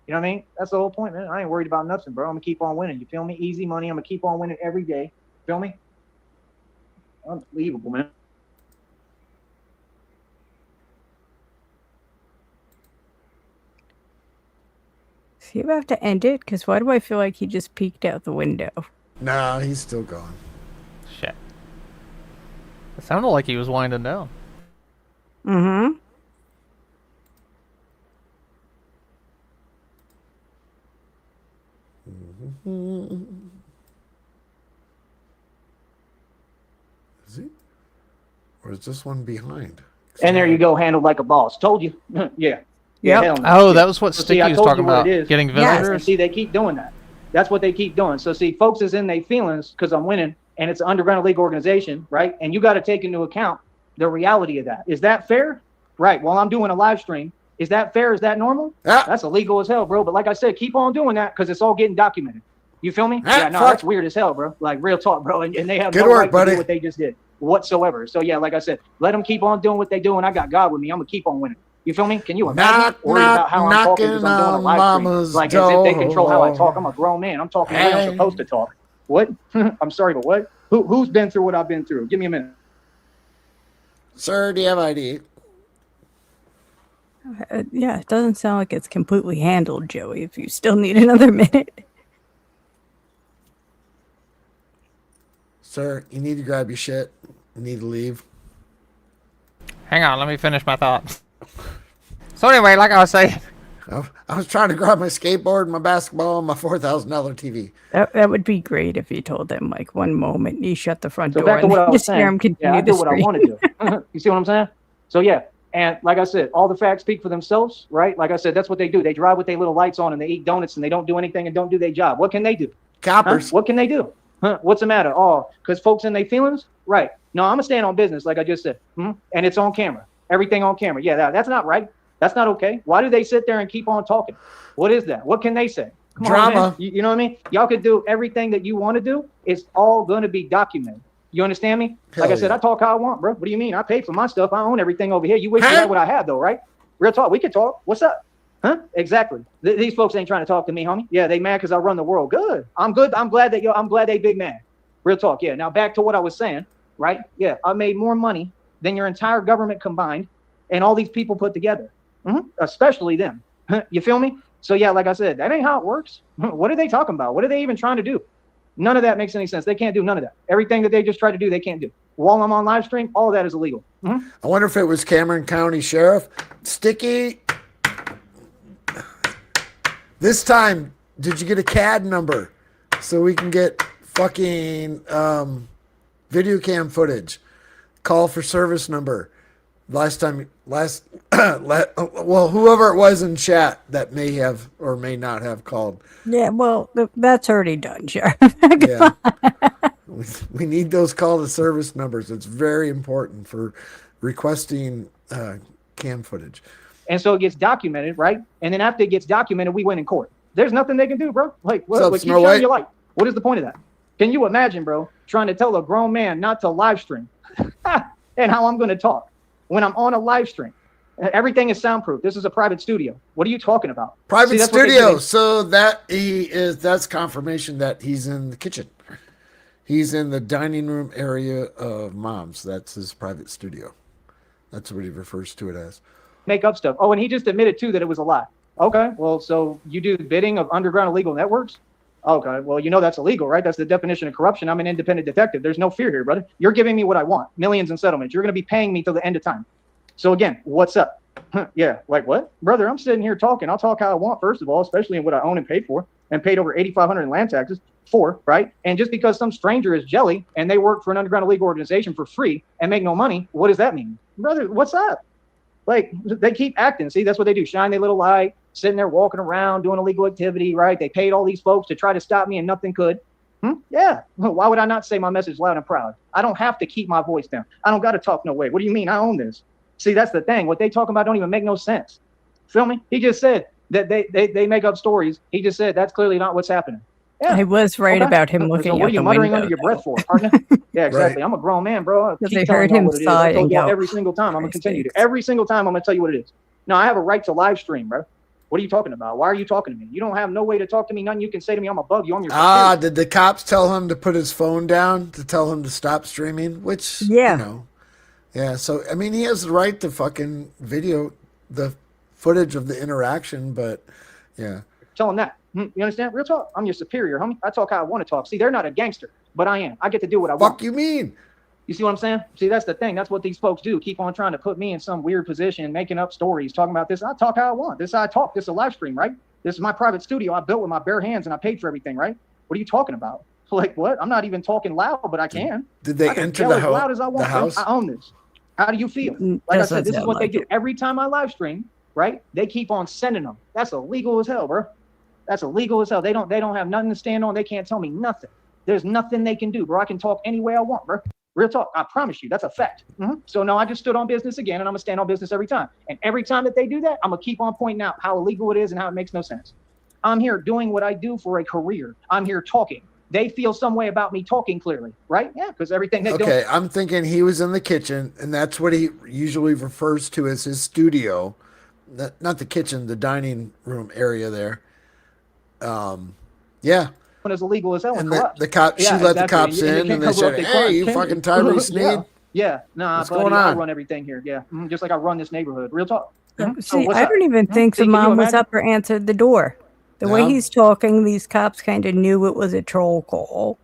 Speaker 3: You know what I mean? That's the whole point, man. I ain't worried about nothing, bro. I'm going to keep on winning. You feel me? Easy money. I'm going to keep on winning every day. Feel me? Unbelievable, man.
Speaker 5: So you have to end it? Because why do I feel like he just peeked out the window?
Speaker 2: Nah, he's still gone.
Speaker 4: Shit. It sounded like he was winding down.
Speaker 5: Mm-hmm.
Speaker 2: Is he? Or is this one behind?
Speaker 3: And there you go, handled like a boss. Told you. Yeah.
Speaker 5: Yep.
Speaker 3: Hell no.
Speaker 4: Oh,
Speaker 3: Yeah.
Speaker 4: that was what
Speaker 3: So,
Speaker 4: Sticky
Speaker 3: see, I
Speaker 4: was
Speaker 3: told
Speaker 4: talking
Speaker 3: you what
Speaker 4: about.
Speaker 3: it is.
Speaker 4: Getting
Speaker 5: Yes.
Speaker 4: visitors.
Speaker 3: And see, they keep doing that. That's what they keep doing. So see, folks is in their feelings because I'm winning, and it's an underground league organization, right? And you got to take into account the reality of that. Is that fair? Right. While I'm doing a live stream, is that fair? Is that normal?
Speaker 2: Ah.
Speaker 3: That's illegal as hell, bro. But like I said, keep on doing that because it's all getting documented. You feel me?
Speaker 2: Ah,
Speaker 3: Yeah, no,
Speaker 2: fuck.
Speaker 3: that's weird as hell, bro. Like real talk, bro. And they have
Speaker 2: Good
Speaker 3: no
Speaker 2: work,
Speaker 3: right to
Speaker 2: buddy.
Speaker 3: do what they just did whatsoever. So yeah, like I said, let them keep on doing what they do, and I got God with me. I'm gonna keep on winning. You feel me? Can you imagine?
Speaker 2: Knock,
Speaker 3: Worried
Speaker 2: knock,
Speaker 3: about how I'm talking because I'm doing a
Speaker 2: knocking
Speaker 3: live
Speaker 2: on
Speaker 3: stream.
Speaker 2: mama's
Speaker 3: Like as if they
Speaker 2: door.
Speaker 3: control how I talk. I'm a grown man. I'm talking the way I'm
Speaker 2: Hey.
Speaker 3: supposed to talk. What? I'm sorry, but what? Who's been through what I've been through? Give me a minute.
Speaker 2: Sir, do you have ID?
Speaker 5: Yeah, it doesn't sound like it's completely handled, Joey, if you still need another minute.
Speaker 2: Sir, you need to grab your shit. You need to leave.
Speaker 4: Hang on, let me finish my thought. So anyway, like I was saying,
Speaker 2: I was trying to grab my skateboard, my basketball, and my $4,000 TV.
Speaker 5: That would be great if you told them, like, one moment you shut the front
Speaker 3: So
Speaker 5: door
Speaker 3: back to
Speaker 5: and
Speaker 3: what I was
Speaker 5: just hear
Speaker 3: saying.
Speaker 5: him continue
Speaker 3: Yeah, I
Speaker 5: the
Speaker 3: do what I
Speaker 5: stream.
Speaker 3: want to do. You see what I'm saying? So yeah, and like I said, all the facts speak for themselves, right? Like I said, that's what they do. They drive with their little lights on and they eat donuts and they don't do anything and don't do their job. What can they do?
Speaker 2: Coppers.
Speaker 3: What can they do? What's the matter? Oh, because folks in their feelings? Right. No, I'm going to stand on business, like I just said. And it's on camera. Everything on camera. Yeah, that's not right. That's not okay. Why do they sit there and keep on talking? What is that? What can they say? Come on,
Speaker 2: Drama.
Speaker 3: man. You know what I mean? Y'all could do everything that you want to do. It's all going to be documented. You understand me?
Speaker 2: Hell
Speaker 3: Like I said,
Speaker 2: yeah.
Speaker 3: I talk how I want, bro. What do you mean? I pay for my stuff. I own everything over here. You wish you
Speaker 2: Huh?
Speaker 3: had what I had, though, right? Real talk. We can talk. What's up? Huh? Exactly. These folks ain't trying to talk to me, homie. Yeah, they mad because I run the world. Good. I'm good. I'm glad they big mad. Real talk. Yeah. Now back to what I was saying, right? Yeah. I made more money than your entire government combined and all these people put together, especially them. You feel me? So yeah, like I said, that ain't how it works. What are they talking about? What are they even trying to do? None of that makes any sense. They can't do none of that. Everything that they just tried to do, they can't do. While I'm on live stream, all of that is illegal.
Speaker 2: I wonder if it was Cameron County Sheriff. Sticky. This time, did you get a CAD number? so we can get fucking video cam footage. Call for service number. Well, whoever it was in chat that may have or may not have called.
Speaker 5: Yeah, well, that's already done, Sheriff.
Speaker 2: Yeah. We need those call to service numbers. It's very important for requesting cam footage.
Speaker 3: And so it gets documented, right? And then after it gets documented, we win in court. There's nothing they can do, bro. Like, what? Like, keep shining your light. What is the point of that? Can you imagine, bro, trying to tell a grown man not to live stream and how I'm going to talk when I'm on a live stream? Everything is soundproof. This is a private studio. What are you talking about?
Speaker 2: Private studio. So that's confirmation that he's in the kitchen. He's in the dining room area of Mom's. That's his private studio. That's what he refers to it as.
Speaker 3: Make up stuff. Oh, and he just admitted too that it was a lie. Okay, well, so you do the bidding of underground illegal networks? Okay, well, you know that's illegal, right? That's the definition of corruption. I'm an independent detective. There's no fear here, brother. You're giving me what I want, millions in settlements. You're going to be paying me till the end of time. So again, what's up? Yeah, like what? Brother, I'm sitting here talking. I'll talk how I want, first of all, especially in what I own and paid for, and paid over $8,500 in land taxes for, right? And just because some stranger is jelly and they work for an underground illegal organization for free and make no money, what does that mean? Brother, what's up? Like, they keep acting. See, that's what they do. Shine their little light, sitting there walking around, doing illegal activity, right? They paid all these folks to try to stop me and nothing could. Yeah. Why would I not say my message loud and proud? I don't have to keep my voice down. I don't got to talk no way. What do you mean? I own this. See, that's the thing. What they talk about don't even make no sense. Feel me? He just said that they make up stories. He just said that's clearly not what's happening. Yeah.
Speaker 5: I was right about him looking
Speaker 3: so what are you muttering under your breath for, partner? Yeah, exactly. Right. I'm a grown man, bro.
Speaker 5: They heard him sigh and go,
Speaker 3: every single time. I'm going to continue to. Every single time I'm going to tell you what it is. No, I have a right to live stream, bro. What are you talking about? Why are you talking to me? You don't have no way to talk to me. Nothing you can say to me. I'm above you. I'm your superior.
Speaker 2: Did the cops tell him to put his phone down to tell him to stop streaming? Which,
Speaker 5: yeah.
Speaker 2: You know. Yeah, so, I mean, he has the right to fucking video the footage of the interaction, but, yeah.
Speaker 3: Tell him that. You understand? Real talk. I'm your superior, homie. I talk how I want to talk. See, they're not a gangster, but I am. I get to do what I want.
Speaker 2: Fuck you mean?
Speaker 3: You see what I'm saying? See, that's the thing. That's what these folks do. Keep on trying to put me in some weird position, making up stories, talking about this. I talk how I want. This is how I talk. This is a live stream, right? This is my private studio I built with my bare hands, and I paid for everything, right? What are you talking about? Like, what? I'm not even talking loud, but I can.
Speaker 2: Did they enter the
Speaker 3: loud as I want.
Speaker 2: house?
Speaker 3: I own this. How do you feel? Like I said, this is what they do. Every time I live stream, right? They keep on sending them. That's illegal as hell, bro. That's illegal as hell. They don't have nothing to stand on. They can't tell me nothing. There's nothing they can do, bro. I can talk any way I want, bro. Real talk. I promise you. That's a fact. So no, I just stood on business again, and I'm going to stand on business every time. And every time that they do that, I'm going to keep on pointing out how illegal it is and how it makes no sense. I'm here doing what I do for a career. I'm here talking. They feel some way about me talking clearly, right? Yeah, because everything they do.
Speaker 2: Okay, I'm thinking he was in the kitchen, and that's what he usually refers to as his studio. Not the kitchen, the dining room area there. Yeah.
Speaker 3: When it's illegal as hell and
Speaker 2: corrupt. The cop, she let the cops in, and they said, "Hey, you fucking Tyree Sneed."
Speaker 3: Yeah, nah, what's going on? I run everything here. Yeah, just like I run this neighborhood. Real talk.
Speaker 5: See, I don't even think the mom was up or answered the door. The way he's talking, these cops kind of knew it was a troll call.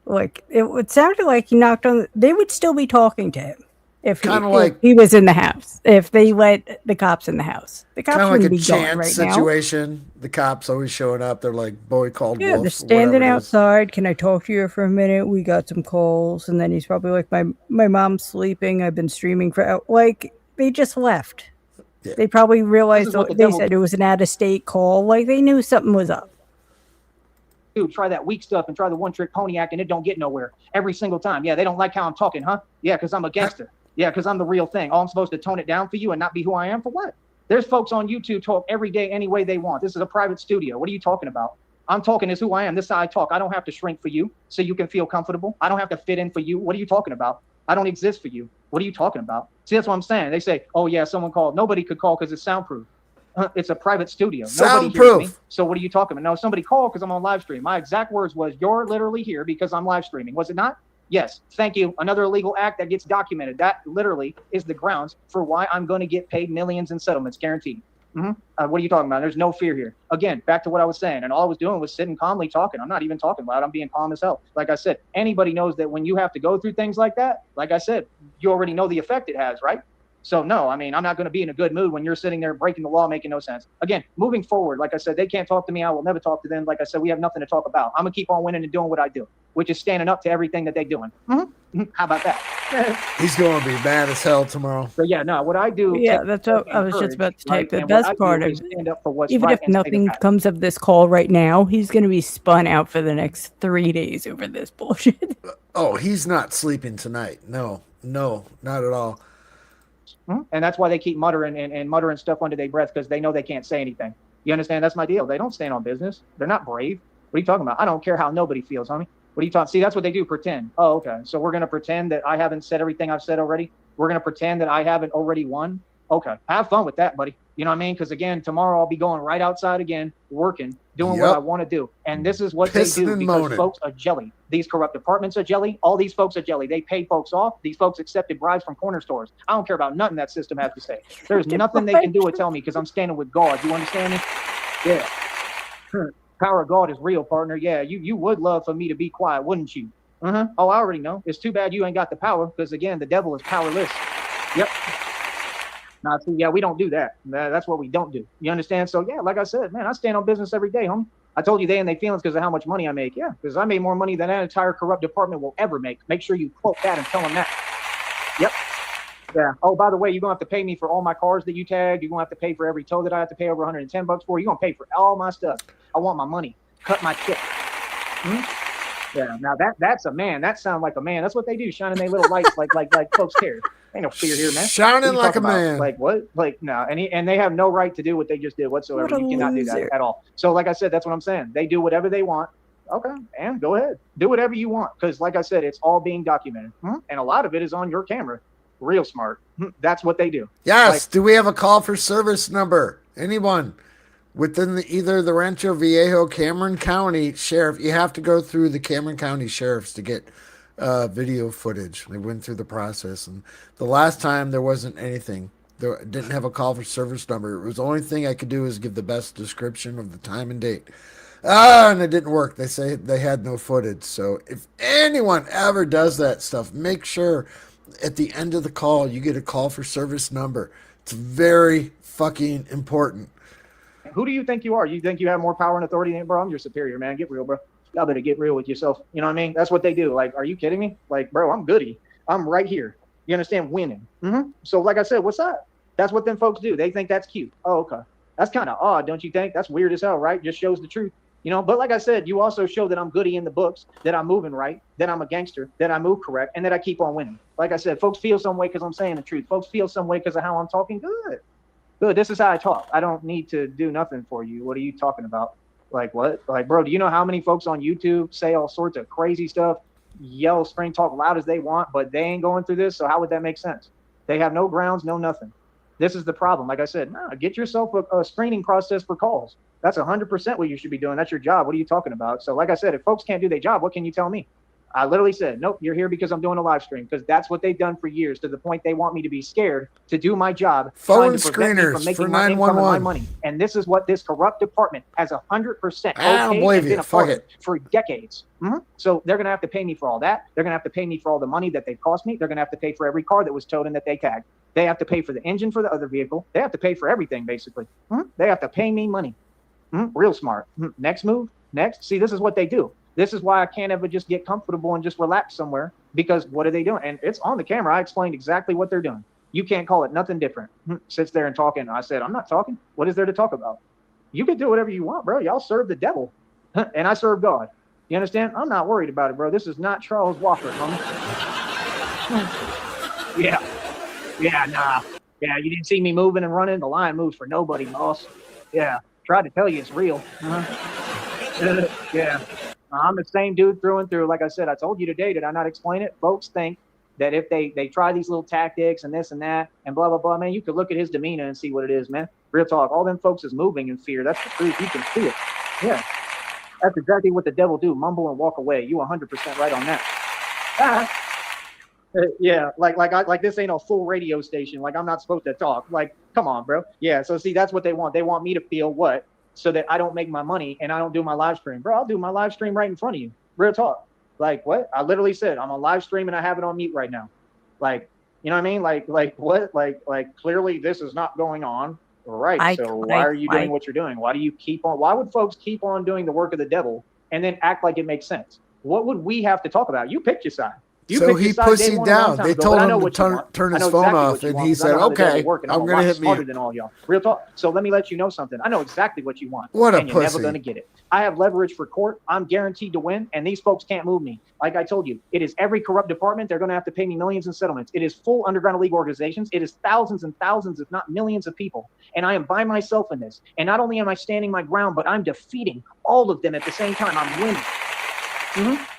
Speaker 5: Like, it sounded like he knocked on. They would still be talking to him if he was in the house. If they let the cops in the house, the cops wouldn't be going right
Speaker 2: situation. Now. The cops always showing up. They're like, "Boy called wolf."
Speaker 5: They're standing outside. Can I talk to you for a minute? We got some calls, and then he's probably like, "My mom's sleeping. I've been streaming for like." They just left. Yeah. They probably realized they said it was an out-of-state call. Like, they knew something was up.
Speaker 3: Dude, try that weak stuff and try the one-trick pony act, and it don't get nowhere every single time. Yeah, they don't like how I'm talking, huh? Yeah, because I'm a gangster. Yeah, because I'm the real thing. Oh, I'm supposed to tone it down for you and not be who I am? For what? There's folks on YouTube talk every day any way they want. This is a private studio. What are you talking about? I'm talking is who I am. This is how I talk. I don't have to shrink for you so you can feel comfortable. I don't have to fit in for you. What are you talking about? I don't exist for you. What are you talking about? See, that's what I'm saying. They say, oh, yeah, someone called. Nobody could call because it's soundproof. It's a private studio. Nobody hears me. So what are you talking about? No, somebody called because I'm on live stream. My exact words was, you're literally here because I'm live streaming. Was it not? Yes. Thank you. Another illegal act that gets documented. That literally is the grounds for why I'm going to get paid millions in settlements, guaranteed. What are you talking about? There's no fear here. Again, back to what I was saying. And all I was doing was sitting calmly talking. I'm not even talking loud. I'm being calm as hell. Like I said, anybody knows that when you have to go through things like that, like I said, you already know the effect it has, right? So no, I mean, I'm not going to be in a good mood when you're sitting there breaking the law, making no sense. Again, moving forward, like I said, they can't talk to me. I will never talk to them. Like I said, we have nothing to talk about. I'm going to keep on winning and doing what I do, which is standing up to everything that they're doing. How about that?
Speaker 2: He's going to be mad as hell tomorrow.
Speaker 3: So yeah, no, what I do.
Speaker 5: Yeah, that's what I was just about to take. The best part of
Speaker 3: stand up for what's
Speaker 5: even
Speaker 3: right
Speaker 5: if nothing comes of this call right now, he's going to be spun out for the next 3 days over this bullshit.
Speaker 2: Oh, he's not sleeping tonight. No, not at all.
Speaker 3: And that's why they keep muttering and muttering stuff under their breath, because they know they can't say anything. You understand? That's my deal. They don't stand on business. They're not brave. What are you talking about? I don't care how nobody feels, homie. What are you talking? See, that's what they do. Pretend. Oh, okay. So we're going to pretend that I haven't said everything I've said already. We're going to pretend that I haven't already won. Okay. Have fun with that, buddy. You know what I mean? Because again, tomorrow I'll be going right outside again, working, doing what I want to do. And this is what
Speaker 2: Pissing
Speaker 3: they do,
Speaker 2: and
Speaker 3: because
Speaker 2: moaning.
Speaker 3: folks are jelly. These corrupt departments are jelly. All these folks are jelly. They pay folks off. These folks accepted bribes from corner stores. I don't care about nothing that system has to say. There's nothing they can do or tell me, because I'm standing with God. You understand me? Yeah. Power of God is real, partner. Yeah, you would love for me to be quiet, wouldn't you? Oh, I already know. It's too bad you ain't got the power, because again, the devil is powerless. Yep. Now, see, yeah, we don't do that. That's what we don't do. You understand? So yeah, like I said, man, I stand on business every day, homie. I told you they and they feelings because of how much money I make. Yeah, because I made more money than that entire corrupt department will ever make. Make sure you quote that and tell them that. Yep. Yeah. Oh, by the way, you're going to have to pay me for all my cars that you tagged. You're going to have to pay for every tow that I have to pay over $110 for. You're going to pay for all my stuff. I want my money. Cut my check. Yeah. Now that's a man. That sounds like a man. That's what they do, shining their little lights like folks care. Ain't no fear here, man.
Speaker 2: Shining like a man.
Speaker 3: Like what? Like no. And they have no right to do what they just did whatsoever. You cannot do that at all. So like I said, that's what I'm saying. They do whatever they want. Okay, and go ahead. Do whatever you want. Because like I said, it's all being documented. And a lot of it is on your camera. Real smart. That's what they do.
Speaker 2: Yes. Do we have a call for service number? Anyone within either the Rancho Viejo, Cameron County Sheriff? You have to go through the Cameron County Sheriffs to get video footage. They went through the process, and the last time there wasn't anything. There didn't have a call for service number. It was the only thing I could do is give the best description of the time and date. And it didn't work. They say they had no footage. So if anyone ever does that stuff, make sure at the end of the call you get a call for service number. It's very fucking important.
Speaker 3: Who do you think you are? You think you have more power and authority than, bro? I'm your superior, man. Get real, bro. Y'all better get real with yourself. You know what I mean? That's what they do. Like, are you kidding me? Like, bro, I'm goody. I'm right here. You understand? Winning. So like I said, what's up? That's what them folks do. They think that's cute. Oh, okay. That's kind of odd, don't you think? That's weird as hell, right? Just shows the truth. You know, but like I said, you also show that I'm goody in the books, that I'm moving right, that I'm a gangster, that I move correct, and that I keep on winning. Like I said, folks feel some way because I'm saying the truth. Folks feel some way because of how I'm talking. Good. This is how I talk. I don't need to do nothing for you. What are you talking about? Like what? Like, bro, do you know how many folks on YouTube say all sorts of crazy stuff, yell, scream, talk loud as they want, but they ain't going through this? So how would that make sense? They have no grounds, no nothing. This is the problem. Like I said, get yourself a screening process for calls. That's 100% what you should be doing. That's your job. What are you talking about? So like I said, if folks can't do their job, what can you tell me? I literally said, nope, you're here because I'm doing a live stream, because that's what they've done for years, to the point they want me to be scared to do my job.
Speaker 2: Phone screeners for 911.
Speaker 3: Money. And this is what this corrupt department has 100%
Speaker 2: I don't believe you. Fuck it.
Speaker 3: For decades. So they're going to have to pay me for all that. They're going to have to pay me for all the money that they've cost me. They're going to have to pay for every car that was towed and that they tagged. They have to pay for the engine for the other vehicle. They have to pay for everything, basically. They have to pay me money. Real smart. Next move. Next. See, this is what they do. This is why I can't ever just get comfortable and just relax somewhere, because what are they doing? And it's on the camera. I explained exactly what they're doing. You can't call it nothing different. Sits there and talking. I said, I'm not talking. What is there to talk about? You can do whatever you want, bro. Y'all serve the devil. And I serve God. You understand? I'm not worried about it, bro. This is not Charles Walker, homie. Yeah, nah. Yeah, you didn't see me moving and running. The line moves for nobody, boss. Yeah, tried to tell you it's real. Yeah. I'm the same dude through and through. Like I said, I told you today, did I not explain it? Folks think that if they try these little tactics and this and that and blah, blah, blah, man, you could look at his demeanor and see what it is, man. Real talk. All them folks is moving in fear. That's the truth. You can see it. Yeah. That's exactly what the devil do. Mumble and walk away. You 100% right on that. Yeah. Like this ain't a full radio station. Like I'm not supposed to talk. Like, come on, bro. Yeah. So see, that's what they want. They want me to feel what? So that I don't make my money and I don't do my live stream. Bro, I'll do my live stream right in front of you. Real talk. Like what? I literally said I'm on live stream and I have it on mute right now. Like You know what I mean? Like what? Like clearly this is not going on. Right. So why are you doing what you're doing? Why do you keep on? Why would folks keep on doing the work of the devil and then act like it makes sense? What would we have to talk about? You picked your side.
Speaker 2: So he pussied down. They told him to turn his phone off, and he said, "Okay, I'm going to hit
Speaker 3: smarter than all y'all." Real talk. So let me let you know something. I know exactly what you want.
Speaker 2: What a
Speaker 3: and you're
Speaker 2: pussy.
Speaker 3: never going to get it. I have leverage for court. I'm guaranteed to win, and these folks can't move me. Like I told you, it is every corrupt department. They're going to have to pay me millions in settlements. It is full underground illegal organizations. It is thousands and thousands, if not millions of people. And I am by myself in this. And not only am I standing my ground, but I'm defeating all of them at the same time. I'm winning.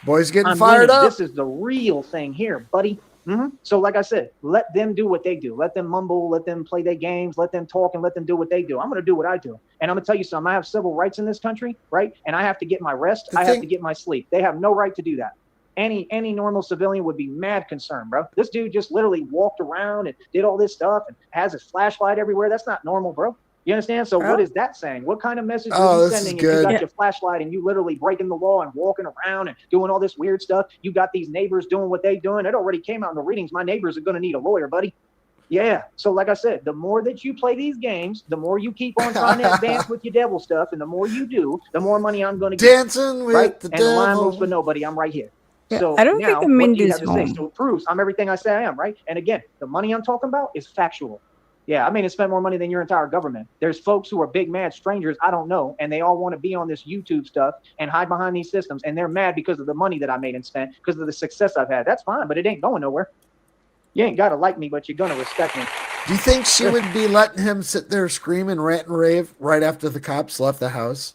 Speaker 2: Boys getting fired up.
Speaker 3: This is the real thing here, buddy. So like I said, let them do what they do. Let them mumble, let them play their games, let them talk, and let them do what they do. I'm going to do what I do. And I'm going to tell you something. I have civil rights in this country, right? And I have to get my rest. I have to get my sleep. They have no right to do that. Any normal civilian would be mad concerned, bro. This dude just literally walked around and did all this stuff and has his flashlight everywhere. That's not normal, bro. You understand? So what is that saying? What kind of message are you sending if you got your flashlight and you literally breaking the law and walking around and doing all this weird stuff? You got these neighbors doing what they doing. It already came out in the readings. My neighbors are going to need a lawyer, buddy. Yeah. So like I said, the more that you play these games, the more you keep on trying to advance with your devil stuff. And the more you do, the more money I'm going to get.
Speaker 2: Dancing with the devil.
Speaker 3: And the line moves for nobody. I'm right here.
Speaker 5: Yeah,
Speaker 3: so
Speaker 5: I don't
Speaker 3: now,
Speaker 5: think the Mind is
Speaker 3: home. So it proves I'm everything I say I am, right? And again, the money I'm talking about is factual. Yeah, I mean, spend more money than your entire government. There's folks who are big, mad strangers I don't know, and they all want to be on this YouTube stuff and hide behind these systems, and they're mad because of the money that I made and spent, because of the success I've had. That's fine, but it ain't going nowhere. You ain't got to like me, but you're going to respect me.
Speaker 2: Do you think she would be letting him sit there screaming, rant and rave right after the cops left the house?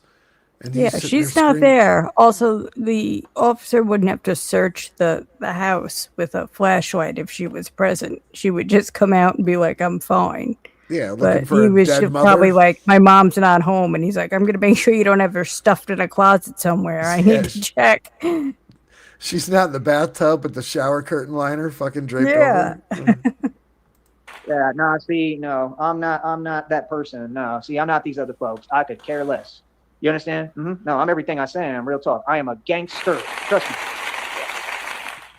Speaker 2: And
Speaker 5: yeah, she's not there. Also, the officer wouldn't have to search the house with a flashlight if she was present. She would just come out and be like, "I'm fine."
Speaker 2: Yeah,
Speaker 5: but he was probably like, "My mom's not home," and he's like, "I'm gonna make sure you don't have her stuffed in a closet somewhere. I need to check."
Speaker 2: She's not in the bathtub with the shower curtain liner fucking draped over.
Speaker 3: Yeah, no, see, no, I'm not that person. No, see, I'm not these other folks. I could care less. You understand? No, I'm everything I say. I'm real talk. I am a gangster. Trust me.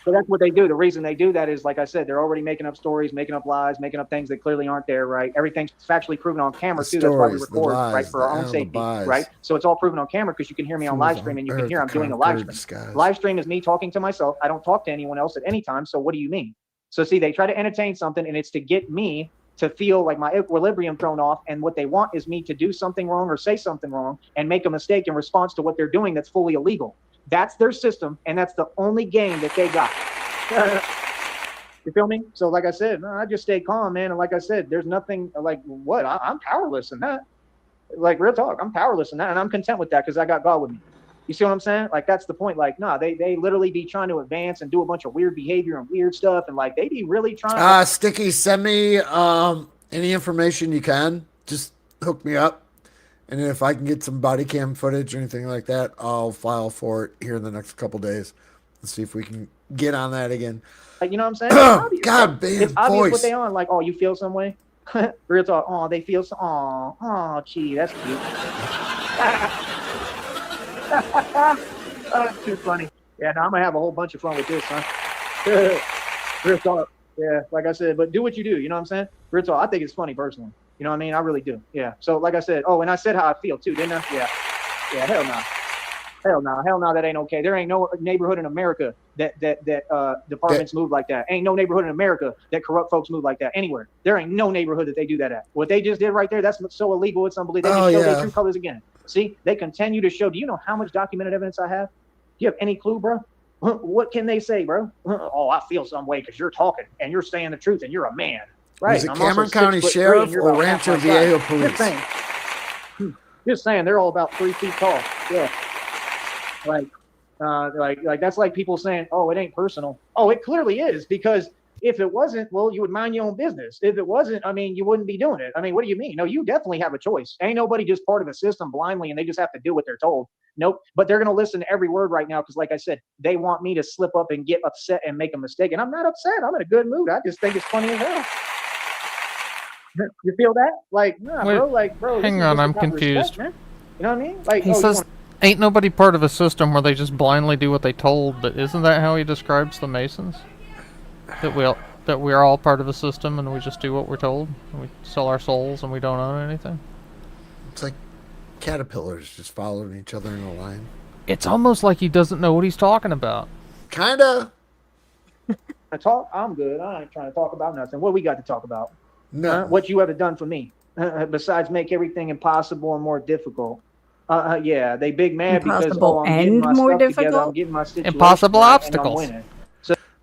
Speaker 3: So that's what they do. The reason they do that is, like I said, they're already making up stories, making up lies, making up things that clearly aren't there, right? Everything's factually proven on camera, too. That's why we record, right, for our own safety, right? So it's all proven on camera because you can hear me on live stream and you can hear I'm doing a live stream. Live stream is me talking to myself. I don't talk to anyone else at any time. So what do you mean? So see, they try to entertain something, and it's to get me to feel like my equilibrium thrown off, and what they want is me to do something wrong or say something wrong and make a mistake in response to what they're doing that's fully illegal. That's their system, and that's the only game that they got. You feel me? So like I said, I just stay calm, man. And like I said, there's nothing like what I'm powerless in that. Like real talk, I'm powerless in that, and I'm content with that because I got God with me. You see what I'm saying? Like that's the point. Like, nah, they literally be trying to advance and do a bunch of weird behavior and weird stuff, and like they be really trying.
Speaker 2: Sticky, send me any information you can. Just hook me up, and then if I can get some body cam footage or anything like that, I'll file for it here in the next couple days and see if we can get on that again.
Speaker 3: Like, you know what I'm saying?
Speaker 2: God, man,
Speaker 3: it's obvious what they on. Like, oh, you feel some way? Real talk. Oh, they feel so. Oh, gee, that's cute. Oh, that's too funny. Yeah, now I'm gonna have a whole bunch of fun with this, huh? Real talk. Yeah, like I said, but do what you do. You know what I'm saying? Real talk. I think it's funny personally. You know what I mean? I really do. Yeah. So like I said, and I said how I feel too, didn't I? Yeah. Yeah. Hell no. Hell no. That ain't okay. There ain't no neighborhood in America that departments move like that. Ain't no neighborhood in America that corrupt folks move like that anywhere. There ain't no neighborhood that they do that at. What they just did right there, that's so illegal. It's unbelievable. They just show their true colors again. See, they continue to show. Do you know how much documented evidence I have? Do you have any clue, bro? What can they say, bro? Oh, I feel some way because you're talking and you're saying the truth and you're a man. Right.
Speaker 2: Is it Cameron County Sheriff or Rancho Viejo Police?
Speaker 3: Just saying, they're all about 3 feet tall. Yeah. Like that's like people saying, oh, it ain't personal. Oh, it clearly is, because if it wasn't, well, you would mind your own business. If it wasn't, I mean, you wouldn't be doing it. I mean, what do you mean? No, you definitely have a choice. Ain't nobody just part of a system blindly and they just have to do what they're told. Nope. But they're going to listen to every word right now because, like I said, they want me to slip up and get upset and make a mistake. And I'm not upset. I'm in a good mood. I just think it's funny as hell. You feel that? Like, nah,
Speaker 4: wait,
Speaker 3: bro.
Speaker 4: Hang on, I'm confused.
Speaker 3: Respect, you know what I mean? Like,
Speaker 4: he says, ain't nobody part of a system where they just blindly do what they told, but isn't that how he describes the Masons? That That we're all part of a system and we just do what we're told. And we sell our souls and we don't own anything.
Speaker 2: It's like caterpillars just following each other in a line.
Speaker 4: It's almost like he doesn't know what he's talking about.
Speaker 2: Kinda.
Speaker 3: I'm good. I ain't trying to talk about nothing. What we got to talk about?
Speaker 2: No.
Speaker 3: What you ever done for me? Besides make everything impossible and more difficult. Yeah, they big mad because
Speaker 5: Impossible
Speaker 3: I'm getting
Speaker 5: and
Speaker 3: my
Speaker 5: more
Speaker 3: stuff together.
Speaker 5: difficult?
Speaker 3: I'm getting my situation
Speaker 4: Impossible
Speaker 3: right,
Speaker 4: obstacles.
Speaker 3: and I'm winning.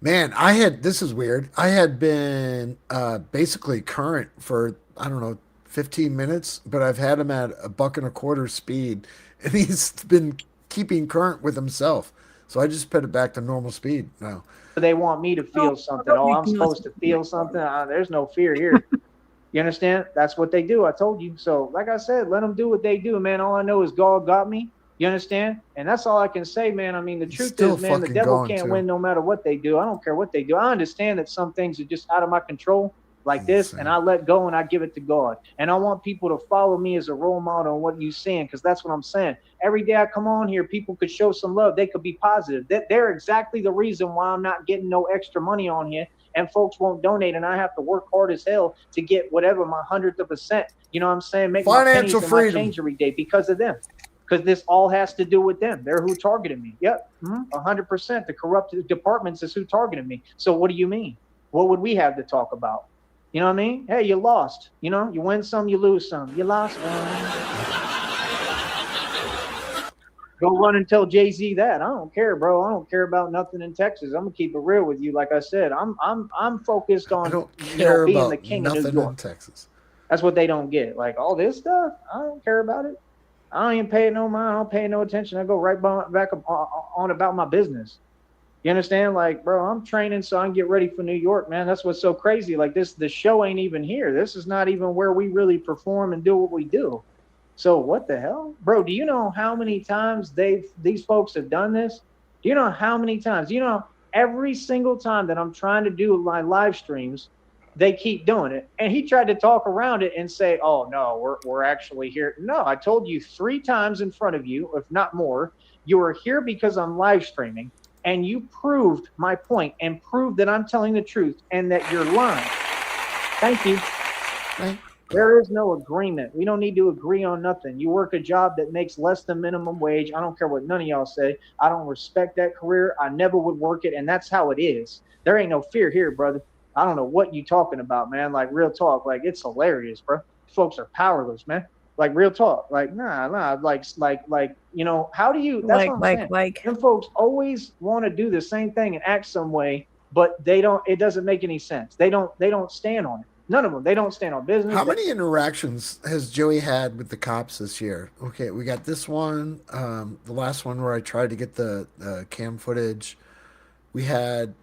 Speaker 2: Man, this is weird. I had been basically current for, I don't know, 15 minutes, but I've had him at $1.25 speed, and he's been keeping current with himself. So I just put it back to normal speed now.
Speaker 3: They want me to feel something. Oh, I'm supposed to feel something. There's no fear here. You understand? That's what they do. I told you. So, like I said, let them do what they do, man. All I know is God got me. You understand? And that's all I can say, man. I mean, the truth is, man, the devil can't win no matter what they do. I don't care what they do. I understand that some things are just out of my control, like this, and I let go and I give it to God. And I want people to follow me as a role model on what you're saying, because that's what I'm saying. Every day I come on here, people could show some love. They could be positive. They're exactly the reason why I'm not getting no extra money on here, and folks won't donate, and I have to work hard as hell to get whatever, my 100th of a cent. You know what I'm saying? Make
Speaker 2: financial
Speaker 3: my pennies
Speaker 2: freedom.
Speaker 3: And my change every day because of them. Because this all has to do with them. They're who targeted me. Yep, 100%. The corrupt departments is who targeted me. So what do you mean? What would we have to talk about? You know what I mean? Hey, you lost. You know, you win some, you lose some. You lost one. Go run and tell Jay-Z that. I don't care, bro. I don't care about nothing in Texas. I'm gonna keep it real with you. Like I said, I'm focused on
Speaker 2: I don't care
Speaker 3: being
Speaker 2: about
Speaker 3: the king
Speaker 2: nothing
Speaker 3: of New York.
Speaker 2: in Texas.
Speaker 3: That's what they don't get. Like all this stuff, I don't care about it. I don't even pay no mind. I don't pay no attention. I go right back on about my business. You understand? Like, bro, I'm training so I can get ready for New York, man. That's what's so crazy. Like the show ain't even here. This is not even where we really perform and do what we do. So what the hell? Bro, do you know how many times these folks have done this? Do you know how many times? You know, every single time that I'm trying to do my live streams, they keep doing it. And he tried to talk around it and say, oh, no, we're actually here. No, I told you 3 times in front of you, if not more, you are here because I'm live streaming, and you proved my point and proved that I'm telling the truth and that you're lying. Thank you. There is no agreement. We don't need to agree on nothing. You work a job that makes less than minimum wage. I don't care what none of y'all say. I don't respect that career. I never would work it, and that's how it is. There ain't no fear here, brother. I don't know what you talking about, man. Like, real talk. Like, it's hilarious, bro. Folks are powerless, man. Like, real talk. Like, nah. Like, you know, how do you? That's what I'm saying.
Speaker 5: Like,
Speaker 3: them folks always want to do the same thing and act some way, but they don't. It doesn't make any sense. They don't stand on it. None of them. They don't stand on business.
Speaker 2: How many interactions has Joey had with the cops this year? Okay, we got this one, the last one where I tried to get the cam footage. We had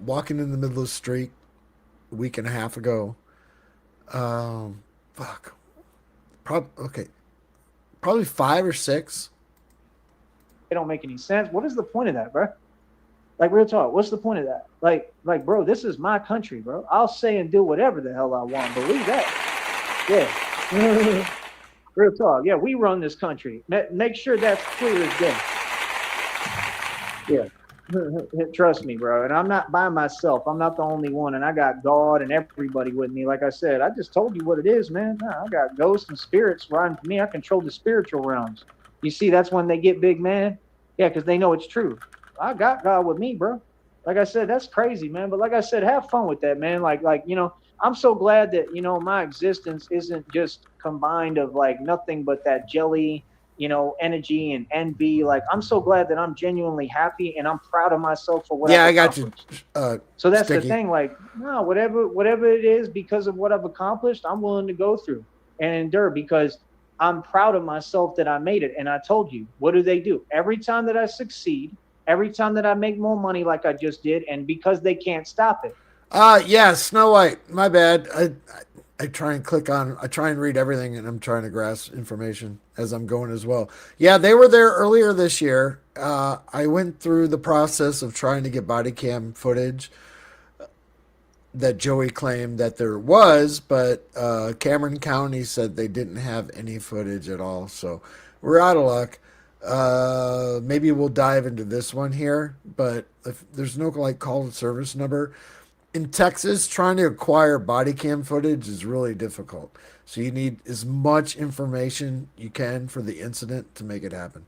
Speaker 2: walking in the middle of the street a week and a half ago. Fuck. Probably 5 or 6.
Speaker 3: They don't make any sense. What is the point of that, bro? Like, real talk, what's the point of that? Like, bro, this is my country, bro. I'll say and do whatever the hell I want. Believe that. Yeah. Real talk. Yeah, we run this country. Make sure that's clear as day. Yeah. Trust me, bro. And I'm not by myself. I'm not the only one. And I got God and everybody with me. Like I said, I just told you what it is, man. Nah, I got ghosts and spirits riding for me. I control the spiritual realms. You see, that's when they get big, man. Yeah, because they know it's true. I got God with me, bro. Like I said, that's crazy, man. But like I said, have fun with that, man. Like, you know, I'm so glad that, you know, my existence isn't just combined of like nothing but that jelly, you know, energy and envy. Like, I'm so glad that I'm genuinely happy and I'm proud of myself for what I've accomplished.
Speaker 2: I got you.
Speaker 3: So that's
Speaker 2: Sticky.
Speaker 3: the thing. Like, no, whatever it is, because of what I've accomplished, I'm willing to go through and endure because I'm proud of myself that I made it. And I told you, what do? Every time that I succeed, every time that I make more money like I just did, and because they can't stop it.
Speaker 2: Yeah, Snow White. My bad. I try and read everything, and I'm trying to grasp information as I'm going as well. Yeah, they were there earlier this year. I went through the process of trying to get body cam footage that Joey claimed that there was, but Cameron County said they didn't have any footage at all. So we're out of luck. Maybe we'll dive into this one here, but if there's no like call to service number, in Texas, trying to acquire body cam footage is really difficult. So you need as much information you can for the incident to make it happen.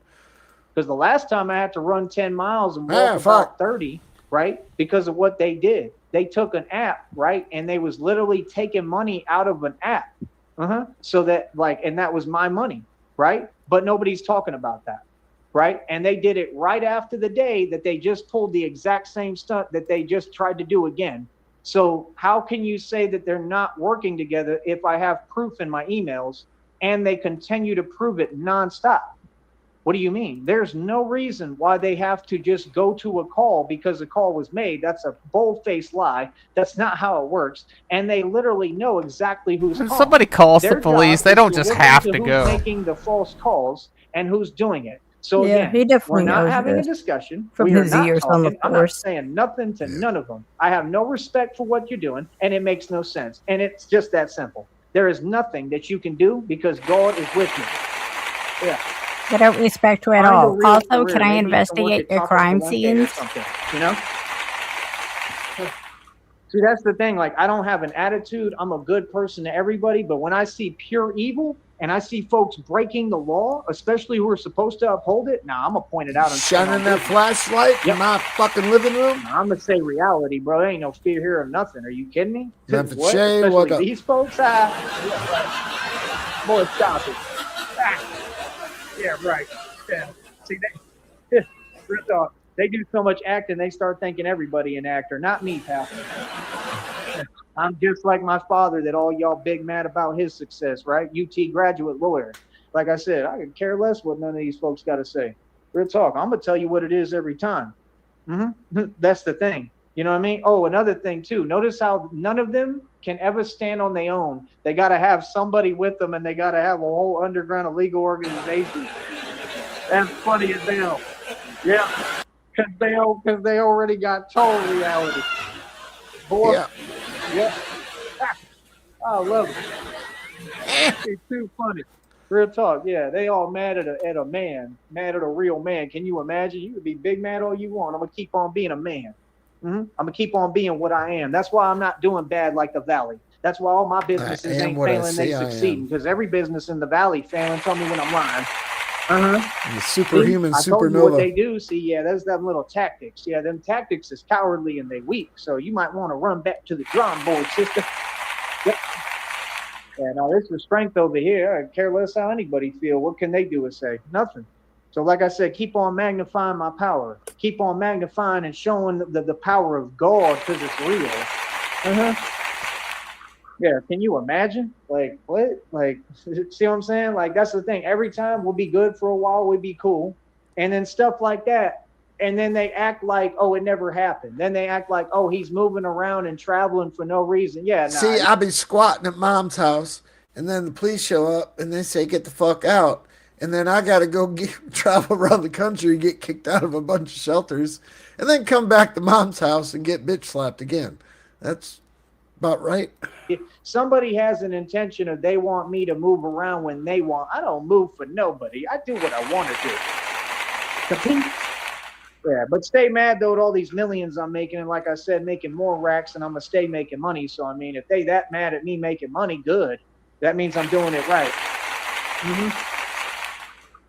Speaker 3: Because the last time I had to run 10 miles and walk about 30, right? Because of what they did. They took an app, right? And they was literally taking money out of an app. So that and that was my money, right? But nobody's talking about that, right? And they did it right after the day that they just pulled the exact same stunt that they just tried to do again. So how can you say that they're not working together if I have proof in my emails and they continue to prove it nonstop? What do you mean? There's no reason why they have to just go to a call because a call was made. That's a bold-faced lie. That's not how it works. And they literally know exactly who's calling.
Speaker 4: Somebody calls the police. They don't just have to go.
Speaker 3: Who's making the false calls and who's doing it. So
Speaker 5: yeah,
Speaker 3: again,
Speaker 5: he definitely
Speaker 3: we're not
Speaker 5: knows
Speaker 3: having
Speaker 5: this.
Speaker 3: a discussion.
Speaker 5: From
Speaker 3: We are
Speaker 5: his
Speaker 3: not
Speaker 5: years on the
Speaker 3: talking. I'm not
Speaker 5: force.
Speaker 3: saying nothing to none of them. I have no respect for what you're doing, and it makes no sense. And it's just that simple. There is nothing that you can do because God is with me. Yeah.
Speaker 6: I don't respect you at
Speaker 3: Find a
Speaker 6: all.
Speaker 3: real
Speaker 6: Also,
Speaker 3: career.
Speaker 6: can I
Speaker 3: Maybe you can work
Speaker 6: investigate
Speaker 3: at
Speaker 6: your
Speaker 3: Taco
Speaker 6: crime
Speaker 3: Caliente or
Speaker 6: scenes?
Speaker 3: something, you know? See, that's the thing. Like, I don't have an attitude. I'm a good person to everybody. But when I see pure evil and I see folks breaking the law, especially who are supposed to uphold it, now I'm going to point it out. And
Speaker 2: shining that flashlight in my fucking living room?
Speaker 3: I'm going to say reality, bro. There ain't no fear here or nothing. Are you kidding me?
Speaker 2: Nothing.
Speaker 3: What?
Speaker 2: Shay,
Speaker 3: Especially
Speaker 2: what
Speaker 3: these folks? Yeah, right. Boy, stop it. Yeah, right. Yeah. See, they do so much acting, they start thinking everybody an actor. Not me, pal. I'm just like my father that all y'all big mad about his success, right? UT graduate lawyer. Like I said, I could care less what none of these folks got to say. Real talk. I'm going to tell you what it is every time. That's the thing. You know what I mean? Oh, another thing too. Notice how none of them can ever stand on their own. They got to have somebody with them, and they got to have a whole underground illegal organization. That's funny as hell. Yeah, because they already got told reality. Boy, yeah. I love it. It's too funny. Real talk, yeah. They all mad at a man, mad at a real man. Can you imagine? You could be big mad all you want. I'm gonna keep on being a man. I'm gonna keep on being what I am. That's why I'm not doing bad like the Valley. That's why all my businesses ain't failing, they succeeding. Because every business in the Valley failing. Tell me when I'm lying.
Speaker 2: The superhuman
Speaker 3: I told
Speaker 2: supernova.
Speaker 3: you what they do. See, yeah, there's them little tactics. Yeah, them tactics is cowardly and they weak. So you might want to run back to the drawing board, sister. Yep. Yeah, now this is strength over here. I care less how anybody feel. What can they do or say? Nothing. So like I said, keep on magnifying my power. Keep on magnifying and showing the power of God because it's real. Yeah, can you imagine? Like, what? Like, see what I'm saying? Like, that's the thing. Every time we'll be good for a while, we'll be cool. And then stuff like that. And then they act like, oh, it never happened. Then they act like, oh, he's moving around and traveling for no reason. Yeah,
Speaker 2: See, I'll be squatting at mom's house, and then the police show up, and they say, get the fuck out. And then I got to go travel around the country, get kicked out of a bunch of shelters, and then come back to mom's house and get bitch slapped again. That's about right.
Speaker 3: If somebody has an intention of they want me to move around when they want, I don't move for nobody. I do what I want to do. Yeah, but stay mad though at all these millions I'm making, and like I said, making more racks, and I'm gonna stay making money. So I mean, if they that mad at me making money, good. That means I'm doing it right.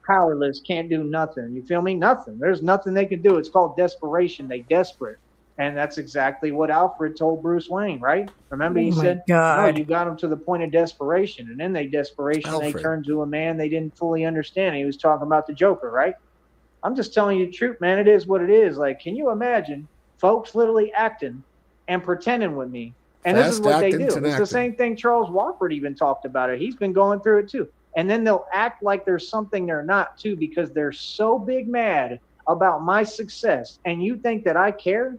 Speaker 3: Powerless, can't do nothing. You feel me? Nothing. There's nothing they can do. It's called desperation. They desperate. And that's exactly what Alfred told Bruce Wayne, right? Remember, he said, no, you got them to the point of desperation. And in their desperation, they turned to a man they didn't fully understand. He was talking about the Joker, right? I'm just telling you the truth, man. It is what it is. Like, can you imagine folks literally acting and pretending with me? And this is what they do. It's the same thing Charles Wofford even talked about it. He's been going through it too. And then they'll act like there's something they're not too, because they're so big mad about my success. And you think that I care?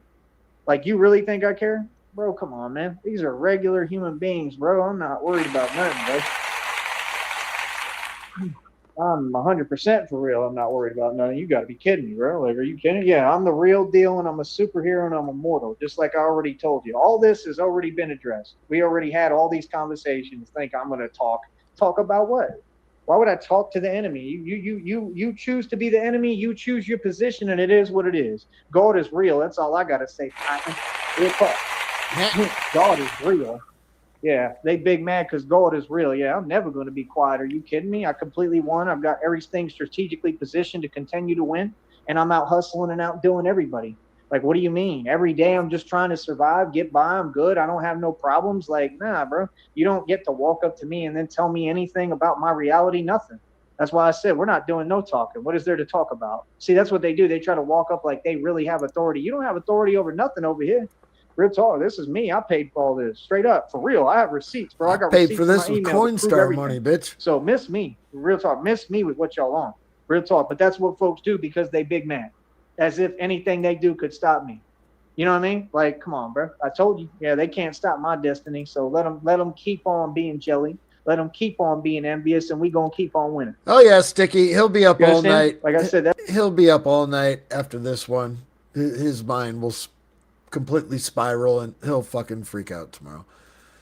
Speaker 3: Like, you really think I care? Bro, come on, man. These are regular human beings, bro. I'm not worried about nothing, bro. I'm 100% for real. I'm not worried about nothing. You got to be kidding me, bro. Like, are you kidding? Yeah, I'm the real deal, and I'm a superhero, and I'm immortal, just like I already told you. All this has already been addressed. We already had all these conversations. Think I'm going to talk about what? Why would I talk to the enemy? You choose to be the enemy. You choose your position, and it is what it is. God is real. That's all I got to say. God is real. Yeah, they big mad because God is real. Yeah, I'm never going to be quiet. Are you kidding me? I completely won. I've got everything strategically positioned to continue to win, and I'm out hustling and outdoing everybody. Like, what do you mean? Every day I'm just trying to survive, get by. I'm good. I don't have no problems. Like, nah, bro. You don't get to walk up to me and then tell me anything about my reality. Nothing. That's why I said we're not doing no talking. What is there to talk about? See, that's what they do. They try to walk up like they really have authority. You don't have authority over nothing over here. Real talk. This is me. I paid for all this. Straight up. For real. I have receipts, bro. I got
Speaker 2: paid
Speaker 3: receipts
Speaker 2: for this
Speaker 3: in my
Speaker 2: with
Speaker 3: email to prove
Speaker 2: Coinstar
Speaker 3: everything.
Speaker 2: money, bitch.
Speaker 3: So miss me. Real talk. Miss me with what y'all on. Real talk. But that's what folks do because they big man. As if anything they do could stop me. You know what I mean? Like, come on, bro. I told you. Yeah, they can't stop my destiny. So let them keep on being jelly. Let them keep on being envious, and we gonna keep on winning.
Speaker 2: Oh yeah, Sticky. He'll be up
Speaker 3: You
Speaker 2: all
Speaker 3: understand?
Speaker 2: night.
Speaker 3: Like I said,
Speaker 2: He'll be up all night after this one. His mind will completely spiral, and he'll fucking freak out tomorrow.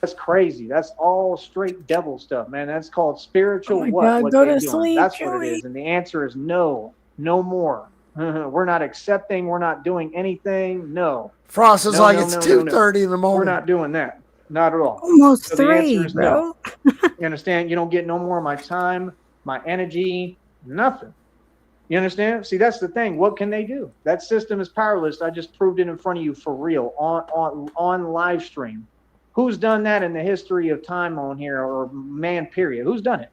Speaker 3: that's crazy. That's all straight devil stuff, man. That's called spiritual
Speaker 5: Oh my God,
Speaker 3: what
Speaker 5: go
Speaker 3: they're
Speaker 5: to
Speaker 3: doing.
Speaker 5: sleep,
Speaker 3: That's what it
Speaker 5: Joey.
Speaker 3: is. And the answer is no. No more. We're not accepting. We're not doing anything. No.
Speaker 2: Frost is
Speaker 3: No,
Speaker 2: like,
Speaker 3: no,
Speaker 2: it's
Speaker 3: no, no, no.
Speaker 2: 2:30 in the morning.
Speaker 3: We're not doing that. Not at all.
Speaker 5: Almost
Speaker 3: So the answer
Speaker 5: 3,
Speaker 3: is
Speaker 5: bro.
Speaker 3: no. You understand? You don't get no more of my time, my energy, nothing. You understand? See, that's the thing. What can they do? That system is powerless. I just proved it in front of you for real on live stream. Who's done that in the history of time on here or man period? Who's done it?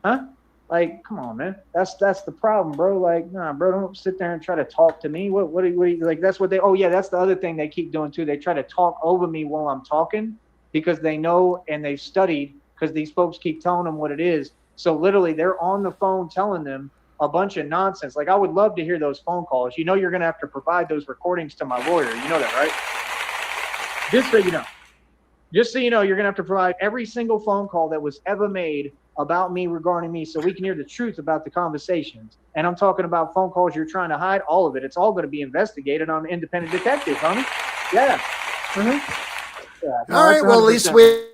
Speaker 3: Huh? Like, come on, man. That's the problem, bro. Like, nah, bro, don't sit there and try to talk to me. What do you like? That's what they. Oh yeah, that's the other thing they keep doing too. They try to talk over me while I'm talking because they know and they've studied because these folks keep telling them what it is. So literally, they're on the phone telling them a bunch of nonsense. Like, I would love to hear those phone calls. You know, you're gonna have to provide those recordings to my lawyer. You know that, right? Just so you know. Just so you know, you're going to have to provide every single phone call that was ever made about me regarding me so we can hear the truth about the conversations. And I'm talking about phone calls you're trying to hide, all of it. It's all going to be investigated on independent detectives, homie. Yeah. Mm-hmm. Yeah. No,
Speaker 2: all right, well, at least we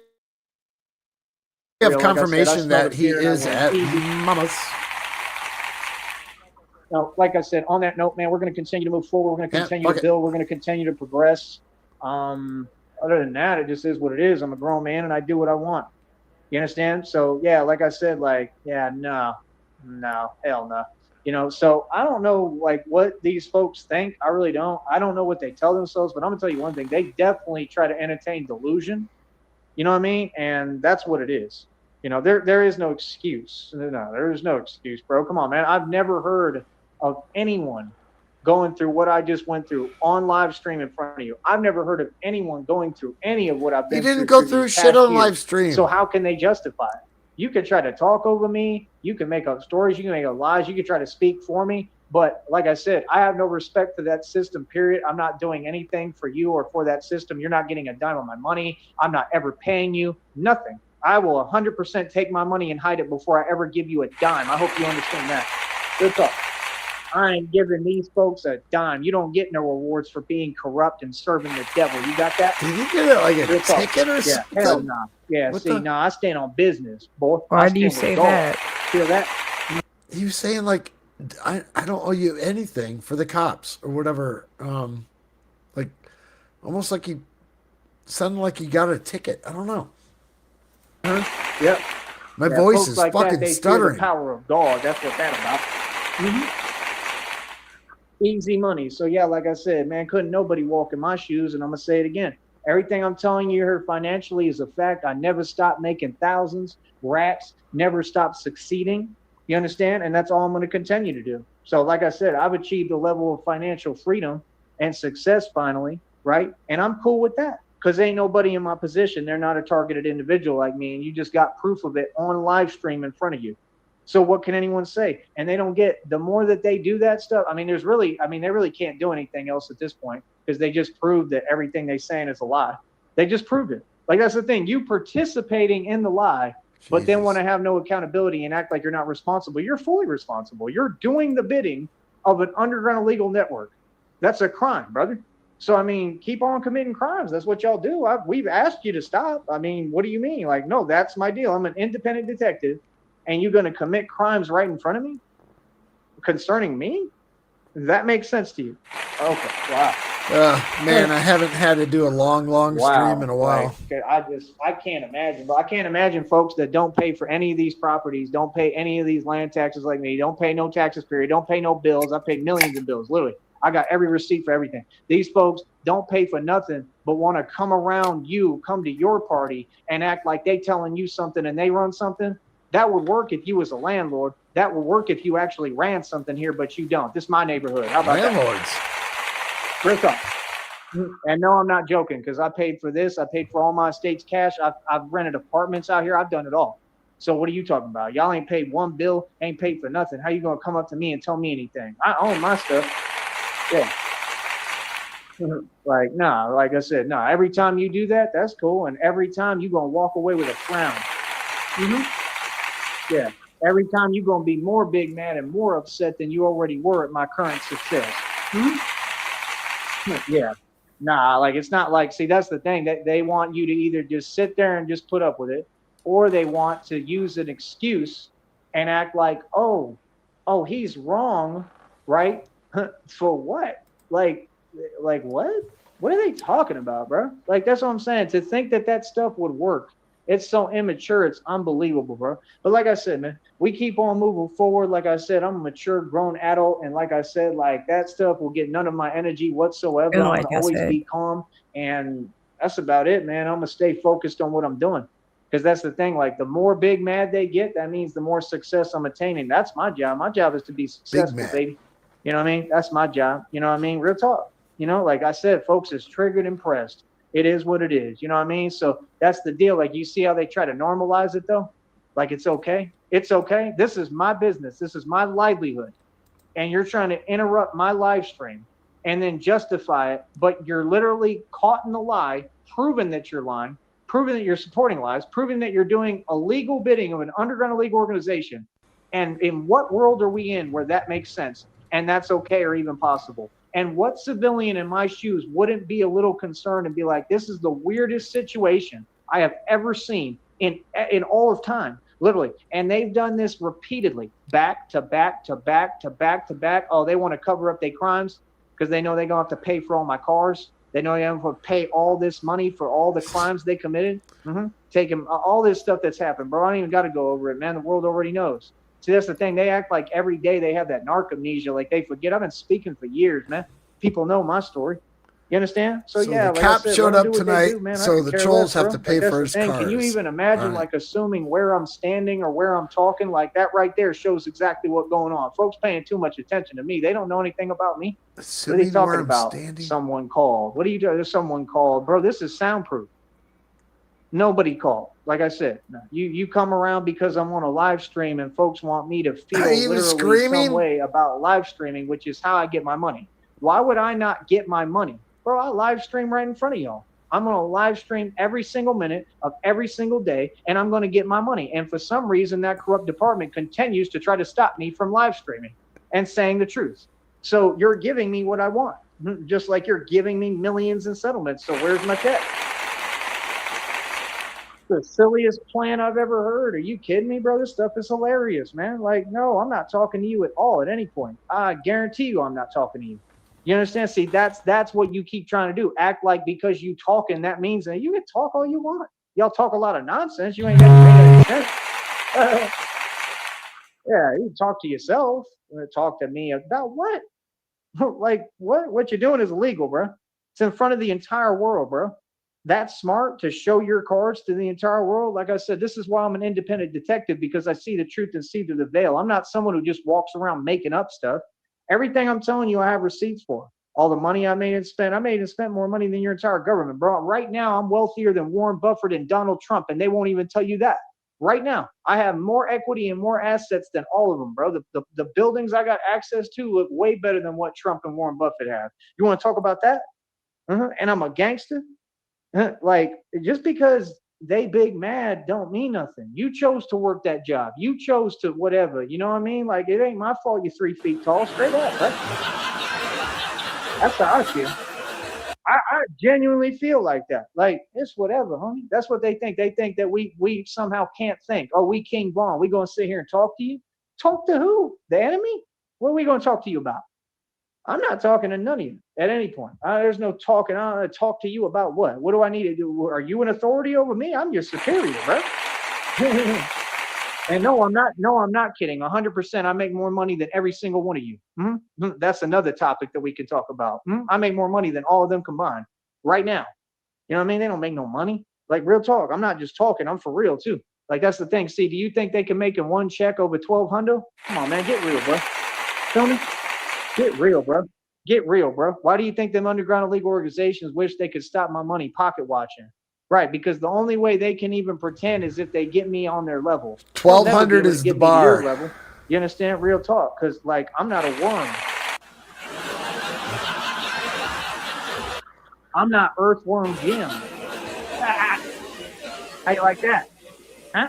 Speaker 2: have
Speaker 3: Like
Speaker 2: confirmation
Speaker 3: said,
Speaker 2: that he
Speaker 3: fear and I
Speaker 2: is
Speaker 3: went
Speaker 2: at
Speaker 3: easy.
Speaker 2: Mama's.
Speaker 3: Now, like I said, on that note, man, we're going to continue to move forward. We're going to continue to build. We're going to continue to progress. Other than that, it just is what it is. I'm a grown man and I do what I want. You understand? So yeah, like I said, like, yeah, no, hell no. You know, so I don't know like what these folks think. I really don't. I don't know what they tell themselves, but I'm gonna tell you one thing. They definitely try to entertain delusion. You know what I mean? And that's what it is. You know, there is no excuse. No, there is no excuse, bro. Come on, man. I've never heard of anyone going through what I just went through on live stream in front of you. I've never heard of anyone going through any of what I've been through.
Speaker 2: You didn't go through shit on live stream.
Speaker 3: So how can they justify it? You can try to talk over me. You can make up stories. You can make up lies. You can try to speak for me. But like I said, I have no respect for that system, period. I'm not doing anything for you or for that system. You're not getting a dime of my money. I'm not ever paying you. Nothing. I will 100% take my money and hide it before I ever give you a dime. I hope you understand that. Good talk. I ain't giving these folks a dime. You don't get no rewards for being corrupt and serving the devil. You got that?
Speaker 2: Did you get it like a ticket or something?
Speaker 3: Yeah, hell nah. Yeah, I stand on business, boy.
Speaker 5: Why do you say that?
Speaker 3: Feel that?
Speaker 2: You saying like I don't owe you anything for the cops or whatever. Like almost like you sounded like you got a ticket. I don't know.
Speaker 3: Yep.
Speaker 2: My voice is
Speaker 3: like
Speaker 2: fucking
Speaker 3: they
Speaker 2: stuttering.
Speaker 3: The power of God. That's what that's about. Mm-hmm. Easy money. So yeah, like I said, man, couldn't nobody walk in my shoes. And I'm gonna say it again. Everything I'm telling you here financially is a fact. I never stopped making thousands. Rats never stopped succeeding. You understand? And that's all I'm going to continue to do. So like I said, I've achieved a level of financial freedom and success finally, right? And I'm cool with that because ain't nobody in my position. They're not a targeted individual like me. And you just got proof of it on live stream in front of you. So what can anyone say? And they don't get, the more that they do that stuff, they really can't do anything else at this point because they just proved that everything they're saying is a lie. They just proved it. Like, that's the thing. You participating in the lie, but then want to have no accountability and act like you're not responsible. You're fully responsible. You're doing the bidding of an underground illegal network. That's a crime, brother. So, keep on committing crimes. That's what y'all do. We've asked you to stop. What do you mean? Like, no, that's my deal. I'm an independent detective. And you're going to commit crimes right in front of me concerning me? Does that make sense to you? Okay. Wow.
Speaker 2: Man, I haven't had to do a long stream in a while.
Speaker 3: Like, I can't imagine. But I can't imagine folks that don't pay for any of these properties, don't pay any of these land taxes like me, don't pay no taxes, period, don't pay no bills. I pay millions of bills, literally. I got every receipt for everything. These folks don't pay for nothing, but want to come around you, come to your party, and act like they telling you something and they run something. That would work if you was a landlord. That would work if you actually ran something here, but you don't. This is my neighborhood. How about
Speaker 2: Landlords.
Speaker 3: that? Real talk. And no, I'm not joking, because I paid for this. I paid for all my estates cash. I've rented apartments out here. I've done it all. So what are you talking about? Y'all ain't paid one bill, ain't paid for nothing. How you going to come up to me and tell me anything? I own my stuff. Yeah. Like, nah, like I said, nah, every time you do that, that's cool. And every time you're going to walk away with a frown. Yeah. Every time you're going to be more big mad and more upset than you already were at my current success. Yeah. Nah, like, it's not like, see, that's the thing, that they want you to either just sit there and just put up with it, or they want to use an excuse and act like, oh, he's wrong, right? For what? Like what? What are they talking about, bro? Like, that's what I'm saying. To think that stuff would work, it's so immature. It's unbelievable, bro. But like I said, man, we keep on moving forward. Like I said, I'm a mature, grown adult. And like I said, like, that stuff will get none of my energy whatsoever. I'm going to always be calm. And that's about it, man. I'm going to stay focused on what I'm doing. Because that's the thing. Like, the more big mad they get, that means the more success I'm attaining. That's my job. My job is to be successful, baby. You know what I mean? That's my job. You know what I mean? Real talk. You know, like I said, folks is triggered and pressed. It is what it is. You know what I mean? So that's the deal. Like, you see how they try to normalize it, though? Like, it's okay. It's okay. This is my business. This is my livelihood. And you're trying to interrupt my live stream and then justify it. But you're literally caught in the lie, proving that you're lying, proving that you're supporting lies, proving that you're doing illegal bidding of an underground illegal organization. And in what world are we in where that makes sense? And that's okay or even possible? And what civilian in my shoes wouldn't be a little concerned and be like, this is the weirdest situation I have ever seen in all of time, literally. And they've done this repeatedly, back to back to back to back to back. Oh, they want to cover up their crimes because they know they're going to have to pay for all my cars. They know they have to pay all this money for all the crimes they committed. Taking all this stuff that's happened, bro. I don't even got to go over it, man. The world already knows. See, that's the thing. They act like every day they have that narc amnesia, like they forget. I've been speaking for years, man. People know my story. You understand? So yeah,
Speaker 2: the
Speaker 3: like
Speaker 2: cop
Speaker 3: I said,
Speaker 2: showed up tonight,
Speaker 3: do,
Speaker 2: so the trolls have to pay for his cars.
Speaker 3: Can you even imagine, like, assuming where I'm standing or where I'm talking? Like, that right there shows exactly what's going on. Folks paying too much attention to me. They don't know anything about me. What are they talking about? Someone called. What are you doing? There's someone called. Bro, this is soundproof. Nobody called. Like I said, you come around because I'm on a live stream and folks want me to feel literally some way about live streaming, which is how I get my money. Why would I not get my money? Bro, I live stream right in front of y'all. I'm going to live stream every single minute of every single day, and I'm going to get my money. And for some reason, that corrupt department continues to try to stop me from live streaming and saying the truth. So you're giving me what I want, just like you're giving me millions in settlements. So where's my check? The silliest plan I've ever heard. Are you kidding me, bro? This stuff is hilarious, man. Like, no, I'm not talking to you at all at any point. I guarantee you I'm not talking to you. You understand? See, that's what you keep trying to do. Act like because you talking, that means that you can talk all you want. Y'all talk a lot of nonsense. You ain't got any sense. Yeah, you talk to yourself. Talk to me about what? Like, what you're doing is illegal, bro. It's in front of the entire world, bro. That's smart to show your cards to the entire world. Like I said, this is why I'm an independent detective, because I see the truth and see through the veil. I'm not someone who just walks around making up stuff. Everything I'm telling you, I have receipts for. All the money I made and spent more money than your entire government, bro. Right now, I'm wealthier than Warren Buffett and Donald Trump, and they won't even tell you that. Right now, I have more equity and more assets than all of them, bro. The buildings I got access to look way better than what Trump and Warren Buffett have. You want to talk about that? And I'm a gangster? Like, just because they big mad don't mean nothing. You chose to work that job. You chose to whatever. You know what I mean? Like, it ain't my fault you're 3 feet tall. Straight up, right? That's how I feel. I genuinely feel like that. Like, it's whatever, homie. That's what they think. They think that we somehow can't think. Oh, we King Von. We gonna sit here and talk to you? Talk to who? The enemy? What are we gonna talk to you about? I'm not talking to none of you at any point. There's no talking. I don't talk to you about what? What do I need to do? Are you an authority over me? I'm your superior, bro. And no, I'm not. No, I'm not kidding. 100%. I make more money than every single one of you. That's another topic that we can talk about. I make more money than all of them combined right now. You know what I mean? They don't make no money. Like, real talk. I'm not just talking. I'm for real too. Like, that's the thing. See, do you think they can make in one check over 1,200? Come on, man. Get real, bro. Feel me? Get real, bro. Get real, bro. Why do you think them underground illegal organizations wish they could stop my money pocket watching? Right, because the only way they can even pretend is if they get me on their level.
Speaker 2: 1,200 is the bar.
Speaker 3: Level. You understand? Real talk. Because, like, I'm not a worm. I'm not Earthworm Jim. How you like that? Huh?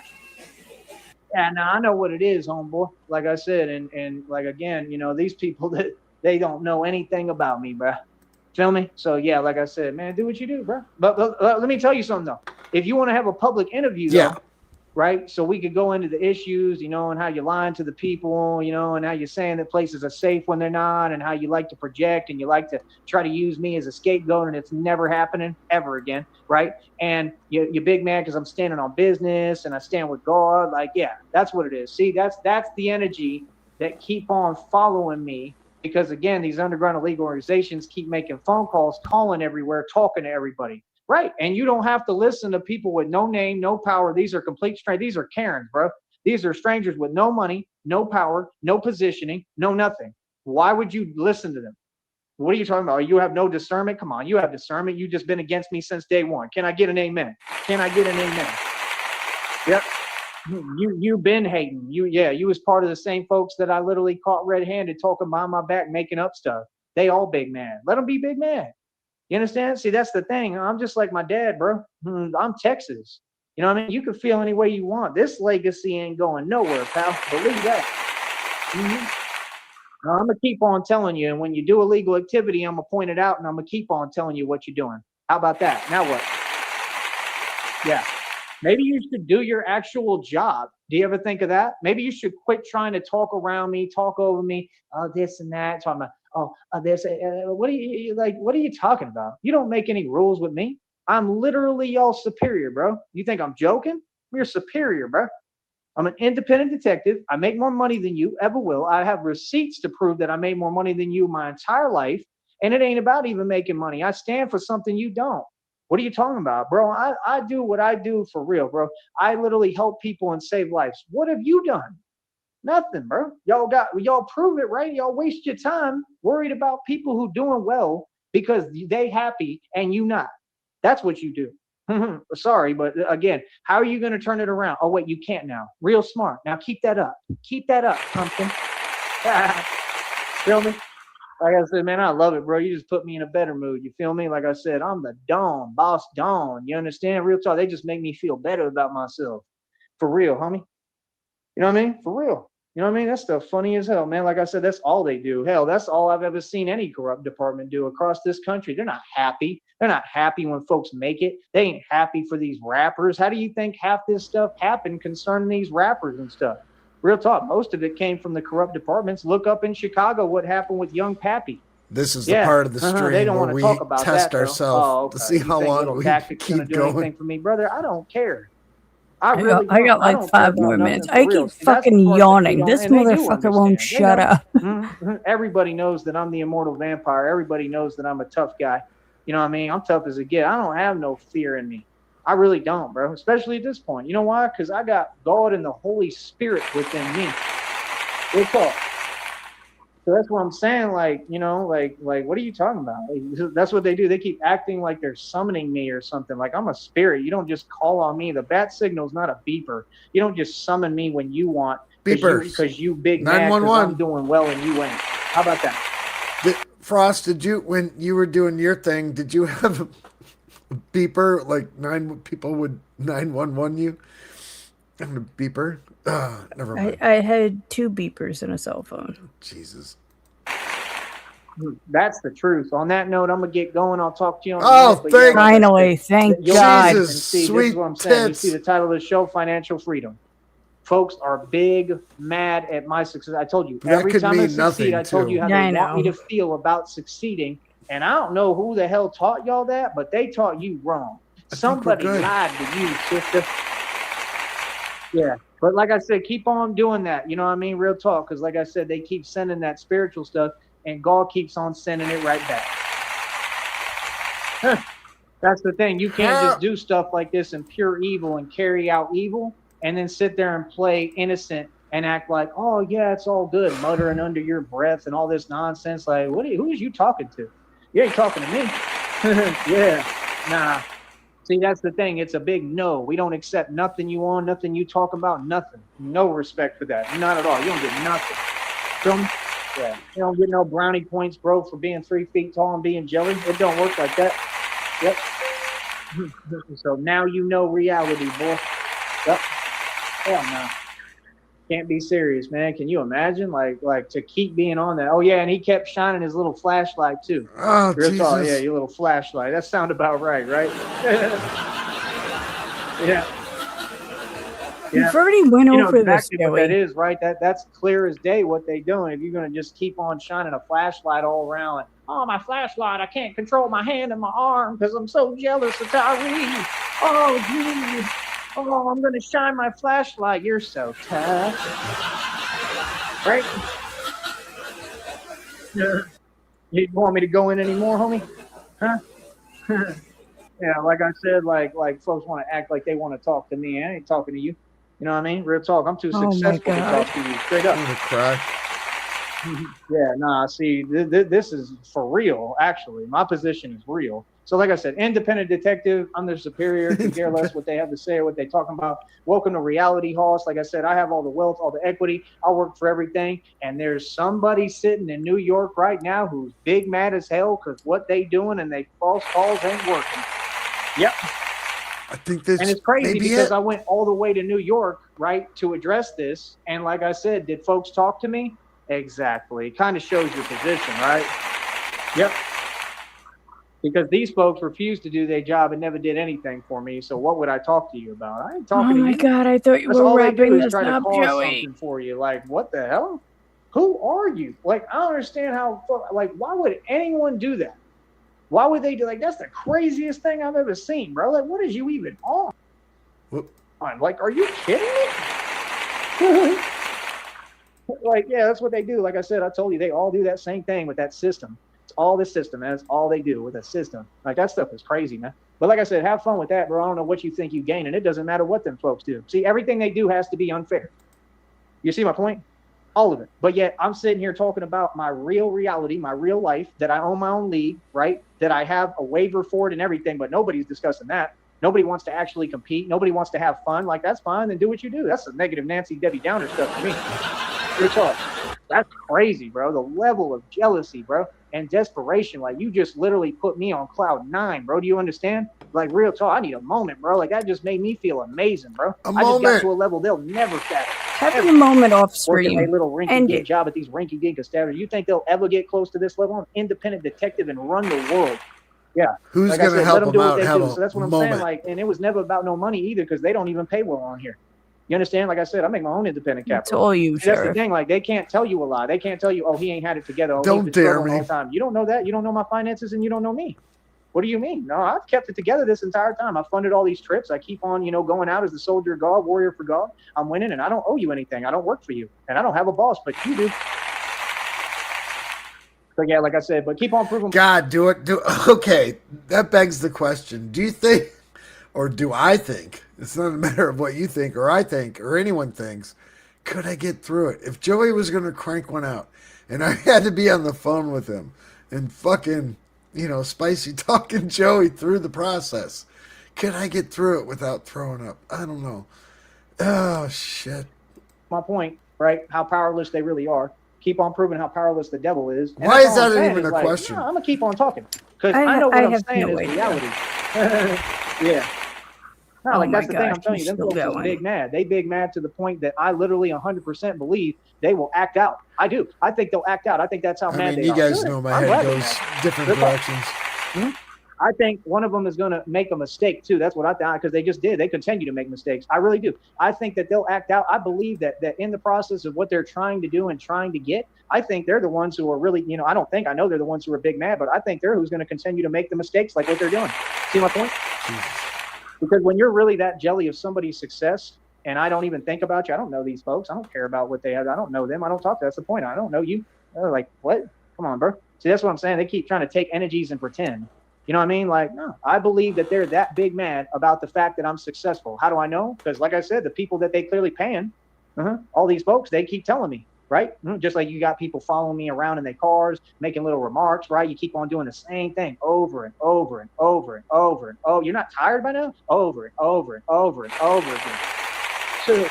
Speaker 3: Yeah, now I know what it is, homeboy. Like I said, and like, again, you know, these people that they don't know anything about me, bro. Feel me? So yeah, like I said, man, do what you do, bro. But let me tell you something though. If you want to have a public interview, though, right? So we could go into the issues, you know, and how you're lying to the people, you know, and how you're saying that places are safe when they're not, and how you like to project and you like to try to use me as a scapegoat, and it's never happening ever again, right? And you're big man because I'm standing on business and I stand with God. Like, yeah, that's what it is. See, that's the energy that keep on following me. Because again, these underground illegal organizations keep making phone calls, calling everywhere, talking to everybody. Right. And you don't have to listen to people with no name, no power. These are complete strangers. These are Karens, bro. These are strangers with no money, no power, no positioning, no nothing. Why would you listen to them? What are you talking about? You have no discernment? Come on, you have discernment. You've just been against me since day one. Can I get an amen? Can I get an amen? Yep. You've been hating. You was part of the same folks that I literally caught red-handed talking behind my back, making up stuff. They all big man. Let them be big man. You understand? See, that's the thing. I'm just like my dad, bro. I'm Texas. You know what I mean? You can feel any way you want. This legacy ain't going nowhere, pal. Believe that. I'm going to keep on telling you. And when you do illegal activity, I'm going to point it out and I'm going to keep on telling you what you're doing. How about that? Now what? Yeah. Maybe you should do your actual job. Do you ever think of that? Maybe you should quit trying to talk around me, talk over me, this and that. Talking about, this. What are you talking about? You don't make any rules with me. I'm literally y'all superior, bro. You think I'm joking? You're superior, bro. I'm an independent detective. I make more money than you ever will. I have receipts to prove that I made more money than you my entire life. And it ain't about even making money. I stand for something you don't. What are you talking about, bro? I do what I do for real, bro. I literally help people and save lives. What have you done? Nothing, bro. Y'all prove it, right? Y'all waste your time worried about people who doing well because they happy and you not. That's what you do. Sorry, but again, how are you going to turn it around? Oh, wait, you can't now. Real smart. Now keep that up. Keep that up, pumpkin. Feel me? Like I said, man, I love it, bro. You just put me in a better mood. You feel me? Like I said, I'm the Don, boss Don. You understand? Real talk. They just make me feel better about myself. For real, homie. You know what I mean? For real. You know what I mean? That stuff funny as hell, man. Like I said, that's all they do. Hell, that's all I've ever seen any corrupt department do across this country. They're not happy. They're not happy when folks make it. They ain't happy for these rappers. How do you think half this stuff happened concerning these rappers and stuff? Real talk. Most of it came from the corrupt departments. Look up in Chicago what happened with Young Pappy.
Speaker 2: This is the part of the stream
Speaker 3: they don't
Speaker 2: where
Speaker 3: want to
Speaker 2: we
Speaker 3: talk about
Speaker 2: test
Speaker 3: that,
Speaker 2: ourselves to see how long we keep going.
Speaker 3: Anything for me, brother? I don't care.
Speaker 5: I got like 5 more minutes. I keep fucking yawning. This motherfucker won't shut up.
Speaker 3: Everybody knows that I'm the immortal vampire. Everybody knows that I'm a tough guy. You know what I mean? I'm tough as a get. I don't have no fear in me. I really don't, bro. Especially at this point. You know why? Because I got God and the Holy Spirit within me. Real talk. So that's what I'm saying. Like, you know, like what are you talking about? Like, that's what they do. They keep acting like they're summoning me or something. Like I'm a spirit. You don't just call on me. The bat signal is not a beeper. You don't just summon me when you want. Because you big mad because I'm doing well and you ain't. How about that?
Speaker 2: Frost, did you, when you were doing your thing, did you have a beeper? Like 9 people would 911 you? And a beeper? Never mind.
Speaker 5: I had 2 beepers and a cell phone.
Speaker 2: Jesus.
Speaker 3: That's the truth. On that note, I'm gonna get going. I'll talk to you
Speaker 2: on
Speaker 5: finally, thank God.
Speaker 2: Jesus,
Speaker 3: see,
Speaker 2: sweet
Speaker 3: this is what I'm saying.
Speaker 2: tits.
Speaker 3: You see the title of the show, Financial Freedom. folks are big mad at my success. I told you,
Speaker 2: That
Speaker 3: every
Speaker 2: could
Speaker 3: time I
Speaker 2: mean
Speaker 3: succeed,
Speaker 2: nothing,
Speaker 3: I told
Speaker 2: too.
Speaker 3: you how
Speaker 5: Yeah,
Speaker 3: they
Speaker 5: I
Speaker 3: want me
Speaker 5: know.
Speaker 3: to feel about succeeding. And I don't know who the hell taught y'all that, but they taught you wrong. Somebody
Speaker 2: good.
Speaker 3: lied to you, sister. Yeah. But like I said, keep on doing that. You know what I mean? Real talk. Because like I said, they keep sending that spiritual stuff, and God keeps on sending it right back. That's the thing. You can't just do stuff like this in pure evil and carry out evil and then sit there and play innocent and act like, oh, yeah, it's all good, muttering under your breath and all this nonsense. Like, who is you talking to? You ain't talking to me. Yeah. Nah. See, that's the thing. It's a big no. We don't accept nothing you on, nothing you talk about, nothing. No respect for that. Not at all. You don't get nothing. Feel me? Yeah. You don't get no brownie points, bro, for being 3 feet tall and being jelly. It don't work like that. Yep. So now you know reality, boy. Yep. Hell no. Can't be serious, man. Can you imagine? Like to keep being on that. Oh yeah, and he kept shining his little flashlight too.
Speaker 2: Oh,
Speaker 3: Real
Speaker 2: Jesus.
Speaker 3: talk, yeah, your little flashlight. That sound about right? Yeah.
Speaker 5: You've already went
Speaker 3: You know
Speaker 5: over
Speaker 3: exactly
Speaker 5: this,
Speaker 3: what that
Speaker 5: Joey.
Speaker 3: is, right? That's clear as day what they doing. If you're gonna just keep on shining a flashlight all around, like, oh my flashlight, I can't control my hand and my arm because I'm so jealous of Tyree. Oh geez. Oh, I'm gonna shine my flashlight. You're so tough. Right? You want me to go in anymore, homie? Huh? Yeah, like I said, like folks want to act like they want to talk to me. I ain't talking to you. You know what I mean? Real talk. I'm too
Speaker 5: Oh my
Speaker 3: successful to
Speaker 5: God.
Speaker 3: talk to you. Straight up.
Speaker 2: I'm gonna cry.
Speaker 3: Yeah, nah, see, this is for real, actually. My position is real. So like I said, independent detective, I'm their superior, could care less what they have to say or what they talking about. Welcome to Reality Hoss. Like I said, I have all the wealth, all the equity. I work for everything. And there's somebody sitting in New York right now who's big mad as hell because what they doing and they false calls ain't working. Yep.
Speaker 2: I think this
Speaker 3: And it's crazy
Speaker 2: may be
Speaker 3: because
Speaker 2: it.
Speaker 3: I went all the way to New York, right, to address this. And like I said, did folks talk to me? Exactly. It kind of shows your position, right? Yep. Because these folks refused to do their job and never did anything for me. So what would I talk to you about? I ain't talking
Speaker 5: Oh
Speaker 3: to
Speaker 5: my
Speaker 3: you.
Speaker 5: God, I thought you
Speaker 3: That's
Speaker 5: were
Speaker 3: all they do
Speaker 5: wrapping
Speaker 3: is
Speaker 5: this
Speaker 3: try to
Speaker 5: up,
Speaker 3: cause
Speaker 5: Joey.
Speaker 3: something for you. Like, what the hell? Who are you? Like, I don't understand how, like, why would anyone do that? Why would they do, like, that's the craziest thing I've ever seen, bro. Like, what is you even on?
Speaker 2: Whoop.
Speaker 3: Like, are you kidding me? Like, yeah, that's what they do. Like I said, I told you, they all do that same thing with that system. It's all this system, man. It's all they do with a system. Like, that stuff is crazy, man. But like I said, have fun with that, bro. I don't know what you think you gain, and it doesn't matter what them folks do. See, everything they do has to be unfair. You see my point? All of it. But yet, I'm sitting here talking about my real reality, my real life, that I own my own league, right? That I have a waiver for it and everything, but nobody's discussing that. Nobody wants to actually compete. Nobody wants to have fun. Like, that's fine. Then do what you do. That's the negative Nancy Debbie Downer stuff to me. Real talk. That's crazy, bro. The level of jealousy, bro, and desperation. Like, you just literally put me on cloud 9, bro. Do you understand? Like, real talk. I need a moment, bro. Like, that just made me feel amazing, bro. I just got to a level they'll never fathom.
Speaker 5: Have your moment off
Speaker 3: Working
Speaker 5: screen.
Speaker 3: a little rinky-dink job at these rinky-dink establishments. You think they'll ever get close to this level? I'm independent detective and run the world. Yeah.
Speaker 2: Who's
Speaker 3: like
Speaker 2: going to help them out? Have
Speaker 3: So that's what I'm saying. Like, and it was never about no money either, because they don't even pay well on here. You understand? Like I said, I make my own independent capital.
Speaker 5: It's all you,
Speaker 3: That's the
Speaker 5: Sheriff.
Speaker 3: thing. Like, they can't tell you a lie. They can't tell you, oh, he ain't had it together. Oh,
Speaker 2: Don't
Speaker 3: he's been
Speaker 2: dare
Speaker 3: struggling
Speaker 2: me.
Speaker 3: all the time. You don't know that. You don't know my finances, and you don't know me. What do you mean? No, I've kept it together this entire time. I funded all these trips. I keep on, going out as the soldier of God, warrior for God. I'm winning, and I don't owe you anything. I don't work for you, and I don't have a boss, but you do. So yeah, like I said, but keep on proving.
Speaker 2: God, do it. Okay, that begs the question. Do you think, or do I think, it's not a matter of what you think or I think or anyone thinks, could I get through it? If Joey was going to crank one out and I had to be on the phone with him and fucking, spicy talking Joey through the process, could I get through it without throwing up? I don't know. Oh, shit.
Speaker 3: My point, right? How powerless they really are. Keep on proving how powerless the devil is. And
Speaker 2: Why is
Speaker 3: all I'm
Speaker 2: that
Speaker 3: saying
Speaker 2: even a
Speaker 3: like,
Speaker 2: question?
Speaker 3: No, I'm going to keep on talking. Because I know what I'm saying is reality. Yeah. No, like, that's the thing I'm telling you. Them folks are big mad. They big mad to the point that I literally 100% believe they will act out. I do. I think they'll act out. I think that's how mad they are.
Speaker 2: You guys know my head goes different directions.
Speaker 3: I think one of them is going to make a mistake too. That's what I think, because they just did. They continue to make mistakes. I really do. I think that they'll act out. I believe that in the process of what they're trying to do and trying to get, I think they're the ones who are really, I know they're the ones who are big mad, but I think they're who's going to continue to make the mistakes like what they're doing. See my point? Because when you're really that jelly of somebody's success, and I don't even think about you, I don't know these folks. I don't care about what they have. I don't know them. I don't talk to them. That's the point. I don't know you. They're like, what? Come on, bro. See, that's what I'm saying. They keep trying to take energies and pretend. You know what I mean? Like, no, I believe that they're that big mad about the fact that I'm successful. How do I know? Because like I said, the people that they clearly paying, all these folks, they keep telling me, right? Just like you got people following me around in their cars, making little remarks, right? You keep on doing the same thing over and over and over and over and over. You're not tired by now? Over and over and over and over again. So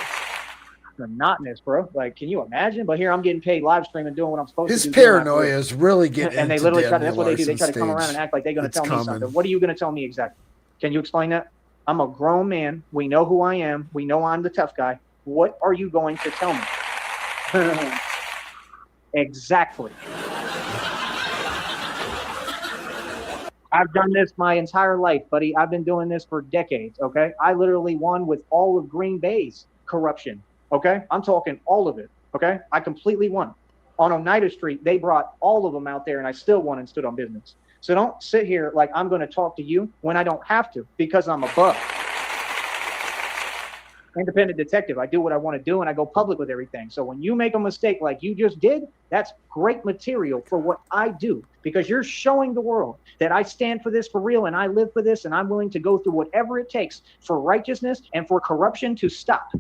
Speaker 3: monotonous, bro. Like, can you imagine? But here I'm getting paid live streaming, doing what I'm supposed to do.
Speaker 2: His paranoia is really getting
Speaker 3: and they
Speaker 2: into
Speaker 3: literally try to,
Speaker 2: Daniel
Speaker 3: that's what they do. They try to come
Speaker 2: Larson's
Speaker 3: around and act like they're going to tell
Speaker 2: coming.
Speaker 3: me something. What are you going to tell me exactly? Can you explain that? I'm a grown man. We know who I am. We know I'm the tough guy. What are you going to tell me? Exactly. I've done this my entire life, buddy. I've been doing this for decades, okay? I literally won with all of Green Bay's corruption, okay? I'm talking all of it, okay? I completely won. On Oneida Street, they brought all of them out there, and I still won and stood on business. So don't sit here like I'm going to talk to you when I don't have to, because I'm above. Independent detective. I do what I want to do, and I go public with everything. So when you make a mistake like you just did, that's great material for what I do, because you're showing the world that I stand for this for real, and I live for this, and I'm willing to go through whatever it takes for righteousness and for corruption to stop.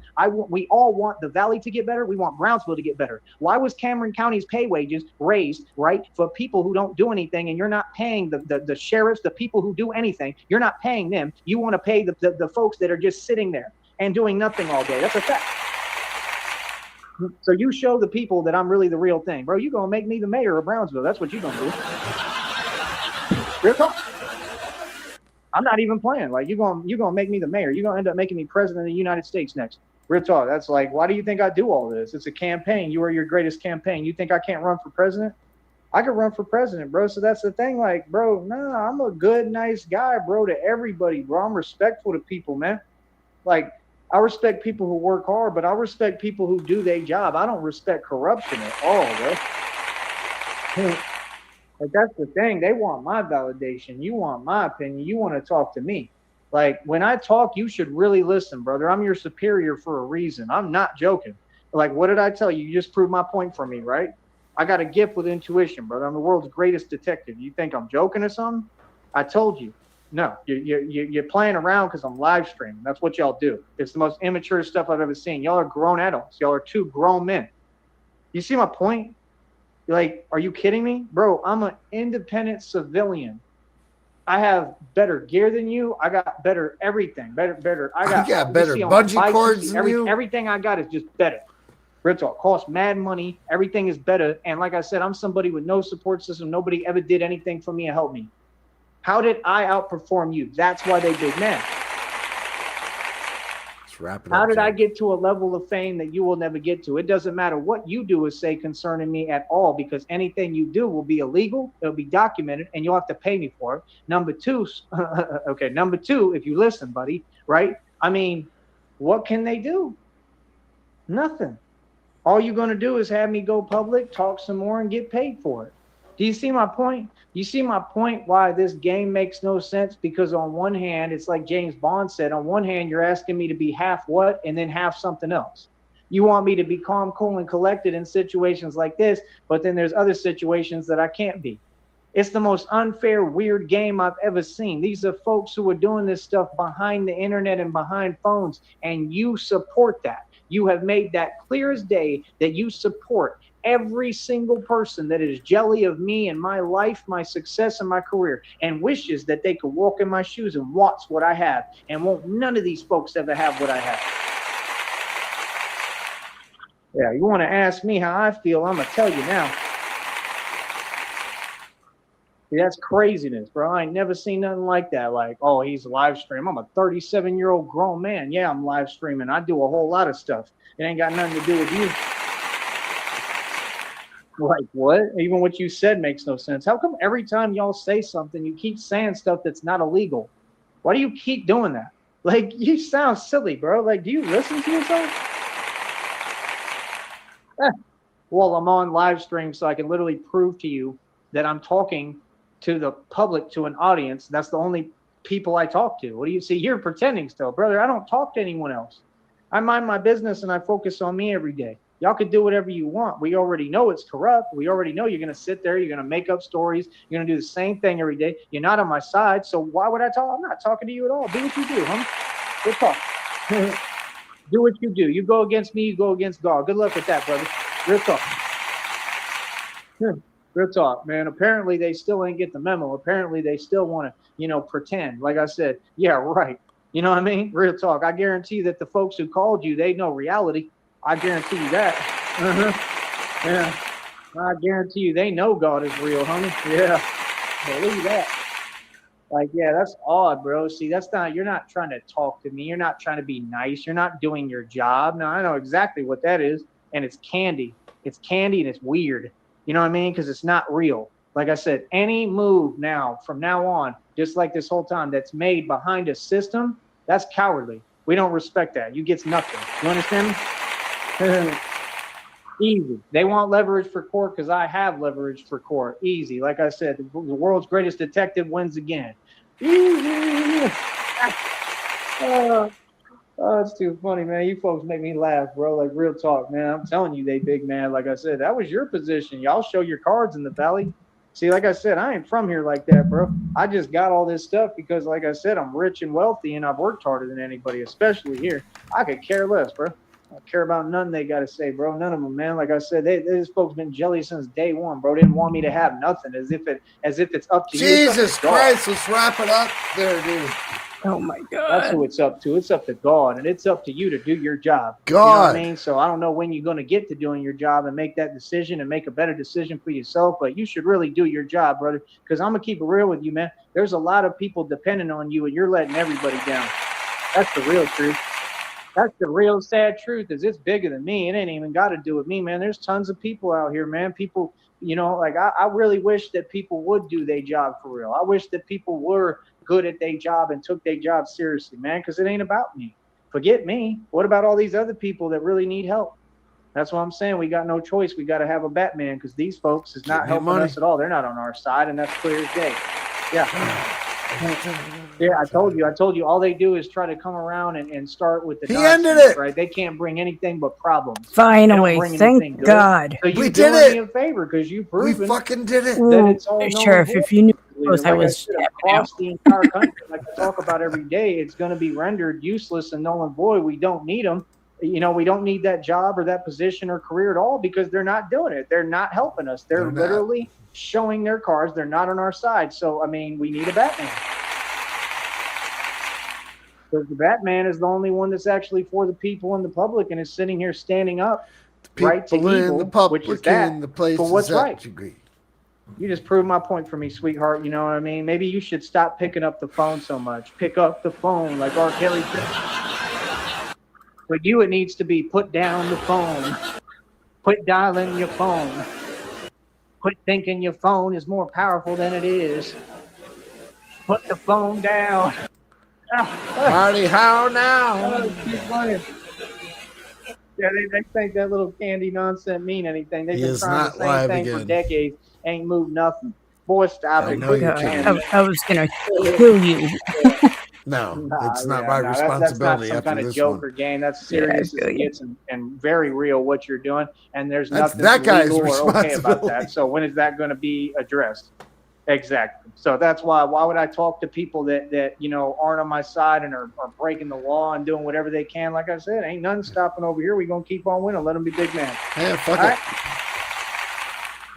Speaker 3: We all want the Valley to get better. We want Brownsville to get better. Why was Cameron County's pay wages raised, right, for people who don't do anything, and you're not paying the sheriffs, the people who do anything? You're not paying them. You want to pay the folks that are just sitting there and doing nothing all day. That's a fact. So you show the people that I'm really the real thing. Bro, you gonna make me the mayor of Brownsville. That's what you gonna do. Real talk. I'm not even playing. Like, you're gonna make me the mayor. You're gonna end up making me president of the United States next. Real talk. That's like, why do you think I do all this? It's a campaign. You are your greatest campaign. You think I can't run for president? I could run for president, bro. So that's the thing. Like, bro, nah, I'm a good, nice guy, bro, to everybody, bro. I'm respectful to people, man. Like, I respect people who work hard, but I respect people who do their job. I don't respect corruption at all, bro. Like, that's the thing. They want my validation. You want my opinion. You want to talk to me. Like, when I talk, you should really listen, brother. I'm your superior for a reason. I'm not joking. Like, what did I tell you? You just proved my point for me, right? I got a gift with intuition, brother. I'm the world's greatest detective. You think I'm joking or something? I told you. No, you're playing around because I'm live streaming. That's what y'all do. It's the most immature stuff I've ever seen. Y'all are grown adults. Y'all are two grown men. You see my point? Like, are you kidding me? Bro, I'm an independent civilian. I have better gear than you. I got better everything. Better. I got
Speaker 2: better bungee cords than you.
Speaker 3: Everything I got is just better. Real talk. Costs mad money. Everything is better. And like I said, I'm somebody with no support system. Nobody ever did anything for me and help me. How did I outperform you? That's why they big man. How did I get to a level of fame that you will never get to? It doesn't matter what you do or say concerning me at all, because anything you do will be illegal. It'll be documented, and you'll have to pay me for it. Number two, if you listen, buddy, right? I mean, what can they do? Nothing. All you're going to do is have me go public, talk some more, and get paid for it. Do you see my point? You see my point why this game makes no sense? Because on one hand, it's like James Bond said, on one hand, you're asking me to be half what and then half something else. You want me to be calm, cool, and collected in situations like this, but then there's other situations that I can't be. It's the most unfair, weird game I've ever seen. These are folks who are doing this stuff behind the internet and behind phones, and you support that. You have made that clear as day that you support every single person that is jelly of me and my life, my success, and my career, and wishes that they could walk in my shoes and watch what I have, and won't none of these folks ever have what I have. Yeah, you want to ask me how I feel, I'm going to tell you now. See, that's craziness, bro. I ain't never seen nothing like that. Like, oh, he's live streaming. I'm a 37-year-old grown man. Yeah, I'm live streaming. I do a whole lot of stuff. It ain't got nothing to do with you. Like what? Even what you said makes no sense. How come every time y'all say something, you keep saying stuff that's not illegal? Why do you keep doing that? Like, you sound silly, bro. Like, do you listen to yourself? Well, I'm on live stream, so I can literally prove to you that I'm talking to the public, to an audience. That's the only people I talk to. What do you see? You're pretending still, brother. I don't talk to anyone else. I mind my business and I focus on me every day. Y'all could do whatever you want. We already know it's corrupt. We already know you're going to sit there. You're going to make up stories. You're going to do the same thing every day. You're not on my side. So why would I talk? I'm not talking to you at all. Do what you do, huh? Good talk. Do what you do. You go against me. You go against God. Good luck with that, brother. Real talk. Real talk, man. Apparently they still ain't get the memo. Apparently they still want to, pretend. Like I said, yeah, right. You know what I mean? Real talk. I guarantee that the folks who called you, they know reality. I guarantee you that. Yeah. I guarantee you they know God is real, honey. Yeah. Believe that. Like, yeah, that's odd, bro. See, you're not trying to talk to me. You're not trying to be nice. You're not doing your job. Now, I know exactly what that is. And it's candy. It's candy and it's weird. You know what I mean? Because it's not real. Like I said, any move now, from now on, just like this whole time, that's made behind a system, that's cowardly. We don't respect that. You get nothing. You understand me? Easy. They want leverage for court because I have leverage for court. Easy. Like I said, the world's greatest detective wins again. Easy. Oh, it's too funny, man. You folks make me laugh, bro. Like, real talk, man. I'm telling you, they big man. Like I said, that was your position. Y'all show your cards in the valley. See, like I said, I ain't from here like that, bro. I just got all this stuff because, like I said, I'm rich and wealthy and I've worked harder than anybody, especially here. I could care less, bro. I don't care about nothing they got to say, bro. None of them, man. Like I said, these folks been jelly since day one, bro. Didn't want me to have nothing, as if it's up to you.
Speaker 2: Jesus Christ, let's wrap it up there, dude.
Speaker 5: Oh my God.
Speaker 3: That's who it's up to. It's up to God, and it's up to you to do your job.
Speaker 2: God.
Speaker 3: You know what I mean? So I don't know when you're going to get to doing your job and make that decision and make a better decision for yourself, but you should really do your job, brother, because I'm going to keep it real with you, man. There's a lot of people depending on you, and you're letting everybody down. That's the real truth. That's the real sad truth, is it's bigger than me. It ain't even got to do with me, man. There's tons of people out here, man. People, like I really wish that people would do their job for real. I wish that people were good at their job and took their job seriously, man, because it ain't about me. Forget me. What about all these other people that really need help? That's what I'm saying. We got no choice. We got to have a Batman, because these folks is not helping us at all. They're not on our side, and that's clear as day. Yeah. Yeah, I told you. All they do is try to come around and start with the nonsense, right? They can't bring anything but problems.
Speaker 5: Finally, thank God.
Speaker 3: So you did me a favor, because you proven
Speaker 2: we fucking did it.
Speaker 3: That it's all
Speaker 5: Sheriff, if you knew I was
Speaker 3: across the entire country, like I talk about every day, it's going to be rendered useless and null and void. We don't need them. We don't need that job or that position or career at all, because they're not doing it. They're not helping us. They're literally showing their cards. They're not on our side. So, I mean, we need a Batman. Because the Batman is the only one that's actually for the people and the public, and is sitting here standing up right to evil, which is that, for what's right. You just proved my point for me, sweetheart. You know what I mean? Maybe you should stop picking up the phone so much. Pick up the phone like R. Kelly said. For you, it needs to be put down the phone. Quit dialing your phone. Quit thinking your phone is more powerful than it is. Put the phone down.
Speaker 2: Party how now?
Speaker 3: Yeah, they think that little candy nonsense mean anything. They've been trying the same thing for decades. Ain't moved nothing. Boy, stop it.
Speaker 5: I was going to kill you.
Speaker 2: No, it's not my responsibility.
Speaker 3: That's not some kind of joke or game. That's serious as it gets, and very real what you're doing. And there's nothing legal or okay about that. So when is that going to be addressed? Exactly. So that's why would I talk to people that aren't on my side and are breaking the law and doing whatever they can? Like I said, ain't nothing stopping over here. We're going to keep on winning. Let them be big man.
Speaker 2: Yeah, fuck it.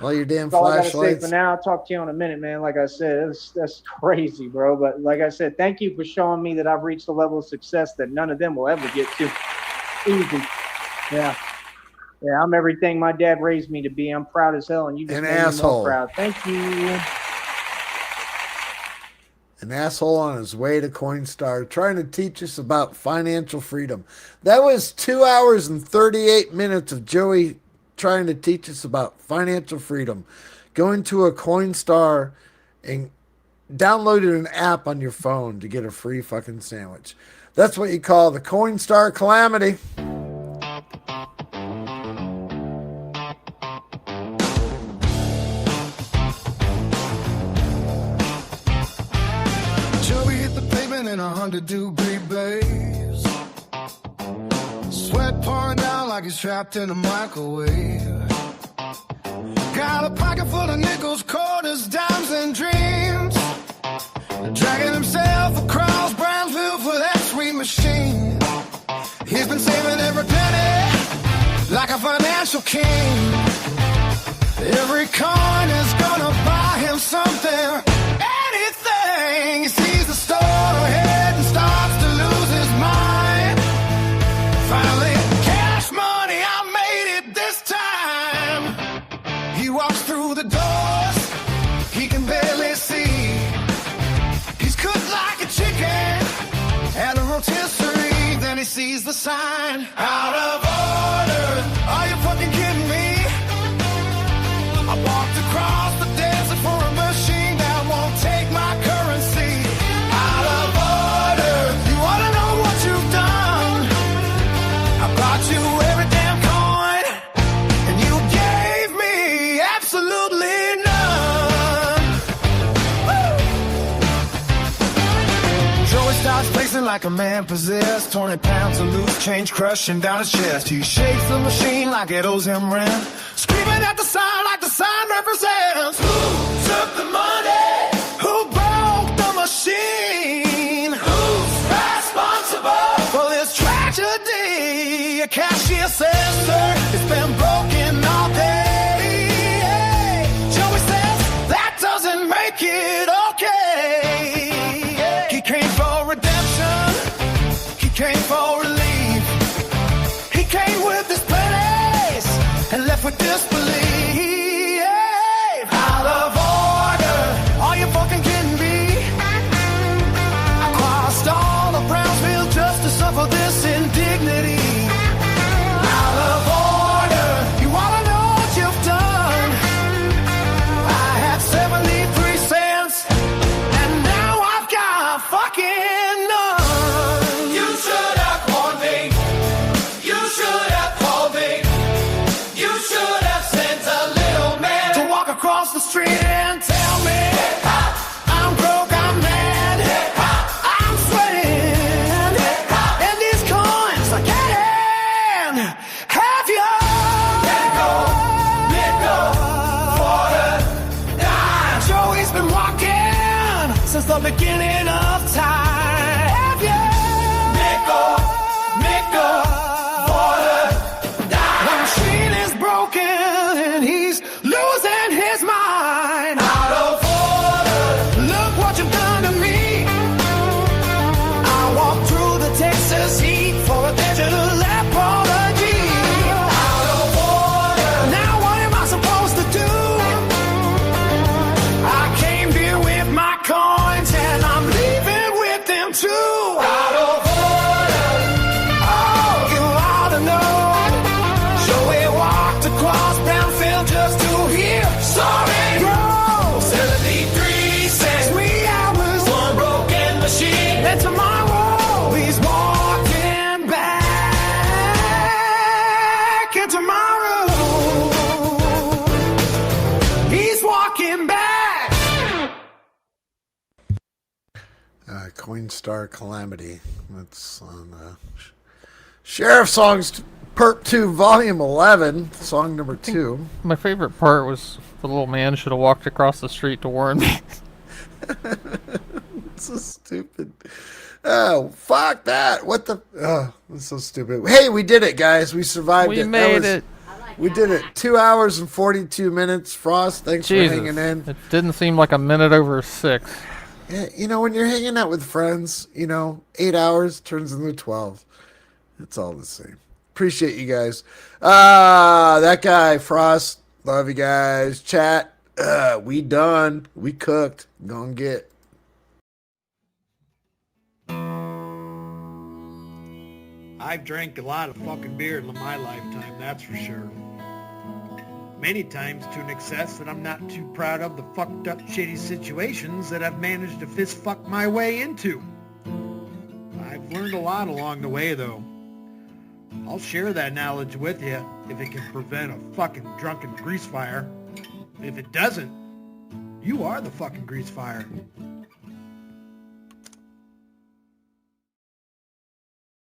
Speaker 2: All your damn flashlights.
Speaker 3: All I gotta say for now. I'll talk to you in a minute, man. Like I said, that's crazy, bro. But like I said, thank you for showing me that I've reached a level of success that none of them will ever get to. Easy. Yeah. Yeah, I'm everything my dad raised me to be. I'm proud as hell, and you just made me more proud. Thank you.
Speaker 2: An asshole on his way to Coinstar trying to teach us about financial freedom. That was 2 hours and 38 minutes of Joey trying to teach us about financial freedom. Go into a Coinstar and download an app on your phone to get a free fucking sandwich. That's what you call the Coinstar calamity.
Speaker 7: Joey hit the pavement in 100-degree blaze. Sweat pouring down like he's trapped in a microwave. Got a pocket full of nickels, quarters, dimes, and dreams. Dragging himself across Brownsville for that sweet machine. He's been saving every penny like a financial king. Every coin is gonna buy him something, anything. He sees the store ahead and starts to lose his mind. Finally, cash money, I made it this time. He walks through the doors, he can barely see. He's cooked like a chicken at a rotisserie. Then he sees the sign, out of order. Are you fucking kidding me? I walked across the desert for a machine that won't take my currency. Out of order. You wanna know what you've done? I brought you every damn coin, and you gave me absolutely none. Woo! Joey starts pacing like a man possessed. 20 pounds of loose change crushing down his chest. He shakes the machine like it owes him rent. Screaming at the sign like the sign represents. Who took the money? Who broke the machine? Who's responsible for this tragedy? A cashier says, sir, it's been broken all day. Joey says, that doesn't make it okay. He came for redemption. He came for relief. He came with his pennies and left with disbelief. Out of order. Are you fucking kidding me? I crossed all of Brownsville just to suffer this indignity. Out of order. You wanna know what you've done? I had 73 cents and now I've got fucking none. You should have warned me. You should have called me. You should have sent a little man to walk across the street and tell me, I'm broke, I'm mad, I'm sweating, and these coins I can't have you. Nickel, quarter, dime. Joey's been walking since the beginning of time. Have you? Nickel, quarter, dime. The machine is broken and he's losing his mind. Out of order. Look what you've done to me. I walked through the Texas heat for a digital apology. Out of order. Now what am I supposed to do? I came here with my coins and I'm leaving with them too. Out of order. Oh, you ought to know. So we walked across Brownfield just to hear sorry, bro. 73 cents, 3 hours, one broken machine, and tomorrow he's walking back, and tomorrow he's walking back.
Speaker 2: Coinstar Calamity. That's on Sheriff Songs Perp 2 Volume 11, song number 2.
Speaker 4: My favorite part was the little man should have walked across the street to warn me.
Speaker 2: It's so stupid. Oh, fuck that. What the? Oh, that's so stupid. Hey, we did it, guys. We survived
Speaker 4: We
Speaker 2: it.
Speaker 4: made it.
Speaker 2: We did it. 2 hours and 42 minutes. Frost, thanks
Speaker 4: Jesus.
Speaker 2: for hanging in.
Speaker 4: It didn't seem like a minute over 6.
Speaker 2: Yeah, you know, when you're hanging out with friends, 8 hours turns into 12. It's all the same. Appreciate you guys. That guy, Frost. Love you guys. Chat. We done. We cooked. Gonna get.
Speaker 1: I've drank a lot of fucking beer in my lifetime, that's for sure. Many times to an excess that I'm not too proud of the fucked up shitty situations that I've managed to fist fuck my way into. I've learned a lot along the way though. I'll share that knowledge with you if it can prevent a fucking drunken grease fire. If it doesn't, you are the fucking grease fire.